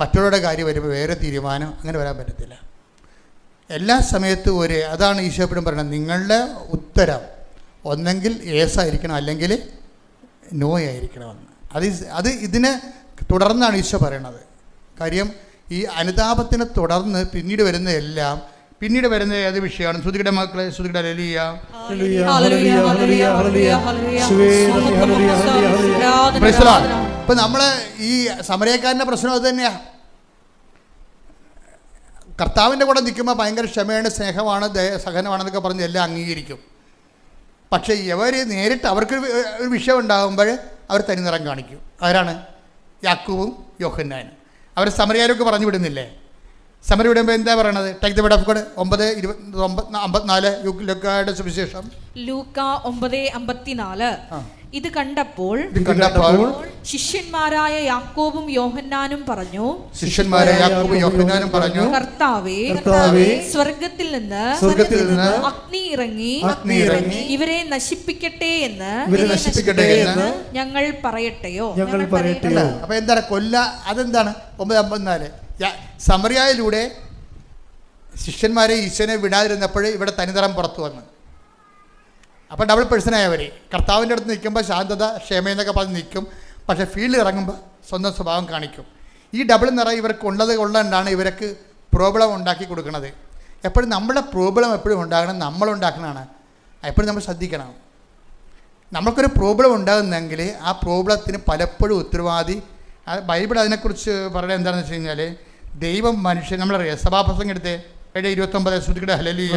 മറ്റുള്ളവരുടെ കാര്യം വരുമ്പോൾ വേറെ തീരുമാനം, അങ്ങനെ വരാൻ പറ്റത്തില്ല. എല്ലാ സമയത്തും അതാണ് ഈശോ എപ്പോഴും പറയുന്നത്, നിങ്ങളുടെ ഉത്തരം ഒന്നെങ്കിൽ യേസ് ആയിരിക്കണം അല്ലെങ്കിൽ നോ ആയിരിക്കണമെന്ന്. അത് ഇതിനെ തുടർന്നാണ് ഈശോ പറയണത്. കാര്യം ഈ അനുതാപത്തിനെ തുടർന്ന് പിന്നീട് വരുന്ന ഏത് വിഷയമാണ്? ശ്രുതിയുടെ മക്കളെ, ശ്രുതിയുടെ ഹല്ലേലൂയ. ഇപ്പം നമ്മൾ ഈ സമരക്കാരൻ്റെ പ്രശ്നം അത് തന്നെയാണ്. കർത്താവിൻ്റെ കൂടെ നിൽക്കുമ്പോൾ ഭയങ്കര ക്ഷമയാണ്, സ്നേഹമാണ്, സഹനമാണെന്നൊക്കെ പറഞ്ഞ് എല്ലാം അംഗീകരിക്കും. പക്ഷേ ഇവർ നേരിട്ട് അവർക്ക് ഒരു വിഷയം ഉണ്ടാകുമ്പോൾ അവർ തനിനിറം കാണിക്കും. ആരാണ്? യാക്കൂബും യോഹന്നാനും. അവർ സമരക്കാരൊക്കെ പറഞ്ഞു വിടുന്നില്ലേ? സമരം വിടുമ്പോൾ എന്താ പറയണത്? Take the word of God 9:54 ലൂക്കായുടെ സുവിശേഷം. ലൂക്ക 9:54. ഇത് കണ്ടപ്പോൾ ശിഷ്യന്മാരായ യാക്കോബും യോഹന്നാനും പറഞ്ഞു, കർത്താവേ, സ്വർഗത്തിൽ നിന്ന് അഗ്നി ഇറങ്ങി ഇവരെ നശിപ്പിക്കട്ടെ എന്ന് ഞങ്ങൾ പറയട്ടെയോ? അപ്പൊ എന്താണ് അതെന്താണ് 9:54? സമറിയായിലൂടെ ശിഷ്യന്മാരെ ഈശോനെ വിടാതിരുന്നപ്പോൾ ഇവിടെ തനിനിറം പുറത്തു വന്നു. അപ്പോൾ ഡബിൾ പേഴ്സണായവർ കർത്താവിൻ്റെ അടുത്ത് നിൽക്കുമ്പോൾ ശാന്തത, ക്ഷമയെന്നൊക്കെ പറഞ്ഞ് നിൽക്കും. പക്ഷേ ഫീൽഡിൽ ഇറങ്ങുമ്പോൾ സ്വന്തം സ്വഭാവം കാണിക്കും. ഈ ഡബിൾ നിറം ഇവർക്ക് കൊണ്ടാണ് ഇവർക്ക് പ്രോബ്ലം ഉണ്ടാക്കി കൊടുക്കുന്നത്. എപ്പോഴും നമ്മുടെ പ്രോബ്ലം എപ്പോഴും ഉണ്ടാകണം നമ്മളുണ്ടാക്കണതാണ്. എപ്പോഴും നമ്മൾ ശ്രദ്ധിക്കണം. നമ്മൾക്കൊരു പ്രോബ്ലം ഉണ്ടാകുന്നെങ്കിൽ ആ പ്രോബ്ലത്തിന് പലപ്പോഴും ഉത്തരവാദി ബൈബിൾ അതിനെക്കുറിച്ച് പറയുന്നത് എന്താണെന്ന് വെച്ച് കഴിഞ്ഞാൽ ദൈവം മനുഷ്യൻ, നമ്മളറിയാം സഭാപ്രസംഗം എടുത്ത് 7:29 ശ്രുതിയുടെ ഹല്ലേലൂയ.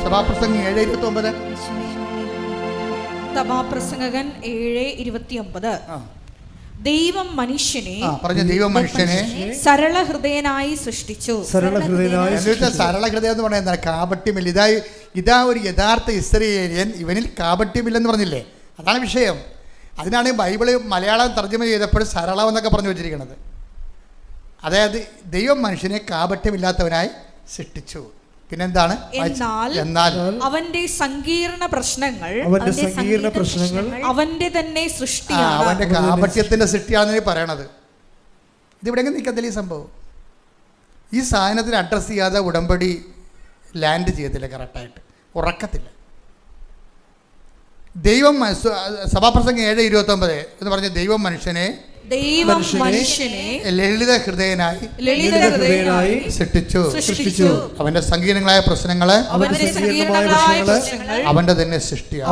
സഭാപ്രസംഗം 7:29. സഭാപ്രസംഗകൻ 7:29. ദൈവം മനുഷ്യനെ സരളഹൃദയനായി സൃഷ്ടിച്ചു. സരളഹൃദയം എന്ന് പറഞ്ഞാൽ എന്താണ്? കാപട്യമില്ല. ഇതാ ഒരു യഥാർത്ഥ ഇസ്രായേലിയൻ, ഇവനിൽ കാപട്യമില്ലെന്ന് പറഞ്ഞില്ലേ? അതാണ് വിഷയം. അതിനാണ് ബൈബിള് മലയാളം തർജ്ജമ ചെയ്തപ്പോൾ സരളം എന്നൊക്കെ പറഞ്ഞു വെച്ചിരിക്കുന്നത്. അതായത് ദൈവം മനുഷ്യനെ കാപട്യമില്ലാത്തവനായി സൃഷ്ടിച്ചു. പിന്നെന്താണ്? എന്നാൽ അവന്റെ സങ്കീർണ പ്രശ്നങ്ങൾ അവന്റെ തന്നെ സൃഷ്ടിയാണ്. അവന്റെ കാപട്യത്തിന്റെ സൃഷ്ടിയാണെന്ന് പറയണത്. ഇതിവിടെ നിൽക്കത്തില്ല ഈ സംഭവം. ഈ സാധനത്തിന് അഡ്രസ്സ് ചെയ്യാതെ ഉടമ്പടി ലാൻഡ് ചെയ്യത്തില്ല, കറക്റ്റായിട്ട് ഉറക്കത്തില്ല. ദൈവം സഭാപ്രസംഗം 7:29 എന്ന് പറഞ്ഞ ദൈവം മനുഷ്യനെ ലളിത ഹൃദയനായി സൃഷ്ടിച്ചു. അവന്റെ സങ്കീർണങ്ങളായ പ്രശ്നങ്ങള് അവന്റെ തന്നെ സൃഷ്ടിയാണ്.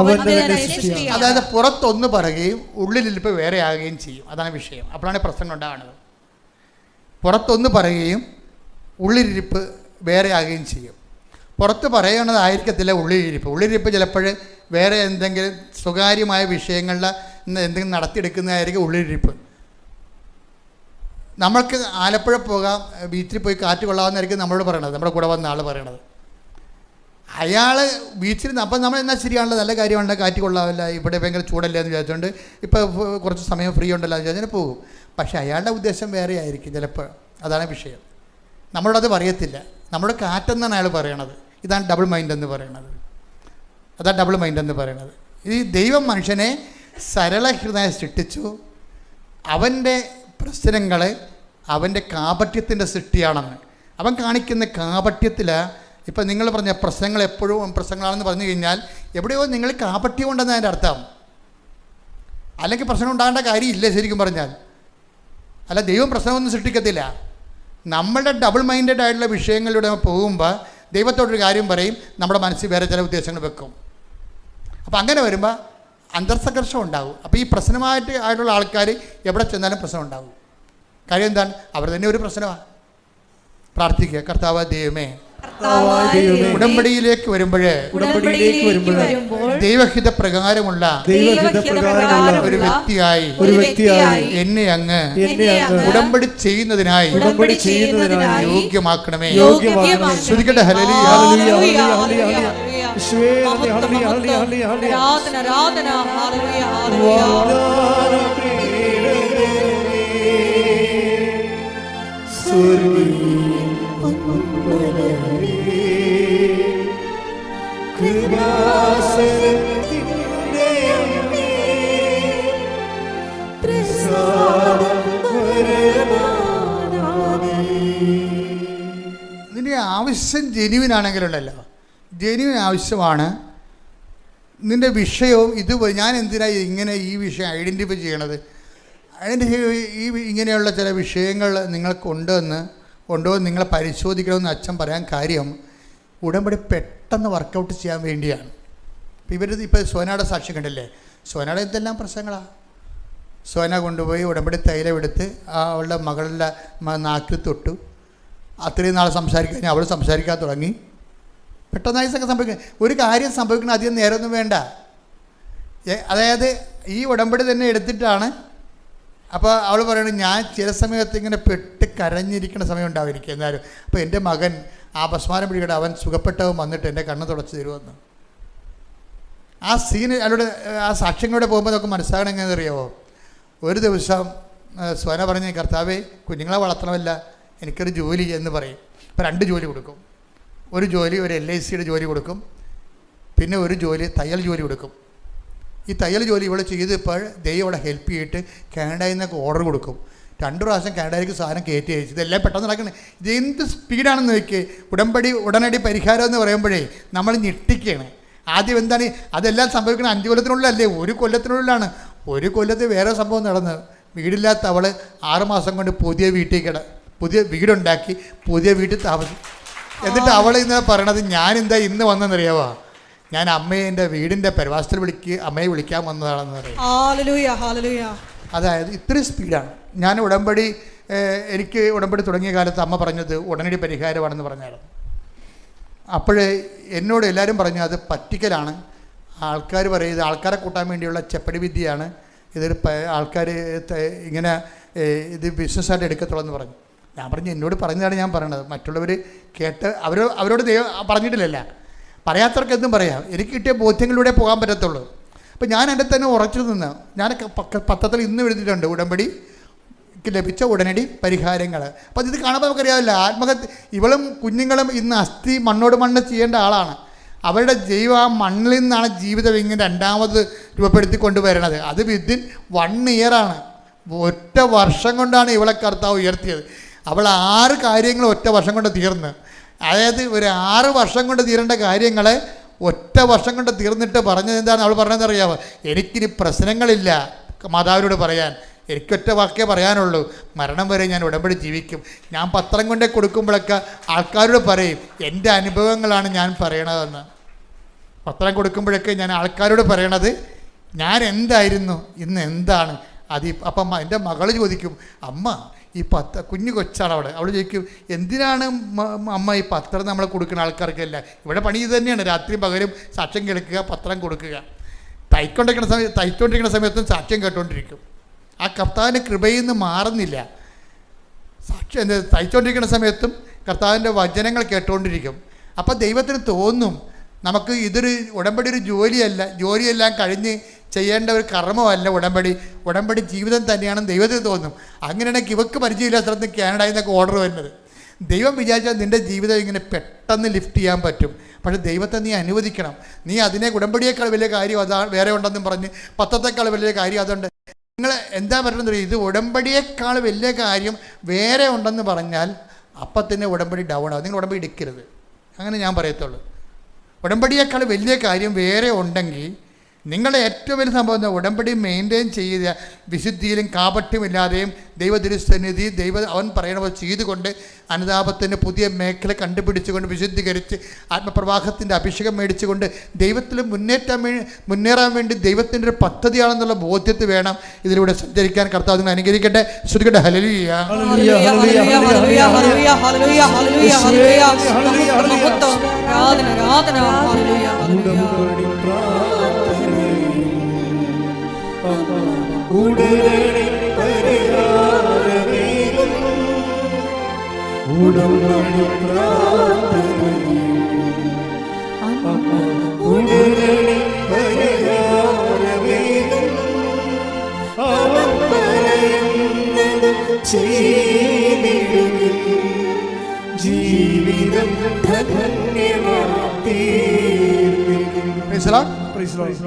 അതായത് പുറത്തൊന്ന് പറയുകയും ഉള്ളിലിരിപ്പ് വേറെ ആകുകയും ചെയ്യും. അതാണ് വിഷയം. അപ്പോഴാണ് പ്രശ്നം ഉണ്ടാകുന്നത്. പുറത്തൊന്ന് പറയുകയും ഉള്ളിലിരിപ്പ് വേറെ ആകുകയും ചെയ്യും. പുറത്ത് പറയണതായിരിക്കത്തില്ല ഉള്ളിലിരിപ്പ്. ഉള്ളിലിരിപ്പ് ചിലപ്പോൾ വേറെ എന്തെങ്കിലും സ്വകാര്യമായ വിഷയങ്ങളിൽ എന്തെങ്കിലും നടത്തിയെടുക്കുന്നതായിരിക്കും ഉള്ളിലിരിപ്പ്. നമ്മൾക്ക് ആലപ്പുഴ പോകാം, ബീച്ചിൽ പോയി കാറ്റ് കൊള്ളാമെന്നായിരിക്കും നമ്മളോട് പറയണത്, നമ്മുടെ കൂടെ വന്ന ആൾ പറയണത്. അയാൾ ബീച്ചിൽ അപ്പം നമ്മൾ എന്നാൽ ശരിയാണല്ലോ, നല്ല കാര്യമാണല്ലോ, കാറ്റ് കൊള്ളാമില്ല, ഇവിടെ ഭയങ്കര ചൂടല്ലേ എന്ന് വിചാരിച്ചുകൊണ്ട് ഇപ്പോൾ കുറച്ച് സമയം ഫ്രീ ഉണ്ടല്ലോ എന്ന് വിചാരിച്ചാൽ പോകും. പക്ഷേ അയാളുടെ ഉദ്ദേശം വേറെ ആയിരിക്കും ചിലപ്പോൾ. അതാണ് വിഷയം. നമ്മളോടത് പറയത്തില്ല. നമ്മുടെ കാറ്റെന്നാണ് അയാൾ പറയണത്. ഇതാണ് ഡബിൾ മൈൻഡ് എന്ന് പറയണത്. അതാണ് ഡബിൾ മൈൻഡ് എന്ന് പറയണത്. ഈ ദൈവം മനുഷ്യനെ സരള ഹൃദയം സൃഷ്ടിച്ചു. അവൻ്റെ പ്രശ്നങ്ങൾ അവൻ്റെ കാപട്യത്തിൻ്റെ സൃഷ്ടിയാണെന്ന്. അവൻ കാണിക്കുന്ന കാപട്യത്തിൽ ഇപ്പം നിങ്ങൾ പറഞ്ഞ പ്രശ്നങ്ങൾ എപ്പോഴും പ്രശ്നങ്ങളാണെന്ന് പറഞ്ഞു കഴിഞ്ഞാൽ എവിടെയോ നിങ്ങൾ കാപട്യം ഉണ്ടെന്ന് അതിൻ്റെ അർത്ഥം. അല്ലെങ്കിൽ പ്രശ്നം ഉണ്ടാകേണ്ട കാര്യമില്ല ശരിക്കും പറഞ്ഞാൽ. അല്ല, ദൈവം പ്രശ്നമൊന്നും സൃഷ്ടിക്കത്തില്ല. നമ്മളുടെ ഡബിൾ മൈൻഡഡ് ആയിട്ടുള്ള വിഷയങ്ങളിലൂടെ പോകുമ്പോൾ ദൈവത്തോടൊരു കാര്യം പറയും, നമ്മുടെ മനസ്സിൽ വേറെ ചില ഉദ്ദേശങ്ങൾ വെക്കും. അപ്പോൾ അങ്ങനെ വരുമ്പോൾ അന്തർസംഘർഷം ഉണ്ടാകും. അപ്പോൾ ഈ ആയിട്ടുള്ള ആൾക്കാർ എവിടെ ചെന്നാലും പ്രശ്നം ഉണ്ടാകും. കാര്യം എന്താണ്? അവർ തന്നെ ഒരു പ്രശ്നമാണ്. പ്രാർത്ഥിക്കുക, കർത്താവ് ദൈവമേ, ഉടമ്പടിയിലേക്ക് വരുമ്പോൾ ദൈവഹിത പ്രകാരമുള്ള ഒരു വ്യക്തിയായി എന്നെ അങ്ങ് ഉടമ്പടി ചെയ്യുന്നതിനായി യോഗ്യമാക്കണമേ. ശ്രദ്ധിക്കട്ടെ. Hallelujah, hallelujah, hallelujah. നിന്റെ ആവശ്യം ജെന്യുവിനാണെങ്കിലുണ്ടല്ലോ, ജെന്യുവിൻ ആവശ്യമാണ്. നിൻ്റെ വിഷയവും ഇത് ഞാൻ എന്തിനാണ് ഇങ്ങനെ ഈ വിഷയം ഐഡൻറ്റിഫൈ ചെയ്യണത്? ഇങ്ങനെയുള്ള ചില വിഷയങ്ങൾ നിങ്ങൾക്കുണ്ടോ എന്ന് നിങ്ങളെ പരിശോധിക്കണമെന്ന് അച്ഛൻ പറയാൻ കാര്യം ഉടമ്പടി പെട്ടെന്ന് വർക്കൗട്ട് ചെയ്യാൻ വേണ്ടിയാണ്. ഇപ്പോൾ സോനയുടെ സാക്ഷി കണ്ടില്ലേ? സോനയുടെ എന്തെല്ലാം പ്രശ്നങ്ങളാണ്. സോന കൊണ്ടുപോയി ഉടമ്പടി തൈലം എടുത്ത് അവളുടെ മകളുടെ നാക്കിൽ തൊട്ടു. അത്രയും നാൾ സംസാരിക്കാൻ അവൾ സംസാരിക്കാൻ തുടങ്ങി. പെട്ടെന്നായി സംഭവിക്കുക. ഒരു കാര്യം സംഭവിക്കണം, അധികം നേരമൊന്നും വേണ്ട. അതായത് ഈ ഉടമ്പടി തന്നെ എടുത്തിട്ടാണ്. അപ്പോൾ അവൾ പറയണത്, ഞാൻ ചില സമയത്ത് ഇങ്ങനെ പെട്ട് കരഞ്ഞിരിക്കുന്ന സമയം ഉണ്ടാവിരിക്കും എന്നാലും. അപ്പോൾ എൻ്റെ മകൻ ആ അപസ്മാരം പിടിക്കട്ടെ, അവൻ സുഖപ്പെട്ടവൻ വന്നിട്ട് എൻ്റെ കണ്ണ് തുടച്ച് തരുമെന്ന്. ആ സീന് അവരുടെ ആ സാക്ഷ്യങ്ങളിലൂടെ പോകുമ്പോൾ നമുക്ക് മനസ്സിലാകണം എങ്ങനെയെന്ന് അറിയാമോ? ഒരു ദിവസം സ്വന പറഞ്ഞ്, കർത്താവേ, കുഞ്ഞുങ്ങളെ വളർത്തണമല്ല, എനിക്കൊരു ജോലി എന്ന് പറയും. ഇപ്പോൾ 2 ജോലി കൊടുക്കും. ഒരു ജോലി ഒരു LICയുടെ ജോലി കൊടുക്കും, പിന്നെ ഒരു ജോലി തയ്യൽ ജോലി കൊടുക്കും. ഈ തയ്യൽ ജോലി ഇവിടെ ചെയ്തപ്പോൾ ദൈവം ഇവിടെ ഹെൽപ്പ് ചെയ്തിട്ട് കാനഡയിൽ നിന്നൊക്കെ ഓർഡർ കൊടുക്കും. 2 പ്രാവശ്യം കാനഡയിലേക്ക് സാധനം കയറ്റി അയച്ചു. ഇതെല്ലാം പെട്ടെന്ന് നടക്കുന്നത്. ഇതെന്ത് സ്പീഡാണെന്ന് നോക്കി. ഉടനടി പരിഹാരം എന്ന് പറയുമ്പോഴേ നമ്മൾ ഞെട്ടിക്കുകയാണ്. ആദ്യം എന്താണ് അതെല്ലാം സംഭവിക്കുന്നത്? 5 കൊല്ലത്തിനുള്ളിലല്ലേ, 1 കൊല്ലത്തിനുള്ളിലാണ്. 1 കൊല്ലത്തിൽ വേറെ സംഭവം നടന്ന് വീടില്ലാത്ത അവൾ 6 മാസം കൊണ്ട് പുതിയ വീടുണ്ടാക്കി പുതിയ വീട്ടിൽ താമസിക്കും. എന്നിട്ട് അവൾ ഇന്ന് പറയണത്, ഞാനെന്താ ഇന്ന് വന്നെന്നറിയാവോ? ഞാൻ അമ്മയെ എൻ്റെ വീടിൻ്റെ പരിവാസത്തിൽ അമ്മയെ വിളിക്കാൻ വന്നതാണെന്ന് പറയും. അതായത് ഇത്രയും സ്പീഡാണ്. ഞാൻ എനിക്ക് ഉടമ്പടി തുടങ്ങിയ കാലത്ത് അമ്മ പറഞ്ഞത് ഉടനടി പരിഹാരമാണെന്ന് പറഞ്ഞായിരുന്നു. അപ്പോഴേ എന്നോട് എല്ലാവരും പറഞ്ഞു അത് പറ്റിക്കലാണ്, ആൾക്കാർ പറയുന്നത് ആൾക്കാരെ കൂട്ടാൻ വേണ്ടിയുള്ള ചെപ്പടി വിദ്യയാണ്, ഇതൊരു ആൾക്കാർ ഇങ്ങനെ ഇത് ബിസിനസ്സായിട്ട് എടുക്കത്തുള്ളൂ എന്ന് പറഞ്ഞു. ഞാൻ പറഞ്ഞു, എന്നോട് പറഞ്ഞതാണ് ഞാൻ പറയണത്, മറ്റുള്ളവർ കേട്ട് അവരോട് ദൈവം പറഞ്ഞിട്ടില്ലല്ല, പറയാത്തവർക്ക് എന്തും പറയാം. എനിക്ക് കിട്ടിയ ബോധ്യങ്ങളിലൂടെ പോകാൻ പറ്റത്തുള്ളൂ. അപ്പം ഞാൻ എൻ്റെ തന്നെ ഉറച്ചു നിന്ന്, ഞാൻ പത്രത്തിൽ ഇന്ന് എഴുതിയിട്ടുണ്ട് ഉടമ്പടി ലഭിച്ച ഉടനടി പരിഹാരങ്ങൾ. അപ്പം ഇത് കാണുമ്പോൾ നമുക്കറിയാമല്ല, ഇവളും കുഞ്ഞുങ്ങളും ഇന്ന് അസ്ഥി മണ്ണോട് മണ്ണ് ചെയ്യേണ്ട ആളാണ്. അവരുടെ ആ മണ്ണിൽ നിന്നാണ് ജീവിതം ഇങ്ങനെ രണ്ടാമത് രൂപപ്പെടുത്തി കൊണ്ടുവരണത്. അത് വിത്തിൻ 1 ഇയറാണ്. 1 വർഷം കൊണ്ടാണ് ഇവളെ കർത്താവ് ഉയർത്തിയത്. അവൾ 6 കാര്യങ്ങൾ 1 വർഷം കൊണ്ട് തീർന്ന്. അതായത് ഒരു 6 വർഷം കൊണ്ട് തീരേണ്ട കാര്യങ്ങൾ 1 വർഷം കൊണ്ട് തീർന്നിട്ട് പറഞ്ഞത് എന്താണ്? അവൾ പറഞ്ഞതെന്ന് അറിയാമോ? എനിക്കിനി പ്രശ്നങ്ങളില്ല മാതാവിനോട് പറയാൻ, എനിക്കൊറ്റ വാക്കേ പറയാനുള്ളൂ, മരണം വരെ ഞാൻ ഉടമ്പടി ജീവിക്കും. ഞാൻ പത്രം കൊണ്ടേ കൊടുക്കുമ്പോഴൊക്കെ ആൾക്കാരോട് പറയും എൻ്റെ അനുഭവങ്ങളാണ് ഞാൻ പറയണതെന്ന്. പത്രം കൊടുക്കുമ്പോഴൊക്കെ ഞാൻ ആൾക്കാരോട് പറയണത് ഞാൻ എന്തായിരുന്നു, ഇന്ന് എന്താണ് അത്. അപ്പം എൻ്റെ മകൾ ചോദിക്കും, അമ്മ ഈ കുഞ്ഞു കൊച്ചാണ് അവിടെ, അവൾ ചോദിക്കും എന്തിനാണ് അമ്മ ഈ പത്രം നമ്മൾ കൊടുക്കുന്ന ആൾക്കാർക്കല്ല? ഇവിടെ പണി ഇത് തന്നെയാണ്, രാത്രി പകലും സാക്ഷ്യം കേൾക്കുക, പത്രം കൊടുക്കുക. തയ്ച്ചുകൊണ്ടിരിക്കുന്ന സമയത്തും സാക്ഷ്യം കേട്ടുകൊണ്ടിരിക്കും. ആ കർത്താവിൻ്റെ കൃപയിൽ നിന്ന് മാറുന്നില്ല. തയ്ച്ചുകൊണ്ടിരിക്കുന്ന സമയത്തും കർത്താവിൻ്റെ വചനങ്ങൾ കേട്ടുകൊണ്ടിരിക്കും. അപ്പം ദൈവത്തിന് തോന്നും നമുക്ക് ഇതൊരു ഉടമ്പടി ഒരു ജോലിയല്ല, ജോലിയെല്ലാം കഴിഞ്ഞ് ചെയ്യേണ്ട ഒരു കർമ്മമല്ല ഉടമ്പടി. ഉടമ്പടി ജീവിതം തന്നെയാണെന്ന് ദൈവത്തിന് തോന്നും. അങ്ങനെയാണെങ്കിൽ ഇവക്ക് പരിചയമില്ലാത്ത കാനഡയിൽ നിന്നൊക്കെ ഓർഡർ വരുന്നത്. ദൈവം വിചാരിച്ചാൽ നിൻ്റെ ജീവിതം ഇങ്ങനെ പെട്ടെന്ന് ലിഫ്റ്റ് ചെയ്യാൻ പറ്റും. പക്ഷേ ദൈവത്തെ നീ അനുവദിക്കണം. നീ അതിനെ ഉടമ്പടിയേക്കാൾ വലിയ കാര്യം അതാണ് വേറെ ഉണ്ടെന്നും പറഞ്ഞ് പത്രത്തേക്കാൾ വലിയ കാര്യം അതുണ്ട്. നിങ്ങൾ എന്താ പറയുന്നത്? ഇത് ഉടമ്പടിയേക്കാൾ വലിയ കാര്യം വേറെ ഉണ്ടെന്ന് പറഞ്ഞാൽ അപ്പം തന്നെ ഉടമ്പടി ഡൗൺ ആവും. നിങ്ങൾ ഉടമ്പടി എടുക്കരുത്, അങ്ങനെ ഞാൻ പറയത്തുള്ളൂ. ഉടമ്പടിയേക്കാൾ വലിയ കാര്യം വേറെ ഉണ്ടെങ്കിൽ നിങ്ങളുടെ ഏറ്റവും വലിയ സംഭവം ഉടമ്പടി മെയിൻറ്റെയിൻ ചെയ്ത വിശുദ്ധിയിലും കാപട്യമില്ലാതെയും ദൈവതിരുസന്നിധി അവൻ പറയണ ചെയ്തുകൊണ്ട് അനുതാപത്തിൻ്റെ പുതിയ മേഖല കണ്ടുപിടിച്ചുകൊണ്ട് വിശുദ്ധീകരിച്ച് ആത്മപ്രവാഹത്തിൻ്റെ അഭിഷേകം മേടിച്ചുകൊണ്ട് ദൈവത്തിൽ മുന്നേറാൻ വേണ്ടി ദൈവത്തിൻ്റെ ഒരു പദ്ധതിയാണെന്നുള്ള ബോധ്യത്തിൽ വേണം ഇതിലൂടെ സഞ്ചരിക്കാൻ. കർത്താവ് നിങ്ങൾ അനുഗ്രഹിക്കട്ടെ. ശ്രുതികട്ടെ. ഹല്ലേലൂയ. ഉടനടി പരിഹാരമേ ഉടമ്പടി പ്രാർത്ഥനയിൽ ഉടനടി പരിഹാരമേ അവൻ പറയുന്നത് ചെയ്തിടുകിൽ ജീവിതം ധന്യമാക്കി.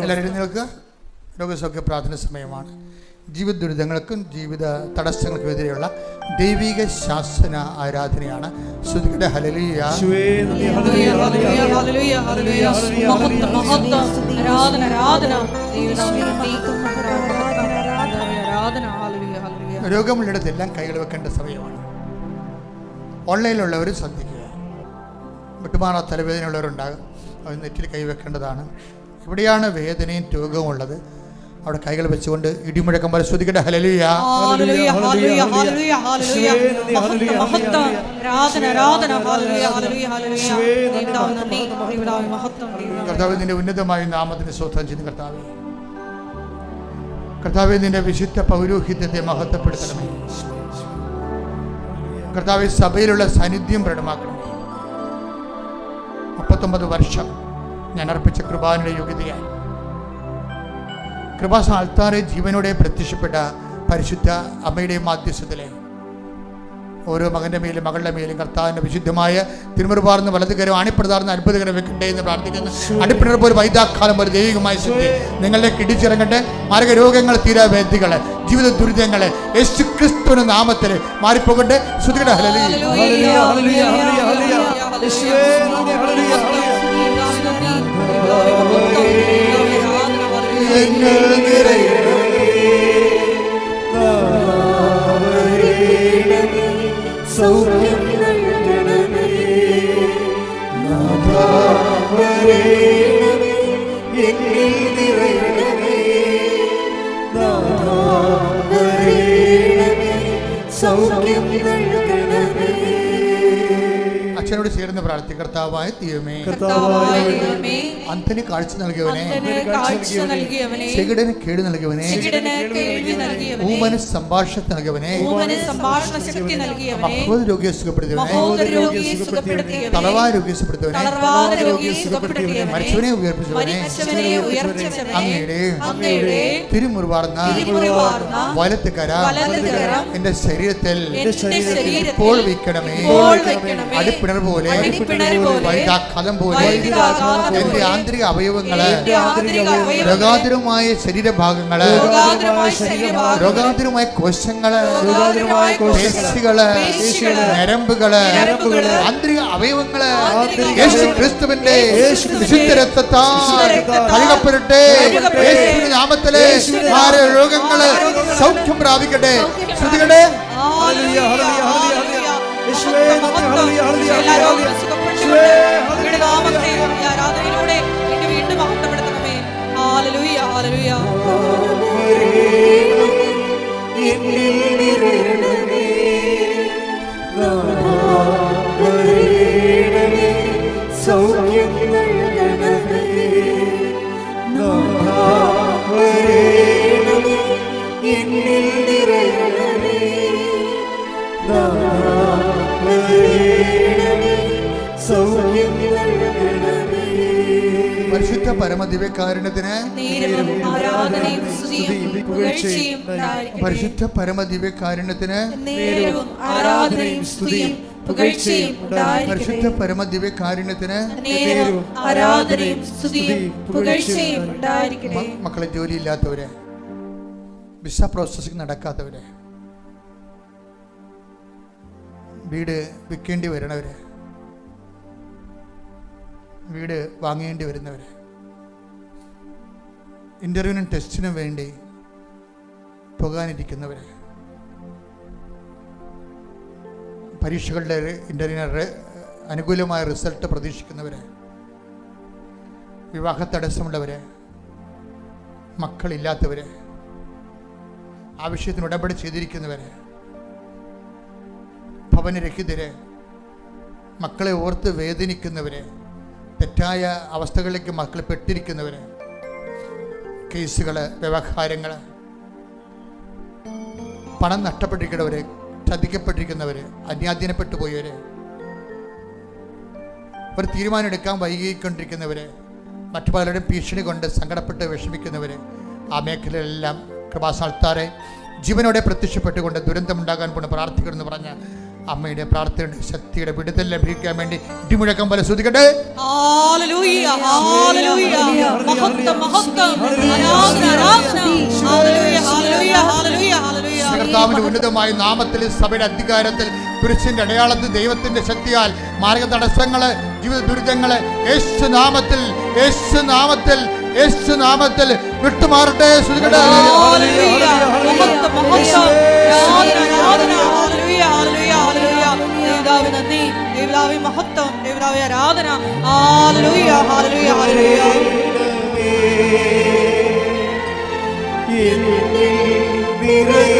എല്ലാവരും നിൽക്കുക. രോഗസൗഖ്യ പ്രാർത്ഥന സമയമാണ്. ജീവിത ദുരിതങ്ങൾക്കും ജീവിത തടസ്സങ്ങൾക്കും എതിരെയുള്ള ദൈവിക ശാസന ആരാധനയാണ്. ശ്രുതികട്ടെ. ഹല്ലേലൂയ. രോഗമുള്ളിടത്തെല്ലാം കൈകൾ വെക്കേണ്ട സമയമാണ്. ഓൺലൈനിലുള്ളവർ ശ്രദ്ധിക്കുക. വിട്ടുമാറാ തലവേദനയുള്ളവരുണ്ടാകും, അത് നെറ്റിൽ കൈവെക്കേണ്ടതാണ്. എവിടെയാണ് വേദനയും രോഗവും ഉള്ളത് അവിടെ കൈകൾ വെച്ചുകൊണ്ട് ഇടിമുഴക്കം പോലെ ശ്രുതിക്കട്ടെ. ഹല്ലേലൂയ. കർത്താവേ, നിന്റെ ഉന്നതമായ നാമത്തിന് സ്തോത്രം ചെയ്യുന്നു. കർത്താവേ, നിന്റെ വിശുദ്ധ പൗരോഹിത്യത്തെ മഹത്വപ്പെടുത്തണമേ. കർത്താവേ, സഭയിലുള്ള സാന്നിധ്യം പ്രകടമാക്കണമേ. 39 വർഷം ഞാൻ അർപ്പിച്ച കൃപാനയുടെ യോഗ്യതയായി കൃപാസ ആൾത്താറെ ജീവനോടെ പ്രത്യക്ഷപ്പെട്ട പരിശുദ്ധ അമ്മയുടെ മാധ്യസ്ഥത്തിലെ ഓരോ മകൻ്റെ മേലും മകളുടെ മേലും കർത്താവിൻ്റെ വിശുദ്ധമായ തിരുമുറുപാർന്ന് വലതുകരം അണിപ്രതാർന്ന് അത്ഭുതകരം വെക്കട്ടെ എന്ന് പ്രാർത്ഥിക്കുന്നു. അടിപ്പിണർ പോലെ വൈദാക്കാലം പോലെ ദൈവികമായ ശക്തി നിങ്ങളുടെ ഇടിച്ചിറങ്ങട്ടെ. മാരക രോഗങ്ങൾ, തീരാവേദികൾ, ജീവിത ദുരിതങ്ങൾ യേശു ക്രിസ്തുവിന്റെ നാമത്തിൽ മാറിപ്പോകട്ടെ. ശ്രുതികട്ടെ. സൗഖ്യം നൽകണമേ നാഥാ, എന്നിൽ നിറയണമേ നാഥാ, സൗഖ്യം നൽകണമേ. അച്ഛനോട് ചേർന്ന് പ്രാർത്ഥിക്കുക. കർത്താവായ ദൈവമേ, അന്ധന് കാഴ്ച നൽകിയവനെ, ചെകിടന് കേട് നൽകിയവനെ, ഊമന് സംഭാഷണ നൽകിയവനെ, മഹോദര രോഗിയെ സുഖപ്പെടുത്തിയവനെ, തളവായ രോഗിയെ സുഖപ്പെടുത്തിയവനെ, മരിച്ചവനെ ഉയർപ്പിച്ചവനെ, അങ്ങയുടെ തിരുമുറുവാർന്ന വലത്തുകര എന്റെ ശരീരത്തിൽ ഇപ്പോൾ വയ്ക്കണമേ. അടിപ്പിണർ പോലെ, വൈദാഘാതം പോലെ എന്റെ ആന്തരിക അവയവങ്ങള്, രോഗാതുരമായ ശരീരഭാഗങ്ങള്, രോഗാതുരമായ കോശങ്ങള്, പേശികള്, ഞരമ്പുകള്, ആന്തരിക അവയവങ്ങള് യേശു ക്രിസ്തുവിന്റെ വിശുദ്ധ രക്തത്താൽ കഴുകപ്പെടട്ടെ. യേശുവിന്റെ നാമത്തിലെ രോഗങ്ങള് സൗഖ്യം പ്രാപിക്കട്ടെ. ശ്രുതികട്ടെ. സൗഖ്യം നൽകണമേ നാഥാ, എന്നിൽ നിറയണമേ നാഥാ, സൗഖ്യം നൽകണമേ. പരിശുദ്ധ പരമദിവ്യകാരുണ്യത്തിന് നേരവും ആരാധനയും സ്തുതിയും പുകഴ്ചയും ഉണ്ടായിരിക്കട്ടെ. പരിശുദ്ധ പരമദിവ്യകാരുണ്യത്തിന് നേരവും ആരാധനയും സ്തുതിയും പുകഴ്ചയും ഉണ്ടായിരിക്കട്ടെ. പരിശുദ്ധ പരമദിവ്യകാരുണ്യത്തിന് നേരവും ആരാധനയും സ്തുതിയും പുകഴ്ചയും ഉണ്ടായിരിക്കട്ടെ. മക്കളെ, ജോലിയില്ലാത്തവരെ, വിസ പ്രോസസ്സിംഗ് നടക്കാത്തവരെ, വീട് വിൽക്കേണ്ടി വരണവരെ, വീട് വാങ്ങേണ്ടി വരുന്നവരെ, ഇൻ്റർവ്യൂവിനും ടെസ്റ്റിനും വേണ്ടി പോകാനിരിക്കുന്നവരെ, പരീക്ഷകളുടെ ഇൻ്റർവ്യൂവിന് അനുകൂലമായ റിസൾട്ട് പ്രതീക്ഷിക്കുന്നവരെ, വിവാഹ തടസ്സമുള്ളവരെ, മക്കളില്ലാത്തവരെ, ആവശ്യത്തിന് ഉടമ്പടി ചെയ്തിരിക്കുന്നവരെ, ഭവനരഹിതരെ, മക്കളെ ഓർത്ത് വേദനിക്കുന്നവരെ, തെറ്റായ അവസ്ഥകളിലേക്ക് മക്കൾ പെട്ടിരിക്കുന്നവരെ, കേസുകൾ, വ്യവഹാരങ്ങൾ, പണം നഷ്ടപ്പെട്ടിരിക്കുന്നവരെ, ചതിക്കപ്പെട്ടിരിക്കുന്നവർ, അന്യാധീനപ്പെട്ടു പോയവർ, ഒരു തീരുമാനം എടുക്കാൻ വൈകിക്കൊണ്ടിരിക്കുന്നവർ, മറ്റു പലരുടെയും ഭീഷണി കൊണ്ട് സങ്കടപ്പെട്ട് വിഷമിക്കുന്നവർ, ആ മേഖലയിലെല്ലാം കൃപാസ്ഥാനത്താറെ ജീവനോടെ പ്രത്യക്ഷപ്പെട്ടുകൊണ്ട് ദുരന്തമുണ്ടാകാൻ കൊണ്ട് പ്രാർത്ഥിക്കണമെന്ന് പറഞ്ഞ അമ്മയുടെ പ്രാർത്ഥനയുടെ ശക്തിയുടെ വിടുതൽ ലഭിക്കാൻ വേണ്ടി ഇടിമുഴക്കം പോലെ ശ്രദ്ധിക്കട്ടെ. ഹല്ലേലൂയ, ഹല്ലേലൂയ, മഹത്വം, മഹത്വം, ആരാധന, ആരാധന. Hallelujah, hallelujah, hallelujah, hallelujah. കർത്താവിന്റെ ഉന്നതമായ നാമത്തിൽ, സഭയുടെ അധികാരത്തിൽ, കുരിശിന്റെ അടയാളത്തിൽ, ദൈവത്തിന്റെ ശക്തിയാൽ മാർഗ തടസ്സങ്ങള്, ജീവിത ദുരിതങ്ങള് യേശുനാമത്തിൽ, യേശുനാമത്തിൽ, യേശുനാമത്തിൽ വിട്ടുമാറട്ടെ. ശ്രദ്ധിക്കട്ടെ. ഹല്ലേലൂയ, മഹത്വം, മഹത്വം, ആരാധന, ആരാധന. Hallelujah, hallelujah, hallelujah. ദൈവമേ നന്ദി, ദൈവമേ മഹത്വം, ദൈവമേ ആരാധന. Hallelujah, hallelujah, hallelujah. എന്നിൽ നിറയണമേ